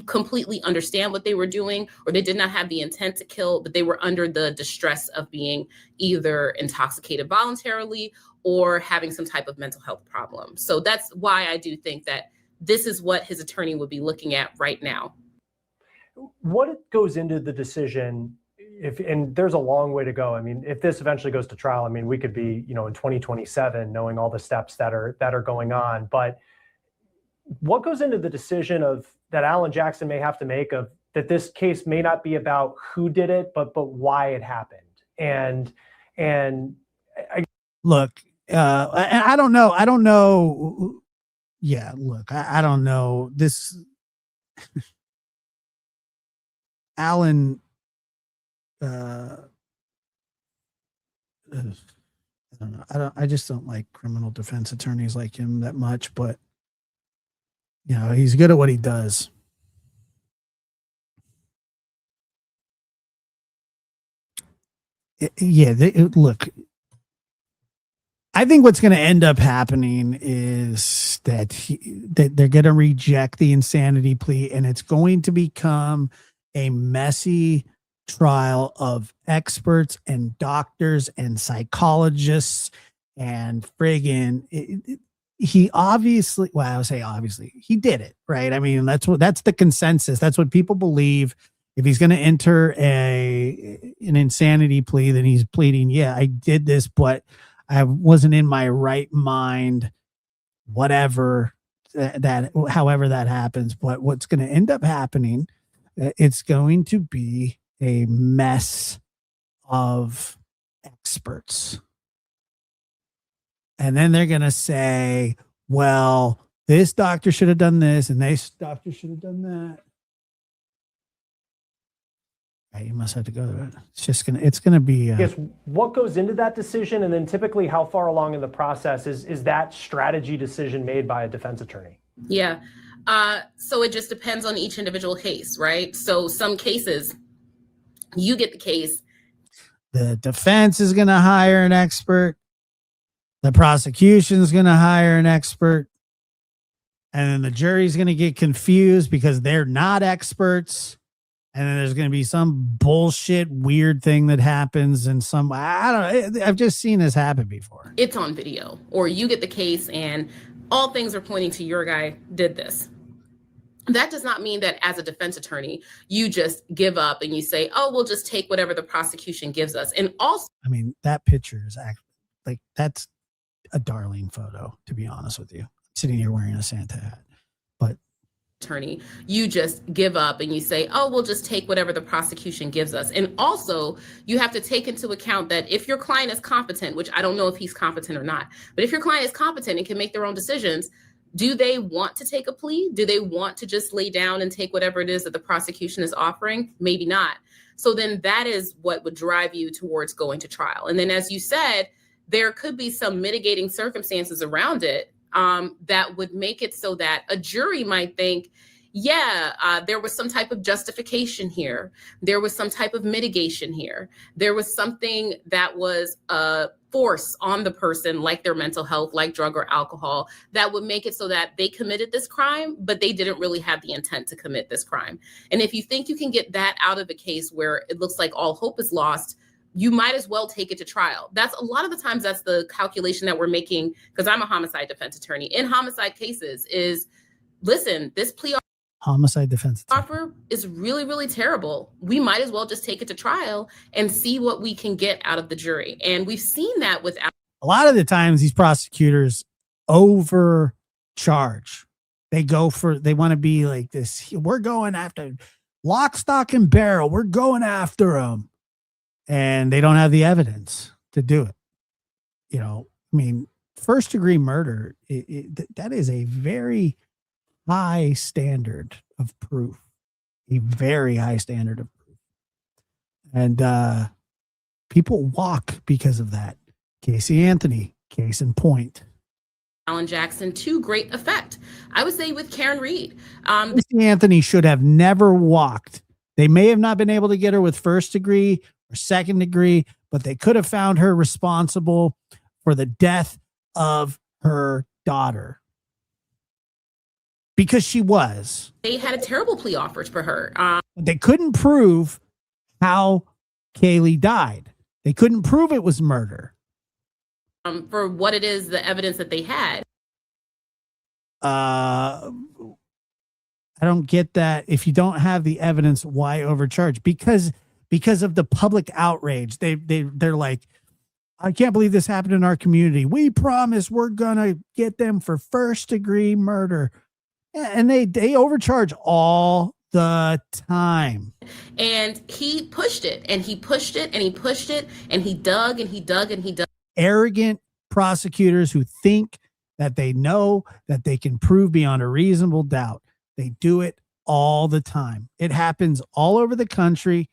completely understand what they were doing, or they did not have the intent to kill, but they were under the distress of being either intoxicated voluntarily or having some type of mental health problem. So that's why I do think that this is what his attorney would be looking at right now. What goes into the decision and there's a long way to go. I mean, if this eventually goes to trial, I mean, we could be, in 2027 knowing all the steps that are going on, but what goes into the decision that Alan Jackson may have to make of that this case may not be about who did it, but why it happened. And look, I don't know. I don't know. Yeah, look, I don't know this. Alan, I don't know. I just don't like criminal defense attorneys like him that much, but he's good at what he does. Look, I think what's going to end up happening is that they're going to reject the insanity plea, and it's going to become a messy trial of experts and doctors and psychologists and friggin' he obviously, well, I would say obviously he did it, right? I mean, that's the consensus. That's what people believe. If he's going to enter an insanity plea, then he's pleading, yeah, I did this, but I wasn't in my right mind, whatever that however that happens. But what's going to end up happening, it's going to be a mess of experts. And then they're going to say, well, this doctor should have done this and this doctor should have done that. You must have to go to it. It's going to be. I guess what goes into that decision, and then typically how far along in the process is that strategy decision made by a defense attorney? Yeah. So it just depends on each individual case, right? So some cases, you get the case. The defense is going to hire an expert. The prosecution is going to hire an expert. And then the jury's going to get confused because they're not experts. And then there's going to be some bullshit weird thing that happens, and I don't know. I've just seen this happen before. It's on video, or you get the case and all things are pointing to your guy did this. That does not mean that as a defense attorney, you just give up and you say, oh, we'll just take whatever the prosecution gives us. And also, I mean, that picture is like, that's a darling photo, to be honest with you. I'm sitting here wearing a Santa hat, but attorney, you just give up and you say, oh, we'll just take whatever the prosecution gives us. And also, you have to take into account that if your client is competent, which I don't know if he's competent or not, but if your client is competent and can make their own decisions, do they want to take a plea? Do they want to just lay down and take whatever it is that the prosecution is offering? Maybe not. So then that is what would drive you towards going to trial. And then, as you said, there could be some mitigating circumstances around it that would make it so that a jury might think, there was some type of justification here. There was some type of mitigation here. There was something that was a force on the person, like their mental health, like drug or alcohol, that would make it so that they committed this crime, but they didn't really have the intent to commit this crime. And if you think you can get that out of a case where it looks like all hope is lost, you might as well take it to trial. That's a lot of the times that's the calculation that we're making, because I'm a homicide defense attorney. In homicide cases is, listen, this plea homicide defense offer is really, really terrible. We might as well just take it to trial and see what we can get out of the jury. And we've seen that with a lot of the times these prosecutors overcharge. They want to be like this. We're going after lock, stock, and barrel. We're going after them. And they don't have the evidence to do it. You know, I mean, first degree murder, that is a very high standard of proof, a very high standard of proof. And people walk because of that. Casey Anthony, case in point. Alan Jackson to great effect. I would say with Karen Reed. Casey Anthony should have never walked. They may have not been able to get her with first degree or second degree, but they could have found her responsible for the death of her daughter. Because she was. They had a terrible plea offer for her. They couldn't prove how Kaylee died. They couldn't prove it was murder. For what it is, the evidence that they had. I don't get that. If you don't have the evidence, why overcharge? Because of the public outrage. They're like, I can't believe this happened in our community. We promise we're gonna get them for first degree murder. And they overcharge all the time. And he pushed it and he pushed it and he pushed it and he dug and he dug and he dug. Arrogant prosecutors who think that they know that they can prove beyond a reasonable doubt. They do it all the time. It happens all over the country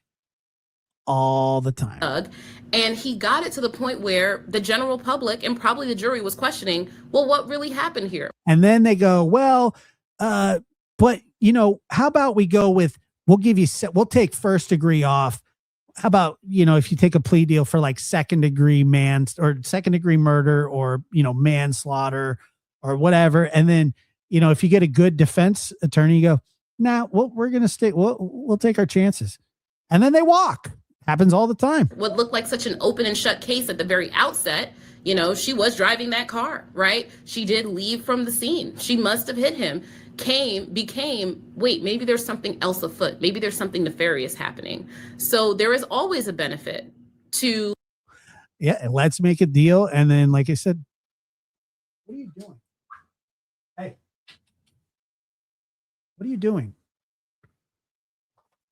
all the time. And he got it to the point where the general public and probably the jury was questioning, well, what really happened here? And then they go, well, but you know, how about we go with, we'll take first degree off. how about, if you take a plea deal for like second degree murder or, manslaughter or whatever. And then, if you get a good defense attorney, you go, nah, well, we're going to stay. We'll take our chances. And then they walk. Happens all the time. What looked like such an open and shut case at the very outset, she was driving that car, right? She did leave from the scene. She must have hit him. Wait, maybe there's something else afoot. Maybe there's something nefarious happening. So there is always a benefit to. Yeah, let's make a deal. And then, like I said, what are you doing? Hey, what are you doing?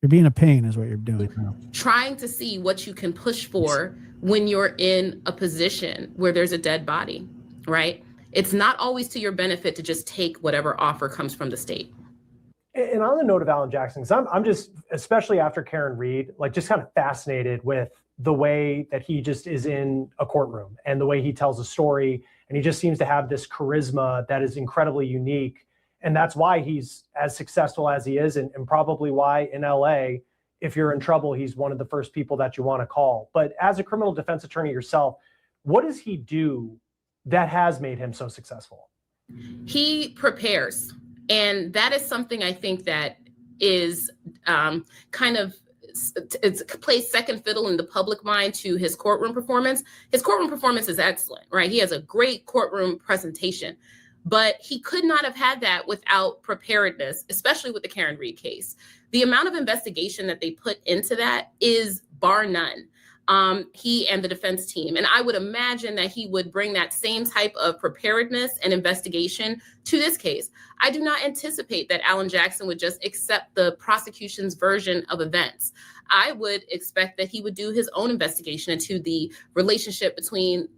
You're being a pain is what you're doing. Trying to see what you can push for when you're in a position where there's a dead body, right? It's not always to your benefit to just take whatever offer comes from the state. And on the note of Alan Jackson, because I'm just, especially after Karen Reed, like just kind of fascinated with the way that he just is in a courtroom and the way he tells a story. And he just seems to have this charisma that is incredibly unique. And that's why he's as successful as he is, and probably why in LA, if you're in trouble, he's one of the first people that you want to call. But as a criminal defense attorney yourself, what does he do that has made him so successful? He prepares. And that is something I think that is it's plays second fiddle in the public mind to his courtroom performance. His courtroom performance is excellent, right? He has a great courtroom presentation. But he could not have had that without preparedness, especially with the Karen Reed case. The amount of investigation that they put into that is bar none. He and the defense team. And I would imagine that he would bring that same type of preparedness and investigation to this case. I do not anticipate that Alan Jackson would just accept the prosecution's version of events. I would expect that he would do his own investigation into the relationship within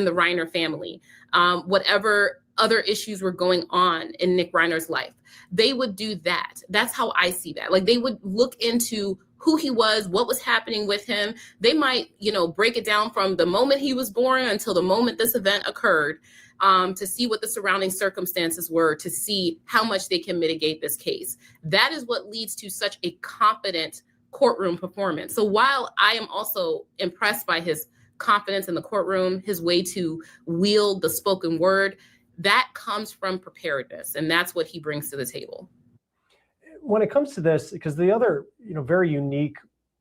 the Reiner family, whatever other issues were going on in Nick Reiner's life. They would do that. That's how I see that. Like they would look into who he was, what was happening with him. They might, break it down from the moment he was born until the moment this event occurred, to see what the surrounding circumstances were, to see how much they can mitigate this case. That is what leads to such a competent courtroom performance. So while I am also impressed by his confidence in the courtroom, his way to wield the spoken word, that comes from preparedness, and that's what he brings to the table. When it comes to this, because the other, very unique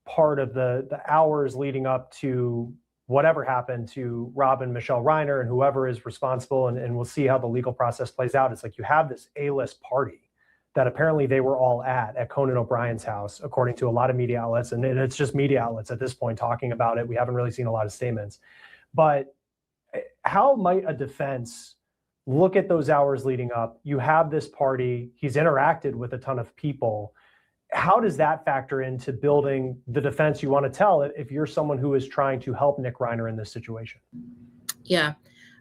part of the hours leading up to whatever happened to Rob and Michelle Reiner and whoever is responsible, and we'll see how the legal process plays out. It's like you have this A-list party that apparently they were all at Conan O'Brien's house, according to a lot of media outlets. And it's just media outlets at this point talking about it. We haven't really seen a lot of statements. But how might a defense look at those hours leading up? You have this party. He's interacted with a ton of people. How does that factor into building the defense you want to tell if you're someone who is trying to help Nick Reiner in this situation? Yeah.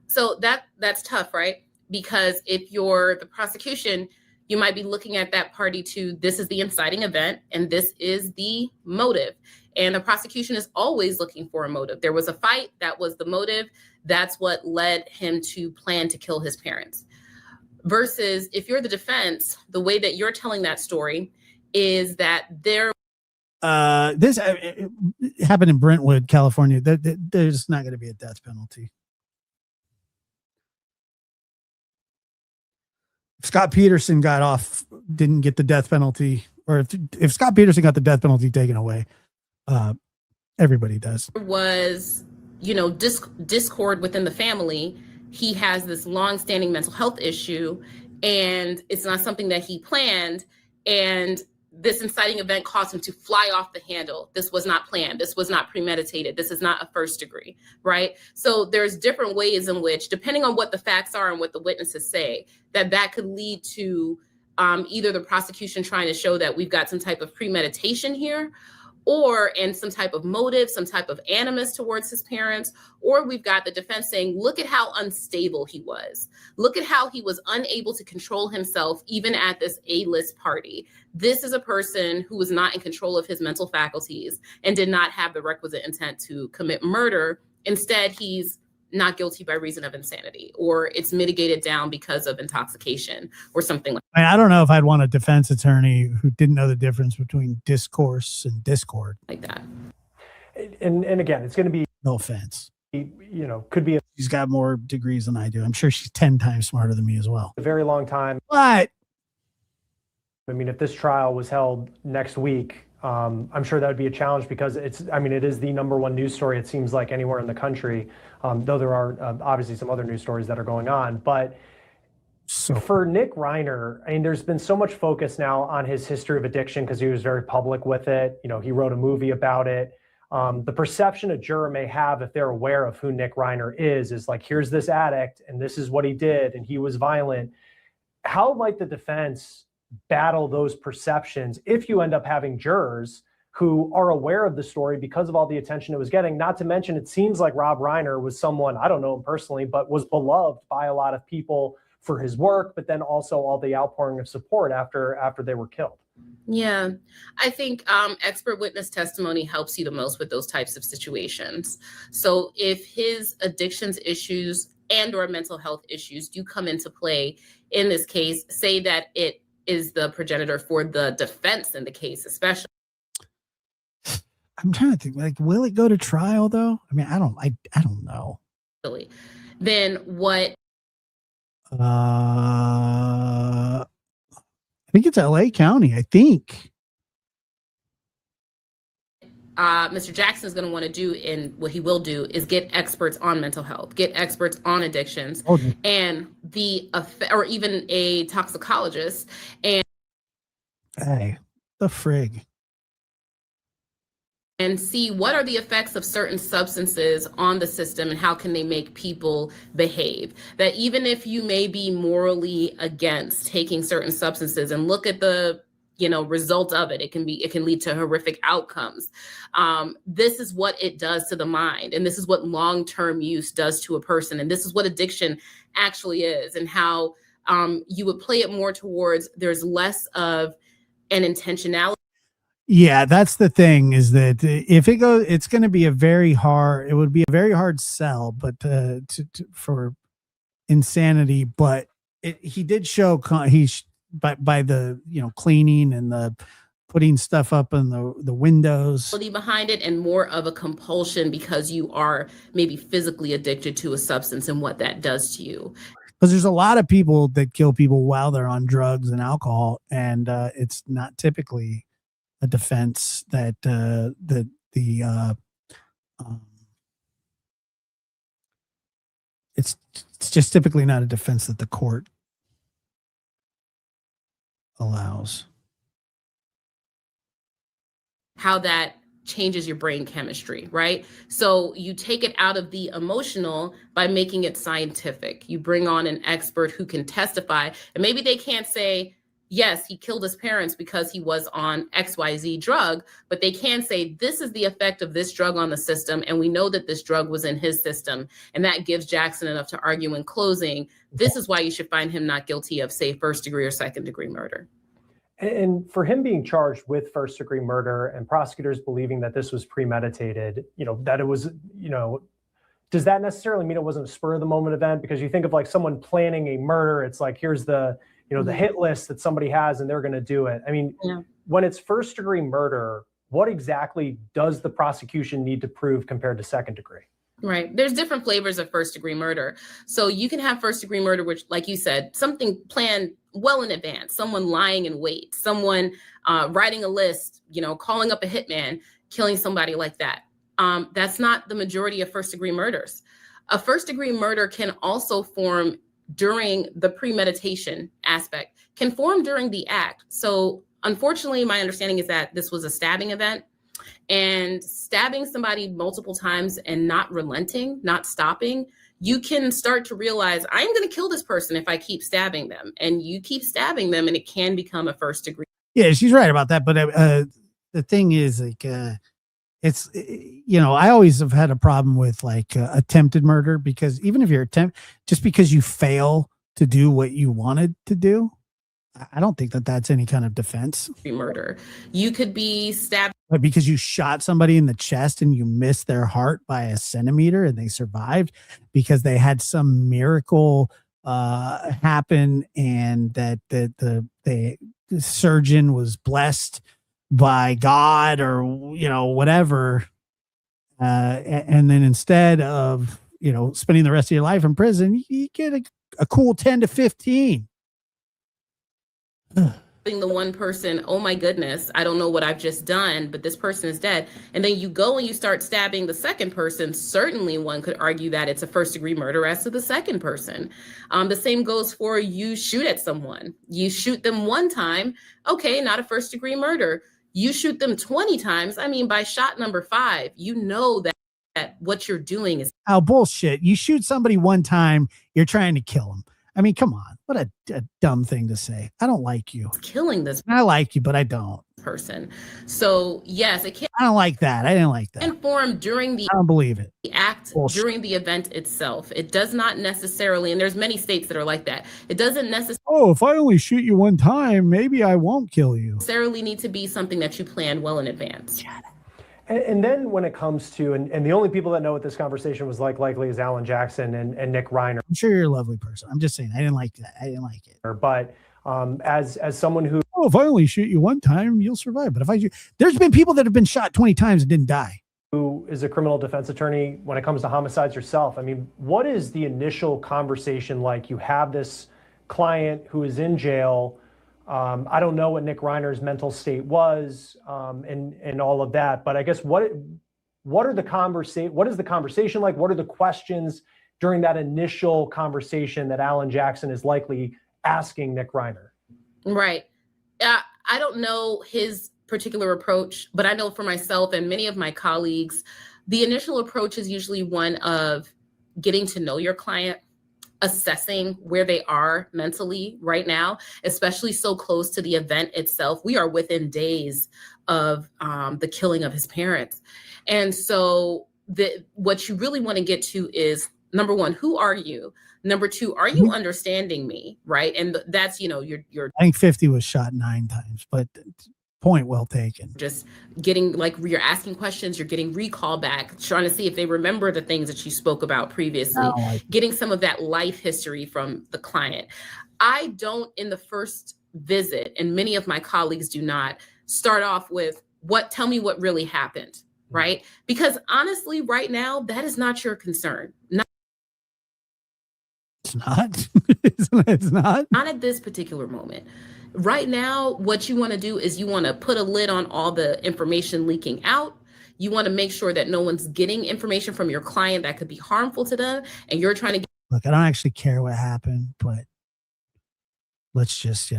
So that's tough, right? Because if you're the prosecution, you might be looking at that party to, this is the inciting event and this is the motive. And the prosecution is always looking for a motive. There was a fight, that was the motive. That's what led him to plan to kill his parents. Versus if you're the defense, the way that you're telling that story is that this happened in Brentwood, California. There's not going to be a death penalty. If Scott Peterson didn't get the death penalty, or if Scott Peterson got the death penalty taken away, everybody does. Was, discord within the family. He has this long-standing mental health issue, and it's not something that he planned. And this inciting event caused him to fly off the handle. This was not planned. This was not premeditated. This is not a first degree, right? So there's different ways in which, depending on what the facts are and what the witnesses say, that could lead to either the prosecution trying to show that we've got some type of premeditation here, and some type of motive, some type of animus towards his parents, or we've got the defense saying, look at how unstable he was. Look at how he was unable to control himself, even at this A-list party. This is a person who was not in control of his mental faculties and did not have the requisite intent to commit murder. Instead, he's not guilty by reason of insanity, or it's mitigated down because of intoxication or something like that. I don't know if I'd want a defense attorney who didn't know the difference between discourse and discord. Like that. and again, it's going to be, No offense. could be She's got more degrees than I do. I'm sure she's 10 times smarter than me as well. a very long time. But I mean, if this trial was held next week, I'm sure that would be a challenge because it is the #1 news story, it seems like, anywhere in the country, though there are obviously some other news stories that are going on. But for Nick Reiner, I mean, there's been so much focus now on his history of addiction because he was very public with it. He wrote a movie about it. The perception a juror may have if they're aware of who Nick Reiner is like, here's this addict and this is what he did and he was violent. How might the defense battle those perceptions if you end up having jurors who are aware of the story because of all the attention it was getting? Not to mention, it seems like Rob Reiner was someone, I don't know him personally, but was beloved by a lot of people for his work, but then also all the outpouring of support after they were killed. Yeah, I think expert witness testimony helps you the most with those types of situations. So if his addictions issues and or mental health issues do come into play in this case, say that it is the progenitor for the defense in the case, especially. I'm trying to think, like, will it go to trial though? I mean, I don't know. Then what? I think it's LA County, I think. Mr. Jackson is going to want to do, and what he will do is get experts on mental health, get experts on addictions, and or even a toxicologist. And hey, the frig. And see what are the effects of certain substances on the system and how can they make people behave. That even if you may be morally against taking certain substances and look at the result of it, it can lead to horrific outcomes. This is what it does to the mind. And this is what long-term use does to a person. And this is what addiction actually is, and how you would play it more towards there's less of an intentionality. Yeah, that's the thing, is that if it goes, it's going to be it would be a very hard sell, but for insanity. But he did show by the cleaning and the putting stuff up in the windows Behind it, and more of a compulsion because you are maybe physically addicted to a substance and what that does to you. Because there's a lot of people that kill people while they're on drugs and alcohol, and it's not typically a defense that it's just typically not a defense that the court allows. How that changes your brain chemistry, right? So you take it out of the emotional by making it scientific. You bring on an expert who can testify, and maybe they can't say, yes, he killed his parents because he was on XYZ drug, but they can say, this is the effect of this drug on the system, and we know that this drug was in his system, and that gives Jackson enough to argue in closing, this is why you should find him not guilty of, say, first-degree or second-degree murder. And for him being charged with first-degree murder and prosecutors believing that this was premeditated, that it was, does that necessarily mean it wasn't a spur-of-the-moment event? Because you think of like someone planning a murder, it's like, here's the the hit list that somebody has and they're going to do it. I mean, when it's first degree murder, what exactly does the prosecution need to prove compared to second degree? Right. There's different flavors of first degree murder. So you can have first degree murder, which, like you said, something planned well in advance, someone lying in wait, someone writing a list, calling up a hitman, killing somebody like that. That's not the majority of first degree murders. A first degree murder can also form during the premeditation aspect, can form during the act. So unfortunately, my understanding is that this was a stabbing event, and stabbing somebody multiple times and not relenting, not stopping, you can start to realize, I'm going to kill this person if I keep stabbing them. And you keep stabbing them, and it can become a first degree. Yeah, she's right about that. But the thing is, like, it's, I always have had a problem with like attempted murder, because even if you're just because you fail to do what you wanted to do, I don't think that that's any kind of defense. Murder. You could be stabbed. But because you shot somebody in the chest and you missed their heart by a centimeter and they survived because they had some miracle happen, and that the surgeon was blessed by God or whatever. And then instead of, spending the rest of your life in prison, you get a cool 10 to 15. The one person, oh my goodness, I don't know what I've just done, but this person is dead. And then you go and you start stabbing the second person. Certainly one could argue that it's a first-degree murder as to the second person. The same goes for you shoot at someone. You shoot them one time, okay, not a first-degree murder. You shoot them 20 times. I mean, by shot number 5, you know that what you're doing is bullshit. You shoot somebody one time, you're trying to kill them. I mean, come on. What a dumb thing to say. I don't like you. Killing this. I like you, but I don't. Person. So yes, it can. I don't like that. I didn't like that. Inform during the. I don't believe it. The act Bullshit. During the event itself. It does not necessarily, and there's many states that are like that. It doesn't necessarily. Oh, if I only shoot you one time, maybe I won't kill you. Necessarily need to be something that you plan well in advance. And then when it comes to, and the only people that know what this conversation was like likely is Alan Jackson and Nick Reiner. I'm sure you're a lovely person. I'm just saying, I didn't like that. I didn't like it. But as someone who, oh, if I only shoot you one time, you'll survive. But if I shoot, there's been people that have been shot 20 times and didn't die. Who is a criminal defense attorney when it comes to homicides yourself? I mean, what is the initial conversation like? You have this client who is in jail. I don't know what Nick Reiner's mental state was, and all of that. But I guess what is the conversation like? What are the questions during that initial conversation that Alan Jackson is likely asking Nick Reiner? Right. I don't know his particular approach, but I know for myself and many of my colleagues, the initial approach is usually one of getting to know your client, assessing where they are mentally right now, especially so close to the event itself. We are within days of the killing of his parents. And so what you really want to get to is, number one, who are you? Number two, are you understanding me? Right. And that's, your I think 50 was shot 9 times, but point well taken. Just getting, like, you're asking questions, you're getting recall back, trying to see if they remember the things that you spoke about previously, getting some of that life history from the client. I don't, in the first visit, and many of my colleagues do not, start off with tell me what really happened, right? Because honestly, right now, that is not your concern. It's not. It's not. Not at this particular moment. Right now, what you want to do is you want to put a lid on all the information leaking out. You want to make sure that no one's getting information from your client that could be harmful to them. And you're trying to look, I don't actually care what happened, but let's just,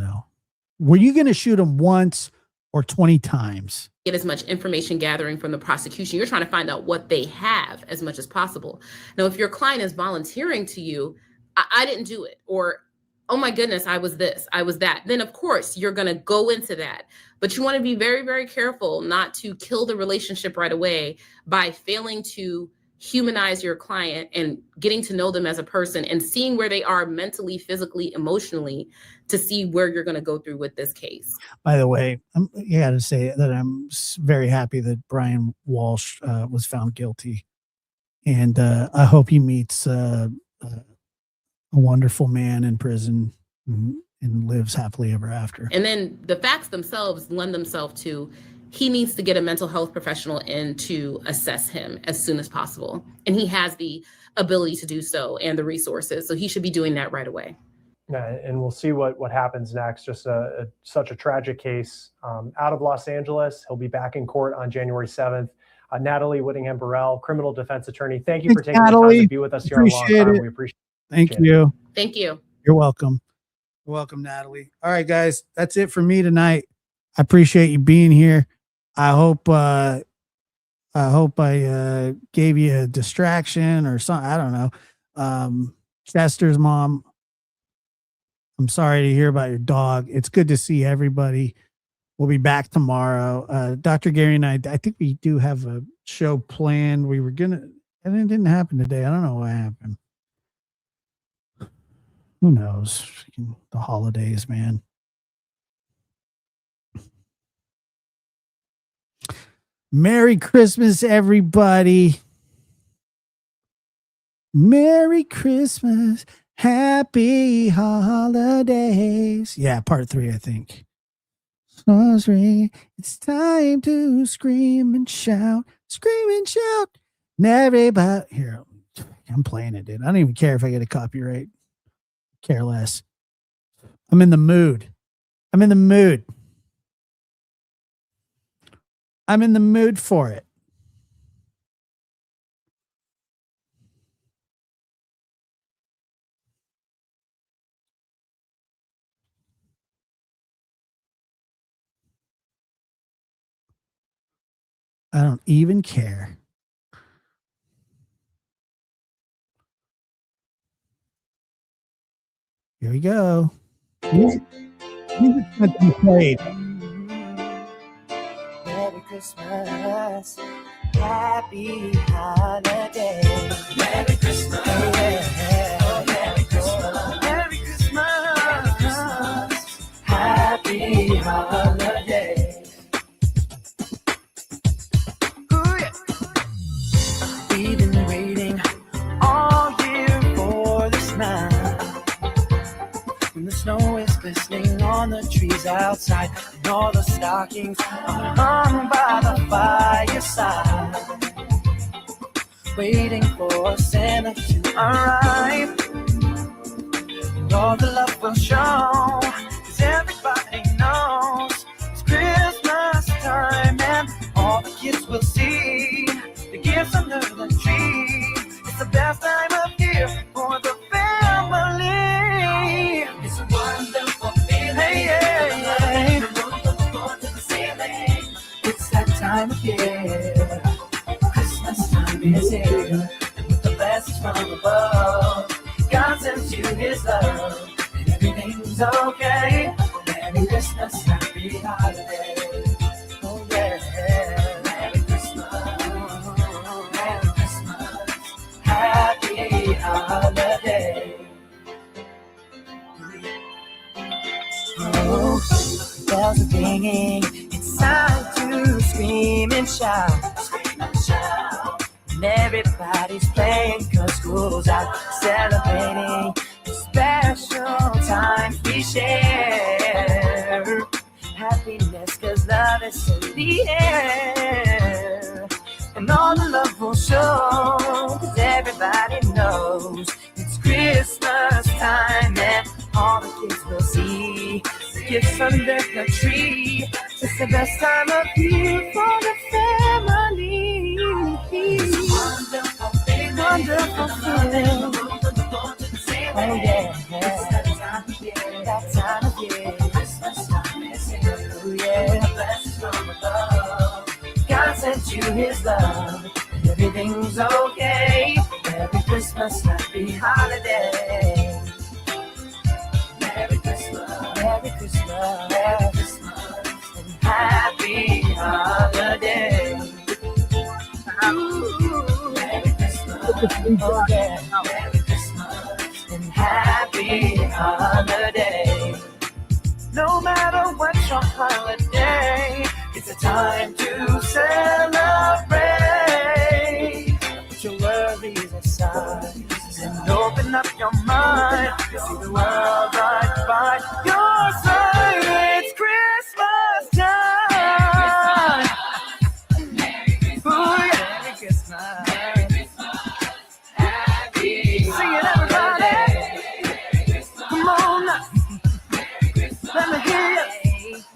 were you going to shoot him once or 20 times? Get as much information gathering from the prosecution. You're trying to find out what they have as much as possible. Now, if your client is volunteering to you, I didn't do it, or oh my goodness, I was this, I was that, then of course you're going to go into that. But you want to be very, very careful not to kill the relationship right away by failing to humanize your client and getting to know them as a person and seeing where they are mentally, physically, emotionally, to see where you're going to go through with this case. By the way, you got to say that I'm very happy that Brian Walsh was found guilty. And I hope he meets a wonderful man in prison and lives happily ever after. And then the facts themselves lend themselves to, he needs to get a mental health professional in to assess him as soon as possible. And he has the ability to do so and the resources. So he should be doing that right away. Yeah, and we'll see what happens next. Just such a tragic case out of Los Angeles. He'll be back in court on January 7th. Natalie Whittingham-Burrell, criminal defense attorney. Thank you for taking the time to be with us here on Long Time. We appreciate it. Thank you. Thank you. You're welcome. You're welcome, Natalie. All right, guys, that's it for me tonight. I appreciate you being here. I hope I gave you a distraction or something. I don't know. Chester's mom, I'm sorry to hear about your dog. It's good to see everybody. We'll be back tomorrow. Dr. Gary and I think we do have a show planned. We were and it didn't happen today. I don't know what happened. Who knows? The holidays, man. Merry Christmas, everybody. Merry Christmas. Happy holidays. Yeah, part 3, I think. It's time to scream and shout. Scream and shout. Everybody here. I'm playing it, dude. I don't even care if I get a copyright. Care less. I'm in the mood. I'm in the mood. I'm in the mood for it. I don't even care. Here we music's not being played. Merry Christmas, happy holiday. Merry Christmas, yeah. Merry Christmas, Merry Christmas, happy holiday. Ooh, yeah. We've been waiting all year for this night. When the snow is glistening on the trees outside, and all the stockings are hung by the fireside, waiting for Santa to arrive. And all the love will show, 'cause everybody knows it's Christmas time, and all the kids will see the gifts under the tree. It's the best time of year for the family. It's a wonderful feeling. Hey, yeah, yeah. The room from the floor to the ceiling. It's that time of year. Christmas time is here. And with the blessings from above, God sends you his love. And everything's okay. Merry Christmas, happy holiday. Oh yeah. Merry Christmas. Merry Christmas. Happy holiday. Oh, bells are ringing. It's time to scream and shout. Scream and shout. And everybody's playing 'cause school's out. Celebrating the special times we share. Happiness 'cause love is in the air. And all the love will show, 'cause everybody knows it's Christmas time, and all the kids will see the gifts under the tree. It's the best time of year for the family. Wonderful feeling. Wonderful feeling. Oh yeah, it's that time of year. That time of year. Christmas time is here. Oh yeah, blessings from above. God sent you his love, and everything's okay. Merry Christmas, happy holiday. Merry Christmas, Merry Christmas, Merry Christmas, and happy holiday. Ooh, Merry Christmas, oh yeah, Merry Christmas, and happy holiday. No matter what your holiday, it's a time to celebrate. Put your worries aside and open up your mind. See the world right by your side. It's Christmas time. Ooh, yeah. Merry Christmas. Merry Christmas. Happy sing it, everybody. Come on now. Let me hear you.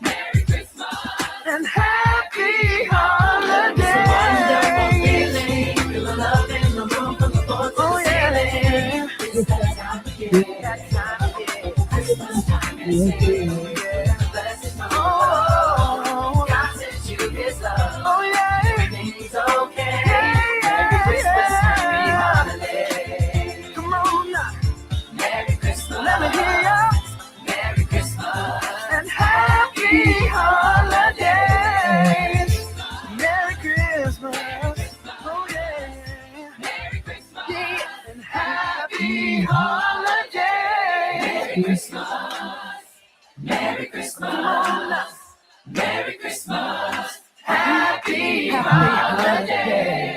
Merry Christmas and happy holiday. It's a wonderful feeling. Feel the love in the room from the floor to the ceiling. It's that time of year. That time of year. Christmas time is here. Blessings from above. God sends you his love. Oh yeah. Everything's okay. Merry Christmas, happy holiday. Come on now. Merry Christmas. Let me hear you. Merry Christmas and happy holidays. Merry Christmas, oh yeah. Merry Christmas, yeah, and happy holidays. Merry Christmas, Merry Christmas, Merry Christmas, happy holidays.